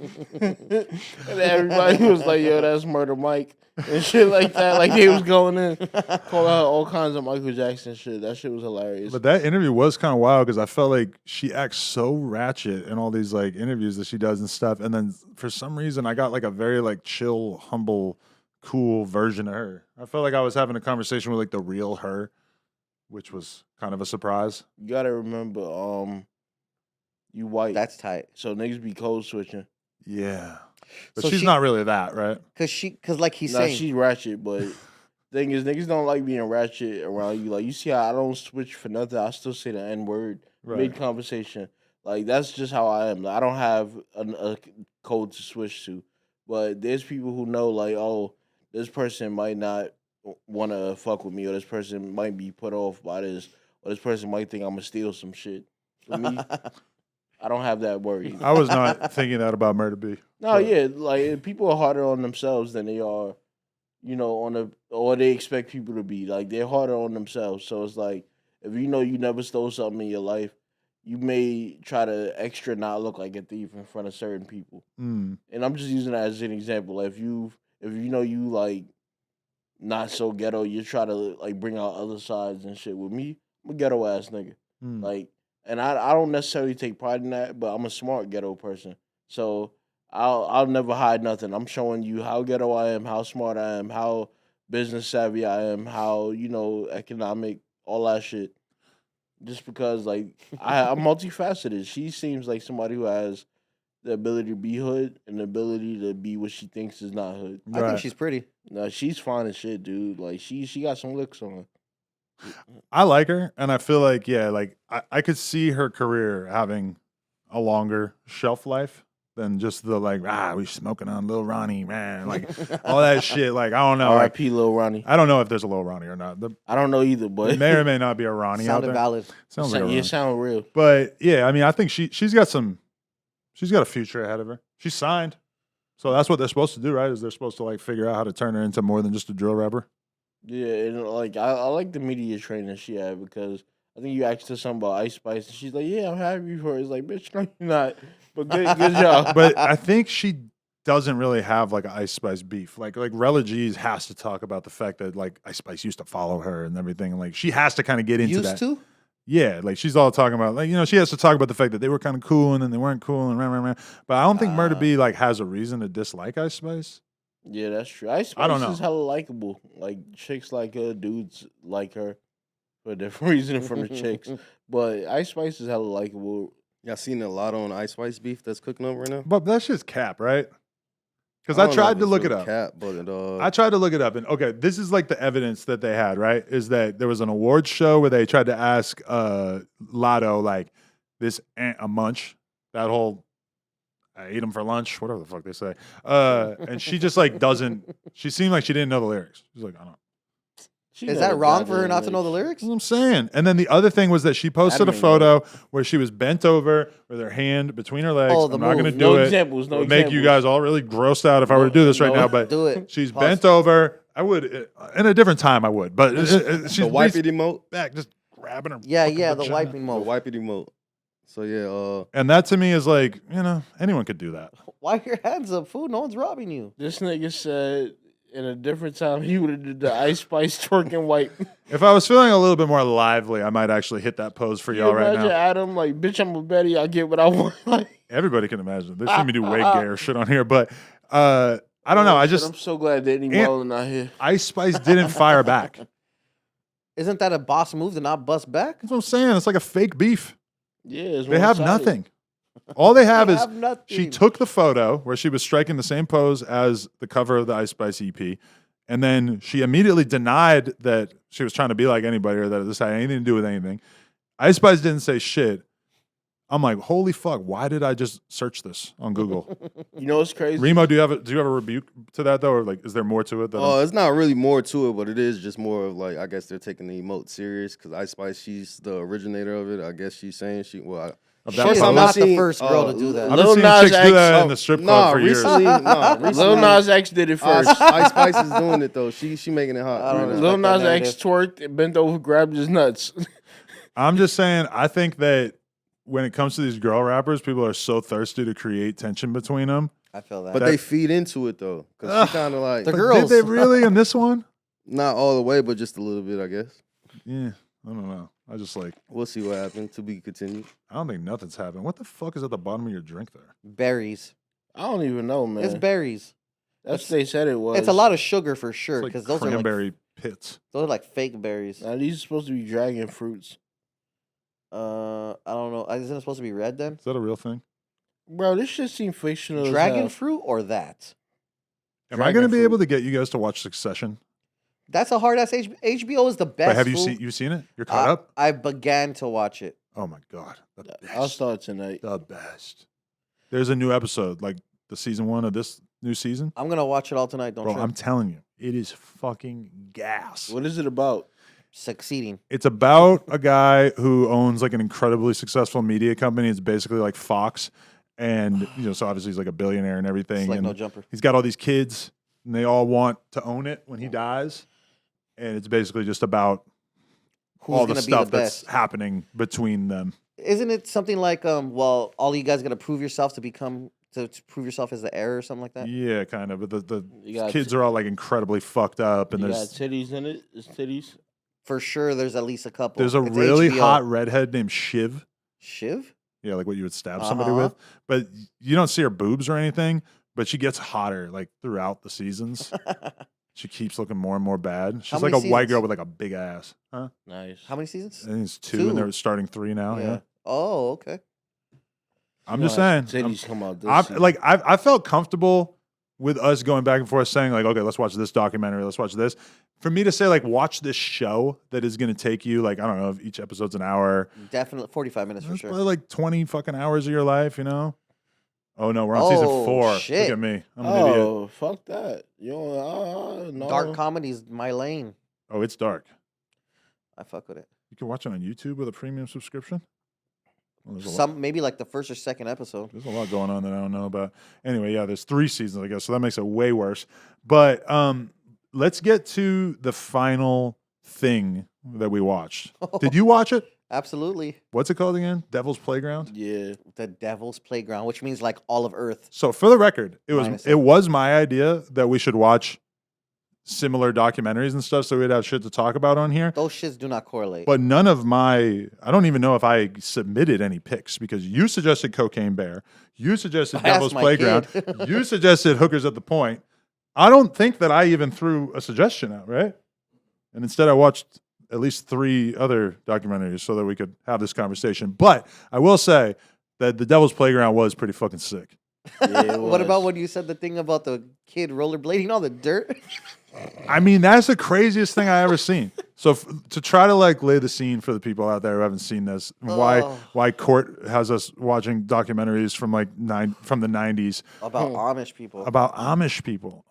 everybody was like, "Yo, that's Murder Mike," and shit like that. Like they was going in, calling out all kinds of Michael Jackson shit. That shit was hilarious. But that interview was kind of wild because I felt like she acts so ratchet in all these like interviews that she does and stuff. And then for some reason, I got like a very like chill, humble, cool version of her. I felt like I was having a conversation with like the real her, which was kind of a surprise. You gotta remember, you white. That's tight. So niggas be code switching. Yeah. But So she's she- not really that, right? Cause like he's Nah, saying, she's ratchet, but thing is, niggas don't like being ratchet around you. Like you see how I don't switch for nothing. I still say the N word mid conversation. Like that's just how I am. Like, I don't have a code to switch to. But there's people who know, like, oh, this person might not want to fuck with me, or this person might be put off by this, or this person might think I'm gonna steal some shit. For me, I don't have that worry. I was not thinking that about Murder B. No, yeah, like people are harder on themselves than they are, or they expect people to be. Like they're harder on themselves. So it's like if you know you never stole something in your life, you may try to extra not look like a thief in front of certain people. Mm. And I'm just using that as an example. If you know you like not so ghetto, you try to like bring out other sides and shit. With me, I'm a ghetto ass nigga. Mm. Like, and I don't necessarily take pride in that, but I'm a smart ghetto person. So I'll never hide nothing. I'm showing you how ghetto I am, how smart I am, how business savvy I am, how economic, all that shit. Just because like I'm multifaceted. She seems like somebody who has the ability to be hood and the ability to be what she thinks is not hood. I think Right. she's pretty. No, she's fine as shit, dude. Like she got some licks on her. I like her, and I feel like, yeah, like I could see her career having a longer shelf life than just the like, we smoking on Lil Ronnie, man, like all that shit. Like I don't know, like R.I.P. Lil Ronnie. I don't know if there's a Lil Ronnie or not. I don't know either, There but may or may not be a Ronnie out Sounded there. valid. Sounds like a Ronnie. you sound real. But yeah, I mean, I think she's got a future ahead of her. She's signed, so that's what they're supposed to do, right? Is they're supposed to like figure out how to turn her into more than just a drill rapper. Yeah, and like I like the media training she had because I think you asked her something about Ice Spice and she's like, "Yeah, I'm happy for her." It's like, bitch, no, you're not. But good job. But I think she doesn't really have like an Ice Spice beef. Like Rella G's has to talk about the fact that like Ice Spice used to follow her and everything. And like she has to kind of get into Used that. to? Yeah, like she's all talking about like she has to talk about the fact that they were kind of cool and then they weren't cool and rah. But I don't think Murder B like has a reason to dislike Ice Spice. Yeah, that's true. Ice Spice I don't know. is hella likable. Like chicks like her, dudes like her for a different reason from the chicks. But Ice Spice is hella likable. Y'all seen a lot on Ice Spice beef that's cooking up right now? But that's just cap, right? Because I don't know tried if to it's look it real up. Cap, but I tried to look it up, and okay, this is like the evidence that they had, right? Is that there was an awards show where they tried to ask Lotto, like, this a munch, that whole, I ate them for lunch, whatever the fuck they say. And she just like doesn't, she seemed like she didn't know the lyrics. She's like, I don't know. She Is never that wrong got for her in not to know the lyrics. lyrics? That's what I'm saying. And then the other thing was that she posted a Adam ain't know. photo where she was bent over with her hand between her legs. Oh, the I'm not going to move. do No it. examples. It No would make you guys all really grossed out if I were to do this right No, now, but Do it. she's Pause. bent over. I would, in a different time, I would, but she's the wipe it emote, back, just grabbing her. Yeah, fucking yeah, the vagina. wiping the mode. wipe it emote. So yeah, And that to me is like, anyone could do that. Why your hands up, fool? No one's robbing you. This nigga said in a different time he would have did the Ice Spice twerking wipe. If I was feeling a little bit more lively, I might actually hit that pose for You y'all right imagine now. Adam like, bitch, I'm a Betty. I get what I want. Like, Everybody can imagine. They've seen me do way gayer shit on here, but I don't know. oh, I shit, just, I'm so glad Danny Ant- Mullen not here. Ice Spice didn't fire back. Isn't that a boss move to not bust back? That's what I'm saying. It's like a fake beef. Yeah, it's They have one-sided. nothing. All they have They is have nothing. she took the photo where she was striking the same pose as the cover of the Ice Spice EP, and then she immediately denied that she was trying to be like anybody or that this had anything to do with anything. Ice Spice didn't say shit. I'm like, holy fuck! Why did I just search this on Google? You know what's crazy? Remo, do you have a rebuke to that though, or like, is there more to it? That I'm- it's not really more to it, but it is just more of like I guess they're taking the emote serious because Ice Spice, she's the originator of it. I guess she's saying she well. of She that is pose? not the seen, first girl to do that. I've Lil been seeing Nas chicks do that X- in the strip club for years. recently, Lil Nas X did it first. Ice Spice is doing it though. She making it hot. I don't right respect now. Lil that Nas X narrative. twerked, bent over, grabbed his nuts. I'm just saying, I think that when it comes to these girl rappers, people are so thirsty to create tension between them. I feel that. But they feed into it though, because she kind of like The But girls. Did they really in this one? not all the way, but just a little bit, I guess. Yeah, I don't know. I just like, We'll see what happens. To be continued. I don't think nothing's happened. What the fuck is at the bottom of your drink there? berries. I don't even know, man. It's berries. That's what they said it was. It's a lot of sugar for sure It's because like those cranberry pits. are like fake berries. Now, these are supposed to be dragon fruits. I don't know. Isn't it supposed to be red then? Is that a real thing? Bro, this shit seems fictional. Dragon as hell. fruit or that? Am I going to Dragon be fruit. able to get you guys to watch Succession? That's a hard ass HBO is the best. But have you fool. seen it? You're caught up? I began to watch it. Oh my god, the I'll best. start tonight. The best. There's a new episode, like the season 1 of this new season. I'm gonna watch it all tonight. Don't Bro, trip. I'm telling you, it is fucking gas. What is it about? Succeeding. It's about a guy who owns like an incredibly successful media company. It's basically like Fox, and so obviously he's like a billionaire and everything. It's like and no jumper. he's got all these kids, and they all want to own it when he dies. And it's basically just about Who's all the gonna be stuff the that's best? happening between them. Isn't it something like well, all you guys gotta prove yourself to prove yourself as the heir or something like that? Yeah, kind of. But the You got kids are all like incredibly fucked up, and You got there's titties in it. It's titties. For sure, there's at least a couple. there's a It's really HBO. hot redhead named Shiv. Shiv. Yeah, like what you would stab somebody Uh-huh. with. But you don't see her boobs or anything. But she gets hotter like throughout the seasons. She keeps looking more and more bad. She's How like a many white seasons? girl with like a big ass. Huh? Nice. How many seasons? I think it's 2, and Two. they're starting 3 now. Yeah. Oh, okay. I'm just saying. Titties come out this I'm, season. like I felt comfortable with us going back and forth saying like, okay, let's watch this documentary, let's watch this. For me to say like, watch this show that is going to take you like, I don't know, if each episode's an hour. Definitely 45 minutes for That's sure. probably like 20 fucking hours of your life, you know? Oh no, we're on season Oh, 4. shit. Look at me. I'm an idiot. oh, fuck that. You know, no. Dark comedy's my lane. Oh, it's dark. I fuck with it. You can watch it on YouTube with a premium subscription. Well, there's a lot. Maybe like the first or second episode. There's a lot going on that I don't know about. Anyway, yeah, there's 3 seasons, I guess, so that makes it way worse. But let's get to the final thing that we watched. Did you watch it? Absolutely. What's it called again? Devil's Playground? Yeah. The Devil's Playground, which means like all of Earth. So for the record, it Minus was my idea that we should watch similar documentaries and stuff so we'd have shit to talk about on here. Those shits do not correlate. But none of I don't even know if I submitted any picks because you suggested Cocaine Bear. You suggested I asked Devil's my Playground. kid. You suggested Hookers at the Point. I don't think that I even threw a suggestion out, right? And instead I watched at least 3 other documentaries so that we could have this conversation. But I will say that the Devil's Playground was pretty fucking sick. Yeah, it What about was. when you said the thing about the kid rollerblading on the dirt? I mean, that's the craziest thing I ever seen. So to try to like lay the scene for the people out there who haven't seen this, Oh. why Court has us watching documentaries from like from the 90s About Amish people. about Amish people.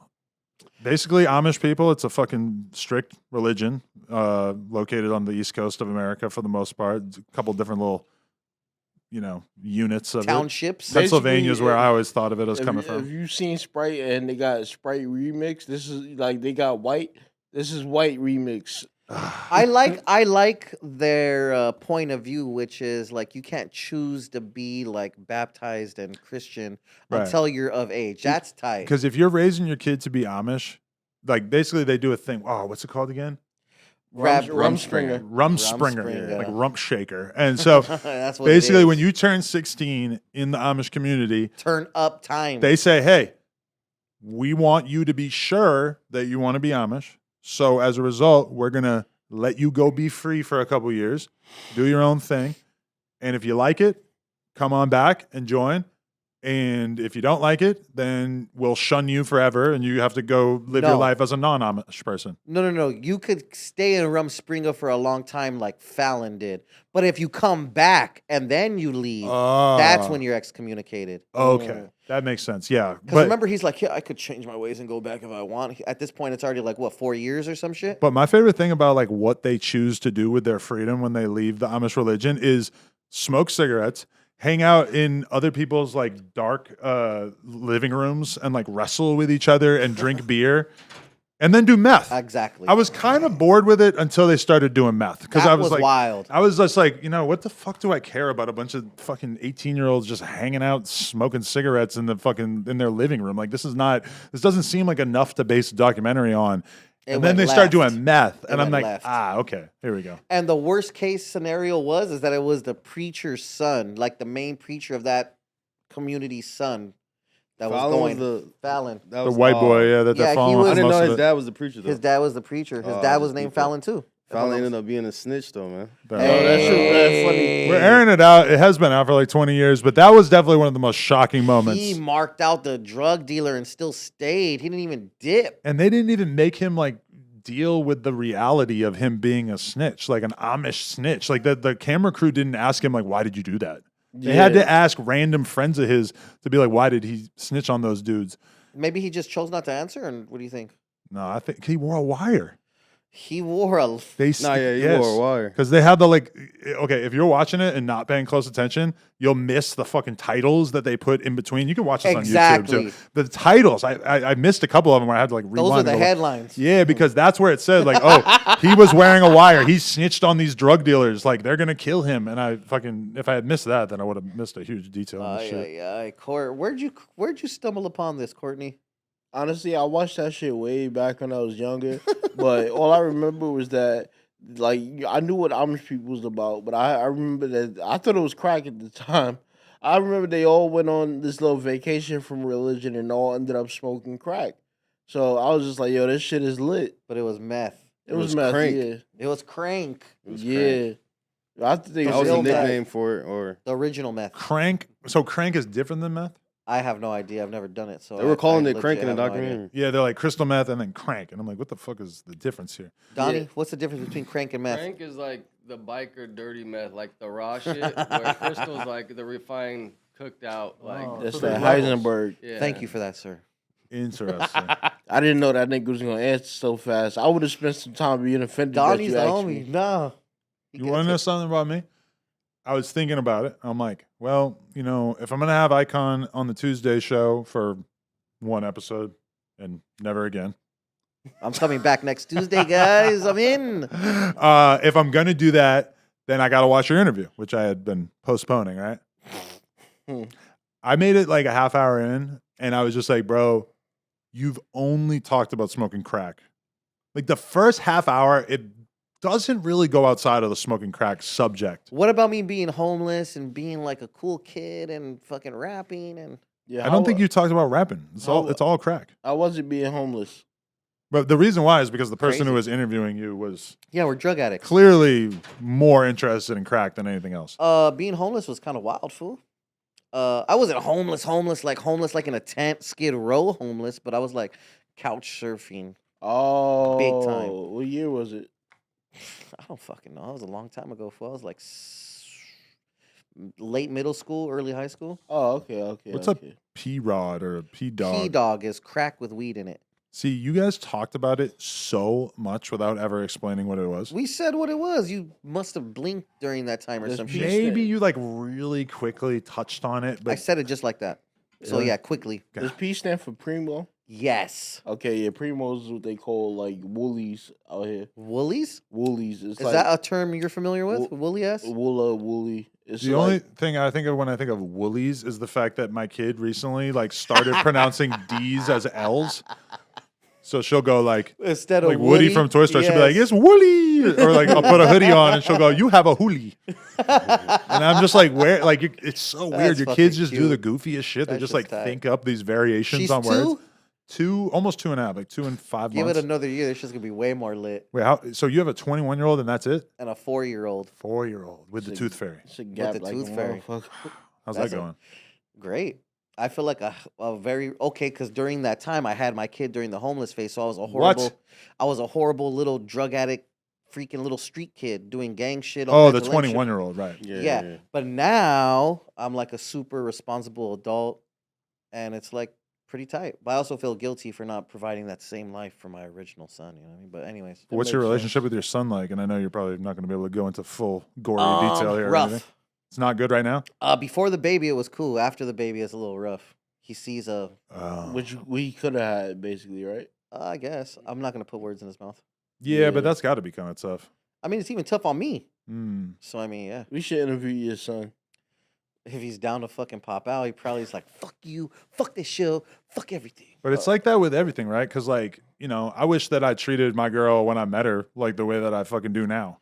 Basically, Amish people, it's a fucking strict religion located on the East Coast of America for the most part. It's a couple different little, units of it. Townships. Pennsylvania is Basically, where I always thought of it as coming If from. you've seen Sprite and they got Sprite remix, this is like they got white. This is white remix. I like their point of view, which is like you can't choose to be like baptized and Christian Right. until you're of age. That's tight. Because if you're raising your kid to be Amish, like basically they do a thing. Oh, what's it called again? Rumspringer. Rumspringer, like Rumspringa. rump shaker. And so That's what basically, it when is. you turn 16 in the Amish community, turn up time. they say, hey, we want you to be sure that you want to be Amish. So as a result, we're going to let you go be free for a couple years, do your own thing. And if you like it, come on back and join. And if you don't like it, then we'll shun you forever and you have to go live your No. life as a non-Amish person. No. You could stay in Rumspringa for a long time like Fallon did. But if you come back and then you leave, that's when you're excommunicated. Okay. That makes sense. Yeah. Because remember, he's like, yeah, I could change my ways and go back if I want. At this point, it's already like, what, 4 years or some shit? But my favorite thing about like what they choose to do with their freedom when they leave the Amish religion is smoke cigarettes, hang out in other people's like dark living rooms and like wrestle with each other and drink beer and then do meth. Exactly. I was kind of bored with it until they started doing meth because That I was was like, wild. I was just like, what the fuck do I care about a bunch of fucking 18-year-olds just hanging out smoking cigarettes in their living room? Like this doesn't seem like enough to base a documentary on. It And then went they start left. doing meth, and I'm went like, left. okay, here we go. And the worst case scenario is that it was the preacher's son, like the main preacher of that community's son that was Fallon going. was Fallon. that The was white boy, yeah. yeah, that Yeah, they're he following. was- for I didn't most know of his it. dad was the preacher though. His dad was the preacher. His Oh, dad I was just named beat that. Fallon too. Fallon ended up being a snitch though, man. That- Oh, that shit was funny. We're airing it out. It has been out for like 20 years, but that was definitely one of the most shocking moments. He marked out the drug dealer and still stayed. He didn't even dip. And they didn't even make him like deal with the reality of him being a snitch, like an Amish snitch. Like the camera crew didn't ask him like, why did you do that? They had to ask random friends of his to be like, why did he snitch on those dudes? Maybe he just chose not to answer. And what do you think? No, I think he wore a wire. He wore a. They Nah, yeah, he wore a wire. Because they had the like, okay, if you're watching it and not paying close attention, you'll miss the fucking titles that they put in between. You can watch this on YouTube Exactly. too. The titles, I missed a couple of them where I had to like rewind. Those are and the go, headlines. Yeah, because that's where it said like, oh, he was wearing a wire. He snitched on these drug dealers. Like they're gonna kill him. And if I had missed that, then I would have missed a huge detail. in this shit. Court. Where'd you stumble upon this, Courtney? Honestly, I watched that shit way back when I was younger, but all I remember was that, like, I knew what Amish people was about, but I remember that I thought it was crack at the time. I remember they all went on this little vacation from religion and all ended up smoking crack. So I was just like, yo, this shit is lit. But it was meth. It was was meth, crank. yeah. It was crank. Yeah. I think That That was real a meth. nickname for it, or The original meth. Crank. So crank is different than meth. I have no idea. I've never done it. So they were calling I it crank in the legit have no idea. documentary. Yeah, they're like crystal meth and then crank, and I'm like, what the fuck is the difference here? Donnie, Yeah. what's the difference between crank and meth? Crank is like the biker dirty meth, like the raw shit, where crystal's like the refined, cooked out, like That's So that there's levels. Heisenberg. yeah. Thank you for that, sir. Interesting. I didn't know that nigga was gonna answer so fast. I would have spent some time being offended that Donnie's you the asked homie. me. No. He You gets want to know it. something about me? I was thinking about it. I'm like, well, if I'm going to have Icon on the Tuesday show for one episode and never again, I'm coming back next Tuesday, guys. I'm in. if I'm going to do that, then I got to watch your interview, which I had been postponing, right? Hmm. I made it like a half hour in, and I was just like, bro, you've only talked about smoking crack. Like the first half hour, it doesn't really go outside of the smoking crack subject. What about me being homeless and being like a cool kid and fucking rapping and Yeah, I don't think you talked about rapping. It's how- all crack. I wasn't being homeless. But the reason why is because the person Crazy. who was interviewing you was yeah, we're drug addicts. clearly more interested in crack than anything else. Being homeless was kind of wild, fool. I wasn't homeless like in a tent, Skid Row homeless, but I was like couch surfing. Oh, time. What year was it? I don't fucking know. It was a long time ago. I was like late middle school, early high school. Oh, okay. What's a okay. P-Rod or a P-Dog? P-Dog is crack with weed in it. See, you guys talked about it so much without ever explaining what it was. We said what it was. You must have blinked during that time or There's some P- shit. Maybe you like really quickly touched on it, I but said it just like that. So Yeah. yeah, quickly. Does P stand for Primo? Yes. Okay, yeah, Primos is what they call like woolies out here. Woolies? Woolies. It's Is like that a term you're familiar with? Wo- Woolly ass? woolly. It's the only thing I think of when I think of Woolies is the fact that my kid recently like started pronouncing D's as L's. So she'll go like Instead of Woody Woody from Toy Story. She'll be like, yes. "It's Woolly," or like I'll put a hoodie on and she'll go, "You have a hoolie." And I'm just like, where? Like it's so weird. That's Your kids fucking just do the cute. goofiest shit. They That's just just like tight. think up these variations She's on words. 2? Almost 2.5, like 2 and 5 Give months. it another year. This shit's gonna be way more lit. Wait, how? So you have a 21-year-old and that's it? And a 4-year-old. 4-year-old with the Sick. tooth fairy. It's a gap the like tooth a fairy. motherfucker. How's That's that a- going? Great. I feel like a very okay because during that time I had my kid during the homeless phase, so I was a horrible little drug addict, freaking little street kid doing gang shit. all Oh, kinds the of lame shit. 21-year-old, right? Yeah. But now I'm like a super responsible adult, and it's like pretty tight. But I also feel guilty for not providing that same life for my original son. You know what I mean? But anyways, What's your makes relationship with your son like? And I know you're probably not going to be able to go into full gory detail here. Or rough. anything. It's not good right now. Before the baby, it was cool. After the baby, it's a little rough. He sees a. Which we could have had basically, right? I guess I'm not gonna put words in his mouth. yeah, but yeah. that's got to be kind of tough. I mean, it's even tough on me. Mm. So I mean, yeah. We should interview your son. If he's down to fucking pop out, he probably is like, "Fuck you, fuck this show, fuck everything." But it's like that with everything, right? Because like I wish that I treated my girl when I met her like the way that I fucking do now.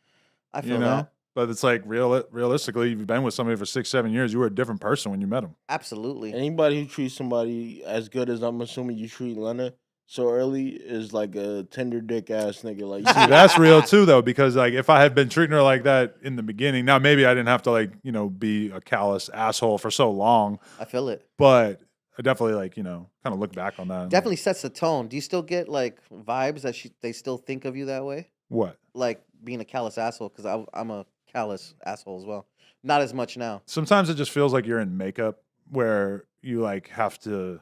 I feel You know. that But it's like realistically, you've been with somebody for 6-7 years. You were a different person when you met them. absolutely. Anybody who treats somebody as good as I'm assuming you treat Leonard so early is like a tender dick ass nigga. Like See, that's real too, though, because like if I had been treating her like that in the beginning, now maybe I didn't have to like be a callous asshole for so long, I feel it. but I definitely like kind of look back on that. and, like, Definitely sets the tone. Do you still get like vibes that they still think of you that way? what? Like being a callous asshole? Because I'm a callous asshole as well. Not as much now. Sometimes it just feels like you're in makeup where you like have to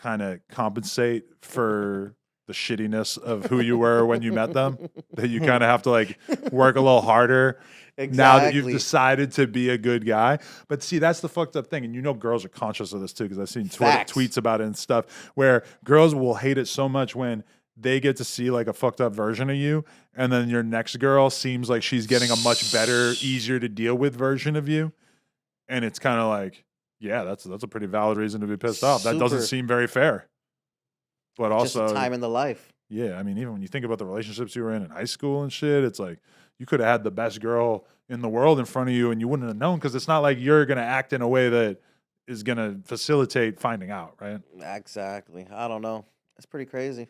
kind of compensate for the shittiness of who you were when you met them. That you kind of have to like work a little harder now that you've Exactly. decided to be a good guy. But see, that's the fucked up thing. And girls are conscious of this too, because I've seen Facts. tweets about it and stuff where girls will hate it so much when they get to see like a fucked up version of you, and then your next girl seems like she's getting a much better, easier to deal with version of you. And it's kind of like, yeah, that's a pretty valid reason to be pissed off. That doesn't Super. seem very fair. But Just a also, time in the life. yeah, I mean, even when you think about the relationships you were in high school and shit, it's like you could have had the best girl in the world in front of you and you wouldn't have known because it's not like you're going to act in a way that is going to facilitate finding out, right? Exactly. I don't know. It's pretty crazy.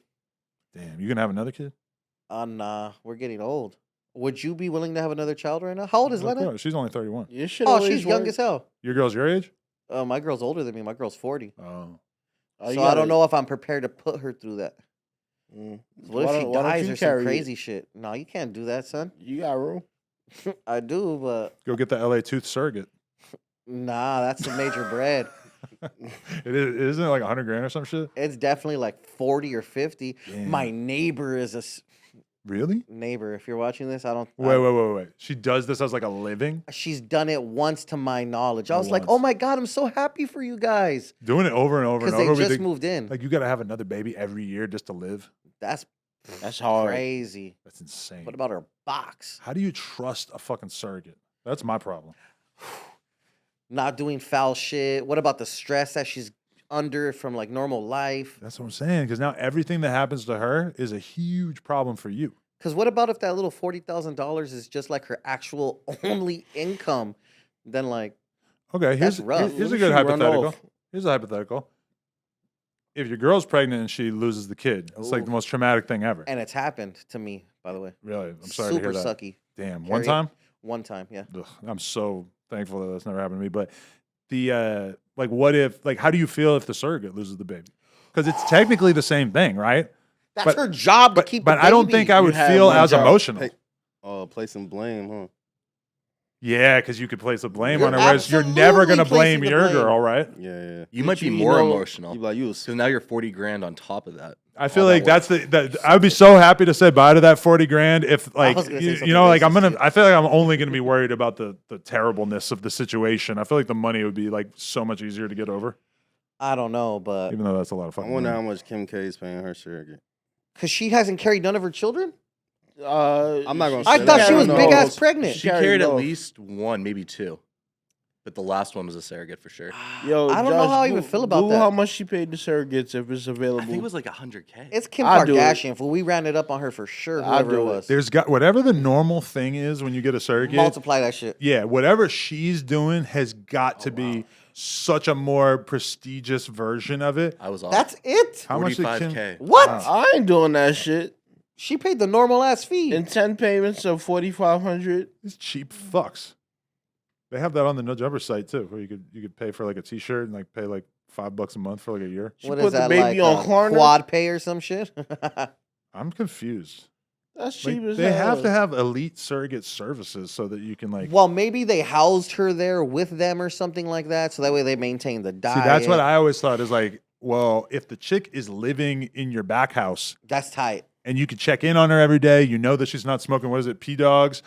Damn, you going to have another kid? Nah, we're getting old. Would you be willing to have another child right now? How old is Of Lena? course, she's only 31. your shit Oh, always she's young work. as hell. Your girl's your age? My girl's older than me. My girl's 40. Oh. Oh, you So I gotta- don't know if I'm prepared to put her through that. Mm. What Why if she don't- why don't dies you or some carry it? crazy shit? No, you can't do that, son. You got room. I do, but Go get the LA Tooth surrogate. nah, that's some major bread. Isn't it like $100,000 or some shit? It's definitely like 40 or 50. Damn. My neighbor is Really? neighbor. If you're watching this, I don't. Wait. She does this as like a living? She's done it once to my knowledge. I was like, Once. oh my God, I'm so happy for you guys. Doing it over and over and Because over. they We just think, moved in. like, you got to have another baby every year just to live? That's That's hard. crazy. That's insane. What about her box? How do you trust a fucking surrogate? That's my problem. Not doing foul shit. What about the stress that she's under from like normal life? That's what I'm saying. Because now everything that happens to her is a huge problem for you. Because what about if that little $40,000 is just like her actual only income? Then like, Okay, here's rough. here's a What if good she run hypothetical. off? Here's a hypothetical. If your girl's pregnant and she loses the kid, it's like the Ooh. most traumatic thing ever. and it's happened to me, by the way. Really, I'm sorry Super to hear that. sucky. Damn, one Carry it. time. One time, yeah. Ugh, I'm so thankful that that's never happened to me. But the like, what if, like, how do you feel if the surrogate loses the baby? Because it's technically the same thing, right? That's but- her job to keep. But the I don't baby. think I would have feel one as job. emotional. Hey. Placing blame, huh? Yeah, because you could place the blame You're on her, whereas you're never absolutely gonna blame placing the your blame. girl, right? Yeah. You might be you more know- emotional. You like you was So now you're 40 grand on top of that. I feel All that like that's the I would be so happy to say bye to that 40 grand if like was gonna say you something know like racist, too. I feel like I'm only gonna be worried about the terribleness of the situation. I feel like the money would be like so much easier to get over, I don't know, but even though that's a lot of I fucking wonder money. how much Kim K is paying her surrogate. because she hasn't carried none of her children. I'm not gonna I say thought that. she was No. big ass pregnant. She carried carried at both. least one, maybe two. But the last one was a surrogate for sure. Yo, I don't know Josh, how I even Goo- feel about Google that. how much she paid the surrogates if it's available. I think it was like 100K. It's Kim I'll do it. Kardashian. Fool, we ran it up on her for sure. I'll Whoever it do it. was, There's got whatever the normal thing is when you get a surrogate. multiply that shit. Yeah, whatever she's doing has got to be such a more prestigious version of it. I was off. That's it. How much did Kim? 45K. What? I ain't doing that shit. She paid the normal ass fee. In 10 payments of 4,500. These cheap fucks. They have that on the No Jumper site too, where you could pay for like a T-shirt and like pay like $5 a month for like a year. She What put is the that baby like? on Klarna? Quad pay or some shit? I'm confused. That's Like, cheap as they hell. have to have elite surrogate services so that you can like. Well, maybe they housed her there with them or something like that, so that way they maintain the diet. See, that's what I always thought is like, well, if the chick is living in your back house That's tight. and you could check in on her every day, you know that she's not smoking. What is it, P dogs?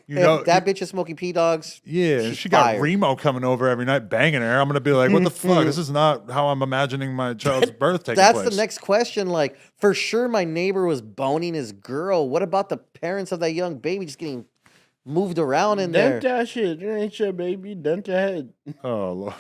You If know that bitch is smoking P dogs. Yeah, and she's she got fired. Remo coming over every night banging her. I'm gonna be like, what the fuck? This is not how I'm imagining my child's birth taking That's place. the next question. Like, for sure, my neighbor was boning his girl. What about the parents of that young baby just getting moved around in there? Dent that shit. It ain't your baby. Dent your head. Oh Lord.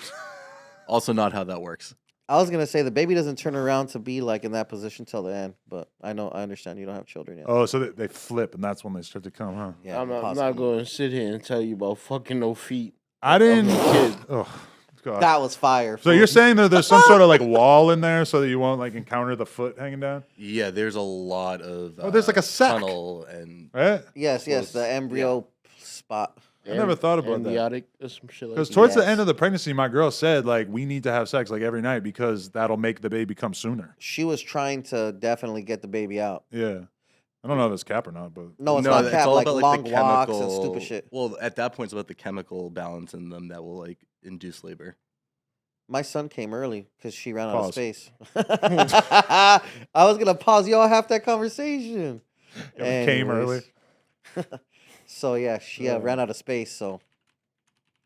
Also, not how that works. I was gonna say the baby doesn't turn around to be like in that position till the end, but I understand you don't have children yet. Oh, so they flip, and that's when they start to come, huh? Yeah, I'm not possibly. going to sit here and tell you about fucking no feet. I didn't. kid. Oh God. That was fire. So you're saying that there's some sort of like wall in there so that you won't like encounter the foot hanging down, Yeah, there's a lot of Oh, there's like a sack. tunnel and right? yes, the embryo spot. I never thought about that. Amniotic or some shit like Because that. towards the Yes. end of the pregnancy, my girl said like we need to have sex like every night because that'll make the baby come sooner. She was trying to definitely get the baby out. Yeah, I don't know if it's cap or not, but No, it's no, not it's cap. all Like about long the walks and chemical. stupid shit. Well, at that point, it's about the chemical balance in them that will like induce labor. My son came early because she ran out of Pause. space. I was gonna pause y'all half that conversation. it came early. Anyways. So yeah, she ran out of space. So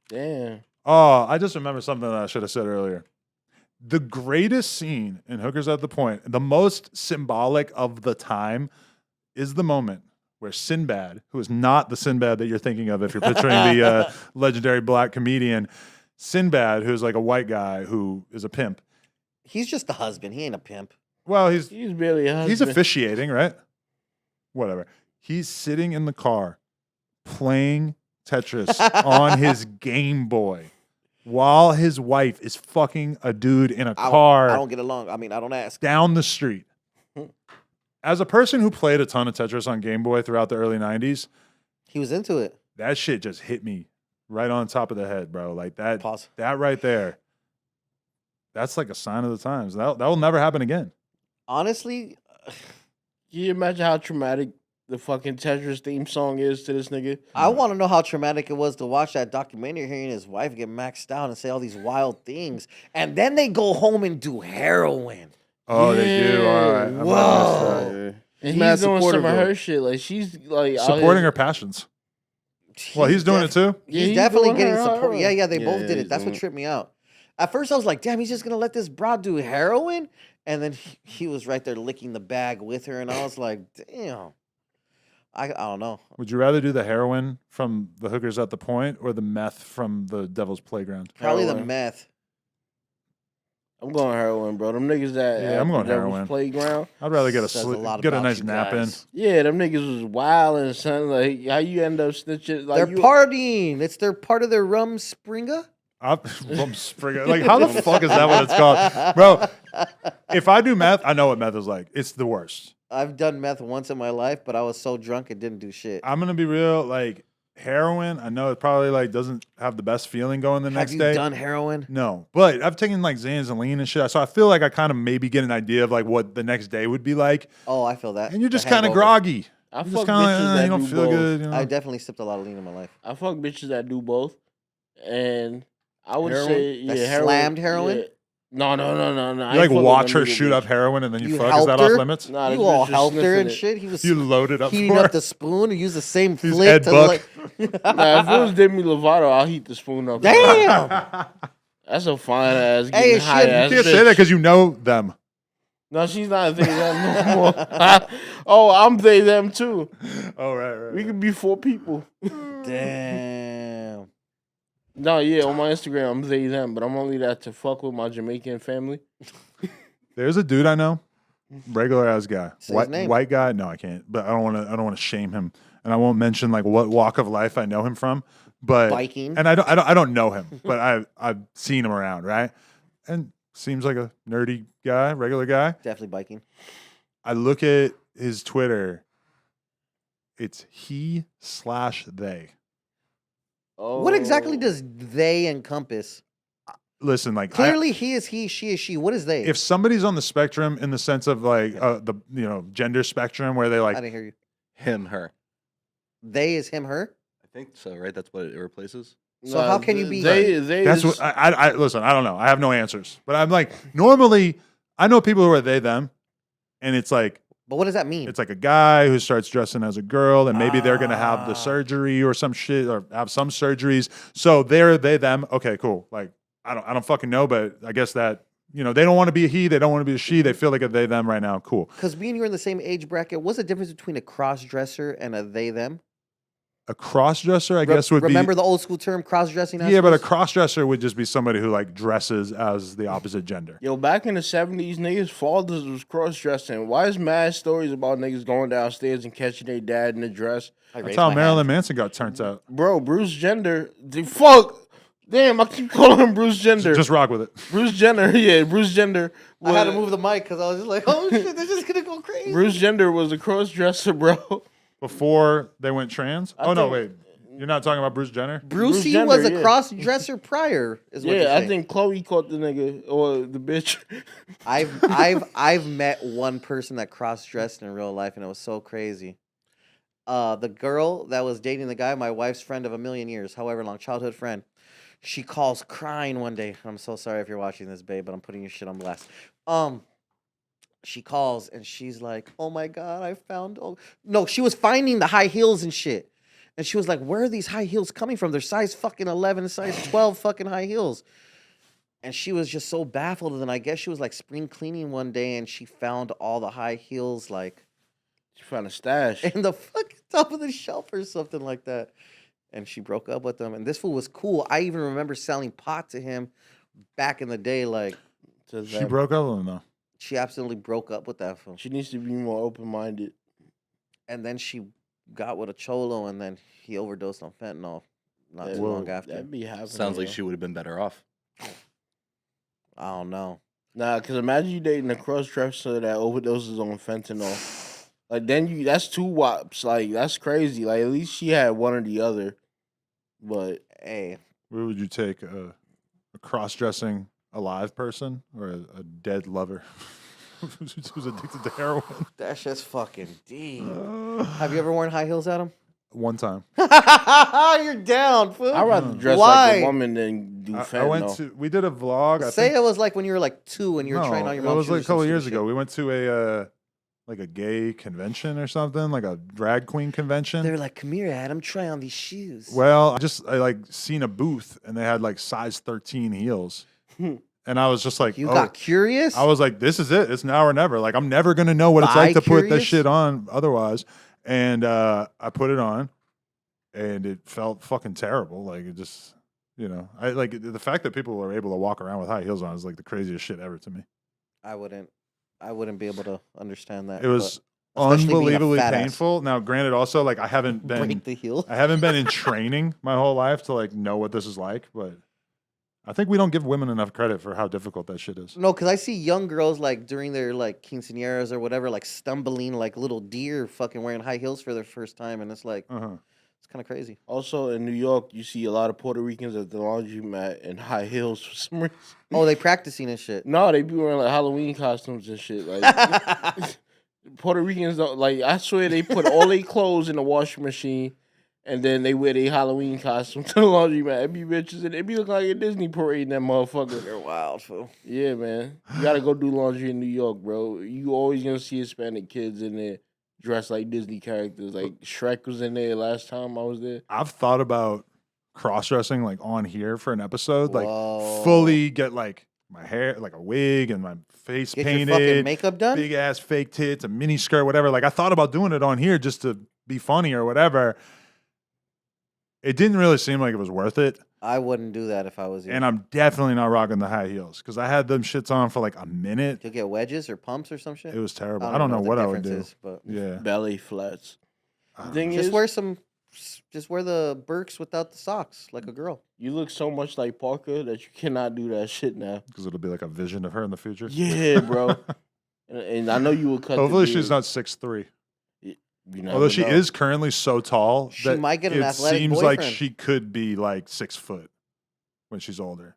Damn. Oh, I just remember something that I should have said earlier. The greatest scene in Hookers at the Point, the most symbolic of the time, is the moment where Sinbad, who is not the Sinbad that you're thinking of if you're picturing the legendary black comedian, Sinbad, who's like a white guy who is a pimp. he's just the husband. He ain't a pimp. Well, he's He's barely a husband. he's officiating, right? Whatever. He's sitting in the car playing Tetris on his Game Boy while his wife is fucking a dude in a I car don't get along. I mean, I don't ask. down the street. As a person who played a ton of Tetris on Game Boy throughout the early 90s, He was into it. that shit just hit me right on top of the head, bro. Like that Pause. that right there. That's like a sign of the times. That will never happen again. Honestly, Can you imagine how traumatic the fucking Tetris theme song is to this nigga? I want to know how traumatic it was to watch that documentary, hearing his wife get maxed out and say all these wild things, and then they go home and do heroin. Oh, they do. All right. Yeah. I'm Whoa. Yeah. And He's he's mad doing some of supportive of her it. shit. Like she's like out supporting here- her passions. Well, he's doing it too. Yeah, He's definitely doing getting her support. heroin. Yeah, they Yeah, both yeah, did it. he's That's what doing it. tripped me out. At first, I was like, damn, he's just going to let this broad do heroin? And then he was right there licking the bag with her. And I was like, damn. I don't know. Would you rather do the heroin from the Hookers at the Point or the meth from the Devil's Playground? Probably the Heroin. meth. I'm going heroin, bro. Them niggas that Yeah, at I'm the going Devil's heroin. Playground. I'd rather get a Says a sleep, lot get a about nice you nap in. guys. Yeah, them niggas was wild and son. Like how you end up snitching? Like They're you, partying. It's their part of their rum springa. Rum Springer. Like, how the fuck is that what it's called? Bro, if I do meth, I know what meth is like. It's the worst. I've done meth once in my life, but I was so drunk it didn't do shit. I'm going to be real. Like, heroin, I know it probably like doesn't have the best feeling going the Have next you day. done heroin? No, but I've taken like Xans and lean and shit, so I feel like I kind of maybe get an idea of like what the next day would be like, Oh, I feel that. and you're The just kind of hangover. groggy. I You're fuck just kind bitches of that you don't do feel both. good. You know? I definitely sipped a lot of lean in my life. I fuck bitches that do both, and I would Heroin? say yeah, That heroin, slammed heroin? yeah. No. I You ain't like fucking watch with her no shoot bitch. up heroin and then you You fuck. Is helped that her? off limits? Nah, this You bitch all just helped her sniffing and it. shit. He was You loaded up heating for up her? the spoon and used the same He's flick Ed to Buck. Nah, if it was Demi Lovato, I'll heat the spoon up. Damn. That's a fine ass, Hey, getting shit, high you ass You can't bitch. say that because you know them. No, she's not they them no more. Oh, I'm they them too. Oh right. We could be 4 people. Damn. No, yeah, on my Instagram I'm they them, but I'm only that to fuck with my Jamaican family. There's a dude I know, regular ass guy, Say his name. white guy. No, I can't. But I don't want to shame him, and I won't mention like what walk of life I know him from. But Biking. and I don't know him, but I've seen him around, right? And seems like a nerdy guy, regular guy. Definitely biking. I look at his Twitter. It's he/they. Oh. What exactly does they encompass? Listen, like Clearly, he is he, she is she. What is they? if somebody's on the spectrum in the sense of like the gender spectrum where they I like didn't hear you. Him, her. They is him, her. I think so, right? That's what it replaces. So how can you be- They that's is- what I listen. I don't know. I have no answers, but I'm like normally I know people who are they them, and it's like But what does that mean? it's like a guy who starts dressing as a girl, and maybe they're gonna have the Ah. surgery or some shit or have some surgeries. So they're they them. Okay, cool. Like I don't fucking know, but I guess that they don't want to be a he, they don't want to be a she. They feel like a they them right now. Cool. Because me and you are in the same age bracket. What's the difference between a cross dresser and a they them? A cross dresser, I guess, would remember be the old school term cross dressing? yeah, but a cross dresser would just be somebody who like dresses as the opposite gender. Yo, back in the 70s, niggas' fathers was cross dressing. Why is mad stories about niggas going downstairs and catching their dad in a dress? That's how Marilyn Manson got turned out. Bro, Bruce Jenner, the fuck. Damn, I keep calling him Bruce Jenner. Just rock with it. Bruce Jenner, yeah, Bruce Jenner. I had to move the mic because I was just like, oh shit, they're just gonna go crazy. Bruce Jenner was a cross dresser, bro. Before they went trans. I Oh no, think- wait. You're not talking about Bruce Jenner? Brucey Jenner, was a yeah. cross dresser prior. Is what you're Yeah, I saying. think Chloe caught the nigga or the bitch. I've met one person that cross dressed in real life, and it was so crazy. The girl that was dating the guy, my wife's friend of a million years, however long, childhood friend. She calls crying one day. I'm so sorry if you're watching this, babe, but I'm putting your shit on blast. She calls and she's like, "Oh my god, I found." Oh no, she was finding the high heels and shit, and she was like, "Where are these high heels coming from? They're size fucking 11, size 12 fucking high heels." And she was just so baffled. And then I guess she was like spring cleaning one day and she found all the high heels like She found a stash. in the fucking top of the shelf or something like that. And she broke up with him. And this fool was cool. I even remember selling pot to him back in the day. Like, To She them. broke up with him though. she absolutely broke up with that fool. She needs to be more open minded. And then she got with a cholo and then he overdosed on fentanyl not too Whoa. long after. That'd be happening. Sounds like yo. she would have been better off. I don't know. Nah, because imagine you dating a cross dresser that overdoses on fentanyl. Like, then that's 2 wops. Like, that's crazy. Like, at least she had one or the other. But Hey, Where would you take a cross-dressing alive person or a dead lover who's addicted to heroin? that's just fucking deep. Have you ever worn high heels, Adam? One time, You're down, fool. I'd rather dress Why? like a woman than do fentanyl. I went to. We did a vlog. I Say think, it was like when you were like 2 and you were trying on your it mom's was like a shoes or couple some years shit. ago. We went to a like a gay convention or something, like a drag queen convention. They were like, "Come here, Adam, try on these shoes." Well, I like seen a booth and they had like size 13 heels, and I was just like, You oh. got curious? I was like, this is it. It's now or never. Like I'm never gonna know what it's like to put this Bi-curious? shit on otherwise. And I put it on, and it felt fucking terrible. Like it just, I like the fact that people are able to walk around with high heels on is like the craziest shit ever to me. I wouldn't be able to understand that. It was but especially being a unbelievably fat ass. painful. Now, granted, also like I haven't been break the heel. I haven't been in training my whole life to like know what this is like, but I think we don't give women enough credit for how difficult that shit is. No, because I see young girls like during their like quinceañeras or whatever, like stumbling like little deer, fucking wearing high heels for their first time, and it's like Uh-huh. It's kind of crazy. Also in New York, you see a lot of Puerto Ricans at the laundromat in high heels for some reason. Oh, they practicing and shit. No, they be wearing like Halloween costumes and shit. Like Puerto Ricans don't like. I swear they put all their clothes in the washing machine, and then they wear their Halloween costume to the laundromat. It be bitches and it be looking like a Disney parade in that motherfucker. They're wild, fool. Yeah, man. You gotta go do laundry in New York, bro. You always gonna see Hispanic kids in there dressed like Disney characters. Like Shrek was in there last time I was there. I've thought about cross-dressing like on here for an episode, like Whoa. fully get like my hair, like a wig and my face Get your fucking painted, makeup done. big ass fake tits, a mini skirt, whatever. Like I thought about doing it on here just to be funny or whatever. It didn't really seem like it was worth it. I wouldn't do that if I was you. And I'm definitely not rocking the high heels because I had them shits on for like a minute. You'll get wedges or pumps or some shit. It was terrible. I I don't know the what I would do. difference is, but Yeah. Ballet flats. I don't Thing know. is, just wear the Birks without the socks like a girl. you look so much like Parker that you cannot do that shit now. Because it'll be like a vision of her in the future. Yeah, bro. and I know you would cut. Hopefully the she's beard. not 6'3". You never Although she know. is currently so tall She that might get an it athletic seems like boyfriend. she could be like 6 foot when she's older.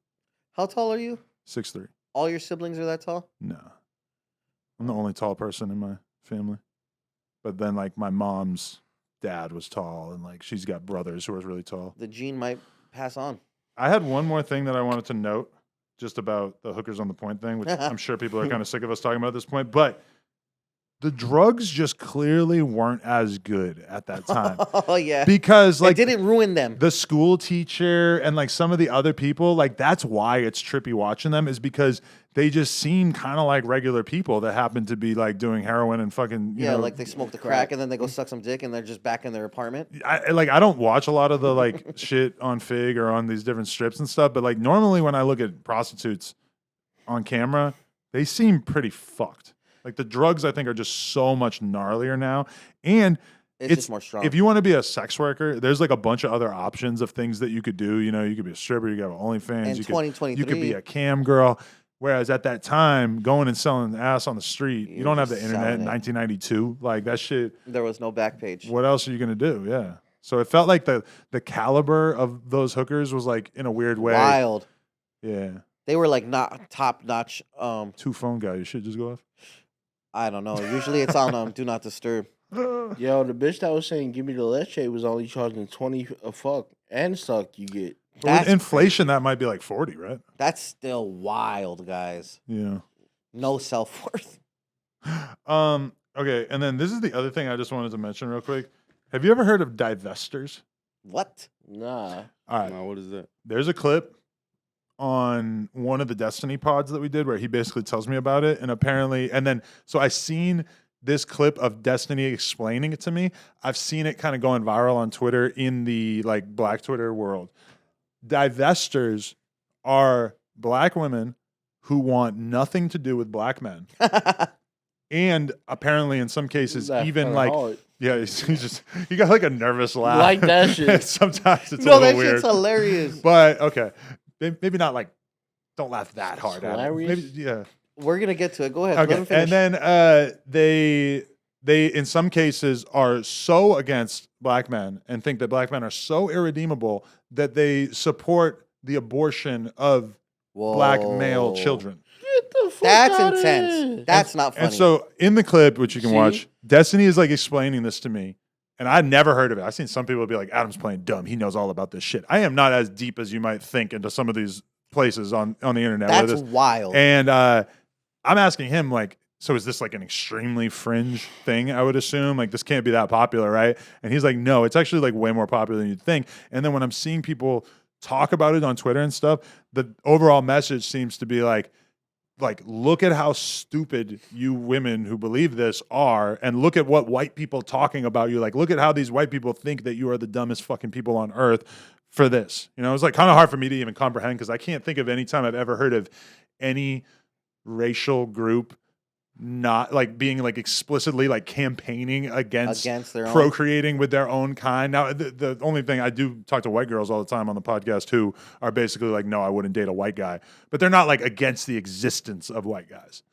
How tall are you? 6'3". All your siblings are that tall? No. I'm the only tall person in my family. But then like my mom's dad was tall and like she's got brothers who are really tall. The gene might pass on. I had one more thing that I wanted to note just about the hookers on the point thing, which I'm sure people are kind of sick of us talking about at this point, but the drugs just clearly weren't as good at that time. Oh yeah. Because like it didn't ruin them. the school teacher and like some of the other people, like that's why it's trippy watching them, is because they just seem kind of like regular people that happen to be like doing heroin and fucking you Yeah, know, like they smoke the crack and then they go suck some dick and they're just back in their apartment. I don't watch a lot of the like shit on Fig or on these different strips and stuff, but like normally when I look at prostitutes on camera, they seem pretty fucked. Like the drugs I think are just so much gnarlier now. And It's just more strong. if you want to be a sex worker, there's like a bunch of other options of things that you could do. You know, you could be a stripper, you could have OnlyFans, In you 2023, could be a cam girl. Whereas at that time, going and selling ass on the street, you You're don't have the just internet in selling it. 1992. Like that shit. there was no back page. What else are you gonna do? Yeah. So it felt like the caliber of those hookers was like in a weird way. Wild. Yeah. They were like not top notch. 2 phone guy. You should just go off. I don't know. Usually it's on do not disturb. Yo, the bitch that was saying give me the leche was only charging 20 a fuck and suck you get. But with That's inflation, that might be like 40, right? That's still wild, guys. Yeah. No self worth. Okay, and then this is the other thing I just wanted to mention real quick. Have you ever heard of divestors? What? Nah. All right. Nah, what is that? There's a clip on one of the Destiny pods that we did where he basically tells me about it. And apparently, and then, so I seen this clip of Destiny explaining it to me. I've seen it kind of going viral on Twitter in the like black Twitter world. Divestors are black women who want nothing to do with black men. And apparently, in some cases, Laugh even kinda like, hard. yeah, he's just, he got like a nervous laugh. like that shit. Sometimes it's a No, little that weird. shit's hilarious. But okay, maybe not like, don't laugh that hard at it. Hilarious? Maybe, yeah. We're gonna get to it. Go ahead. Let him Okay, finish. and then they in some cases are so against black men and think that black men are so irredeemable that they support the abortion of black male Whoa. children. Get the fuck That's outta intense. here. That's not funny. And so in the clip, which you can See? watch, Destiny is like explaining this to me. And I'd never heard of it. I've seen some people be like, Adam's playing dumb. He knows all about this shit. I am not as deep as you might think into some of these places on the internet. where That's this- wild. And I'm asking him, like, so is this like an extremely fringe thing, I would assume? Like, this can't be that popular, right? And he's like, no, it's actually like way more popular than you'd think. And then when I'm seeing people talk about it on Twitter and stuff, the overall message seems to be like, look at how stupid you women who believe this are, and look at what white people talking about you. Like, look at how these white people think that you are the dumbest fucking people on earth for this. You know, it's like kind of hard for me to even comprehend because I can't think of any time I've ever heard of any racial group not like being like explicitly like campaigning against their own. procreating with their own kind. Now, the only thing I do talk to white girls all the time on the podcast who are basically like, no, I wouldn't date a white guy, but they're not like against the existence of white guys.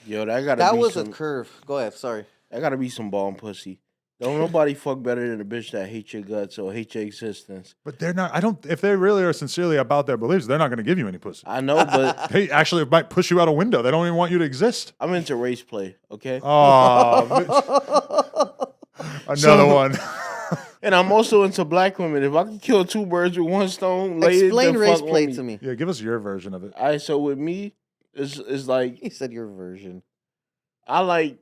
Yo, that gotta That be was some, a curve. Go ahead. Sorry. that gotta be some bomb pussy. Don't nobody fuck better than a bitch that hates your guts or hates your existence. But they're not. I don't. If they really are sincerely about their beliefs, they're not going to give you any pussy. I know, but They actually might push you out a window. They don't even want you to exist. I'm into race play, okay? Oh, another one. And I'm also into black women. If I can kill 2 birds with 1 stone, ladies, Explain then race fuck play on to me. me. Yeah, give us your version of it. All right, so with me, it's like He said your version. I like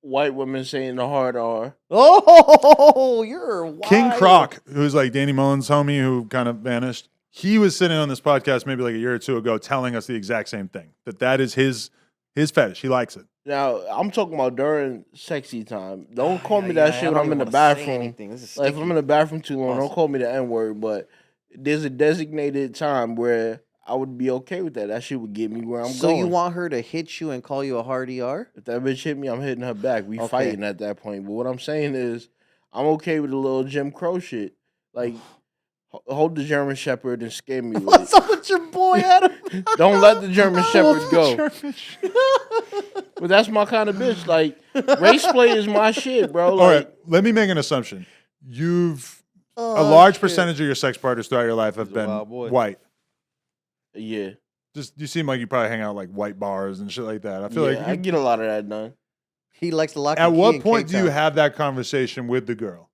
white women saying the hard R. Oh, you're wild. King Croc, who's like Danny Mullen's homie who kind of vanished, he was sitting on this podcast maybe like a year or 2 ago telling us the exact same thing, that is his fetish. He likes it. Now, I'm talking about during sexy time. Don't call me Yeah, that I shit don't when I'm even in the wanna say bathroom. anything. This is Like, if I'm in the bathroom too long, don't Awesome. call me the N word, but there's a designated time where I would be okay with that. That shit would get me where I'm So going. you want her to hit you and call you a hard ER? If that bitch hit me, I'm hitting her back. We Okay. fighting at that point. But what I'm saying is, I'm okay with the little Jim Crow shit. Like, hold the German Shepherd and scare me with What's it. up with your boy, Adam? Don't let the German Shepherd go. But that's my kind of bitch. Like, race play is my shit, bro. All Like, right, let me make an assumption. You've a Oh, large shit. percentage of your sex partners throughout your life have He's a been wild boy. white. yeah. Just you seem like you probably hang out like white bars and shit like that. I feel Yeah, I like get a lot of that done. He likes to lock at the key what in point Cape do you Town. have that conversation with the girl?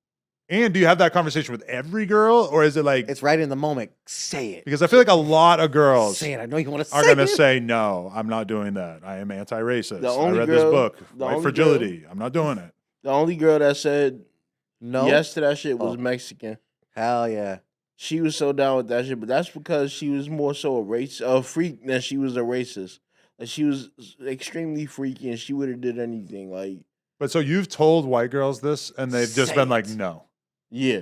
And do you have that conversation with every girl, or is it like It's right in the moment. Say it. because I feel like a lot of girls Say it. I know you want to say are going to it. say no. I'm not doing that. I am anti-racist. The I only read this girl- book, the White only Fragility. I'm not doing it. The only girl that said No. yes to that shit was Oh. Mexican. Hell yeah. She was so down with that shit, but that's because she was more so a freak than she was a racist. Like, she was extremely freaky and she would have did anything. Like, But so you've told white girls this, and they've just Say been like, it. no. yeah.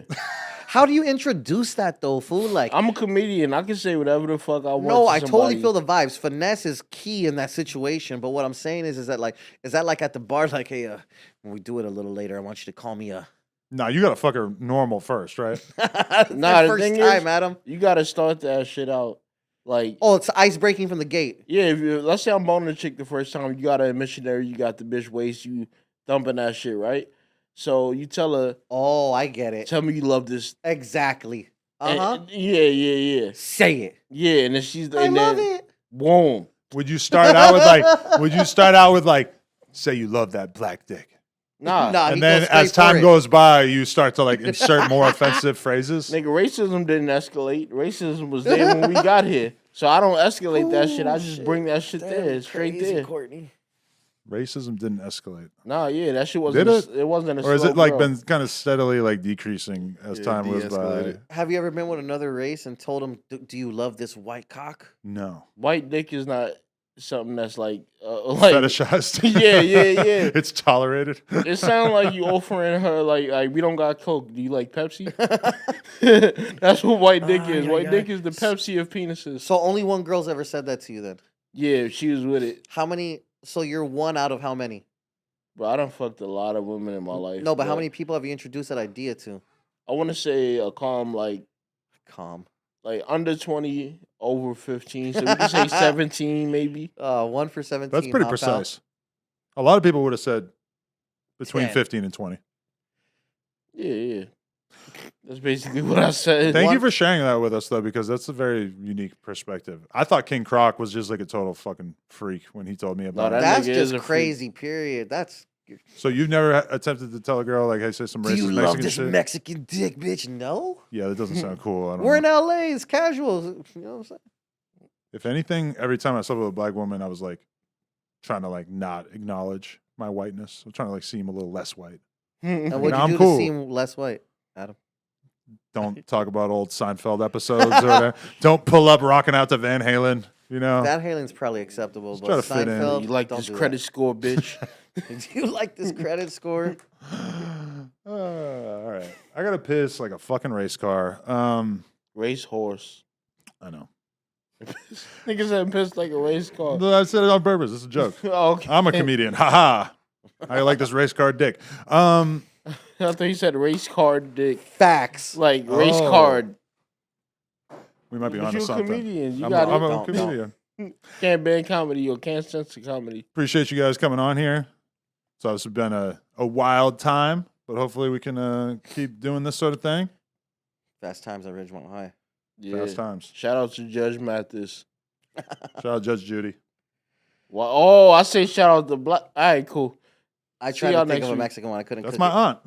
How do you introduce that though, fool? Like, I'm a comedian. I can say whatever the fuck I want. no, to I totally somebody. feel the vibes. Finesse is key in that situation. But what I'm saying is that like at the bar, like, hey, when we do it a little later, I want you to call me No, you got to fuck her normal first, right? Nah, the first thing time, is- Adam. You got to start that shit out. Like, Oh, it's ice breaking from the gate. yeah, if you let's say I'm boning a chick the first time, you got a missionary, you got the bitch waist, you thumping that shit, right? So you tell her, Oh, I get it. tell me you love this. Exactly. And- Uh huh. Yeah. Say it. Yeah, and then she's I and love then, it. boom. Would you start out with like, say you love that black dick? Nah, Nah, he And then goes straight as time for it. goes by, you start to like insert more offensive phrases. nigga, racism didn't escalate. Racism was there when we got here. So I don't escalate that shit. I just bring that shit there, straight Crazy, there. Courtney. Racism didn't escalate. Nah, yeah, that shit wasn't. Did It wasn't a Or has slow it like grow. been kind of steadily like decreasing as Yeah, time goes by? de-escalated. Have you ever been with another race and told them, "Do you love this white cock?" No. White dick is not something that's like Fetishized. Yeah. It's tolerated. It sounds like you offering her like we don't got Coke. Do you like Pepsi? That's what white dick is. Ay, White ay, dick ay. is the Pepsi of penises. So only one girl's ever said that to you then. Yeah, she was with it. How many? So you're one out of how many? But I done fucked a lot of women in my life. No, but how many people have you introduced that idea to? I want to say a calm like Calm. under 20, over 15. So we can say 17 maybe. 1 for 17. That's pretty huh, pal? precise. A lot of people would have said between 10. 15 and 20. Yeah. That's basically what I said. Thank you One- for sharing that with us, though, because that's a very unique perspective. I thought King Croc was just like a total fucking freak when he told me about that it. That's nigga is just a freak. crazy. Period. That's. So you've never attempted to tell a girl, like, hey, say some Do racist you Mexican love this shit? Mexican dick, bitch? No. Yeah, that doesn't sound cool. I don't We're in know. LA. It's casual. You know what I'm saying? If anything, every time I slept with a black woman, I was like trying to like not acknowledge my whiteness. I'm trying to like seem a little less white. And know, what'd you I'm do cool. to seem less white, Adam? Don't talk about old Seinfeld episodes or whatever. Don't pull up rocking out to Van Halen. You know, Van Halen's probably acceptable, try to but fit in. Seinfeld, You like don't this do credit score, bitch? that. Do you like this credit score? all right. I gotta piss like a fucking race car. Race horse. I know. Niggas said pissed like a race car. I said it on purpose. It's a joke. Oh, okay. I'm a comedian. Ha ha. I like this race car dick. I thought you said race card dick. Facts. Like race Oh. card. We might be But onto you a something. comedian. You I'm, got I'm it. a Don't- comedian. Can't ban comedy or can't censor comedy. Appreciate you guys coming on here. So it's been a wild time. but hopefully we can keep doing this sort of thing. Fast times at Ridgemont High. Yeah. Fast times. Shout out to Judge Mathis. Shout out Judge Judy. Well, oh, I say shout out to Black. All right, cool. I See tried y'all to think next of a week. Mexican one. I couldn't. That's cook my it. aunt.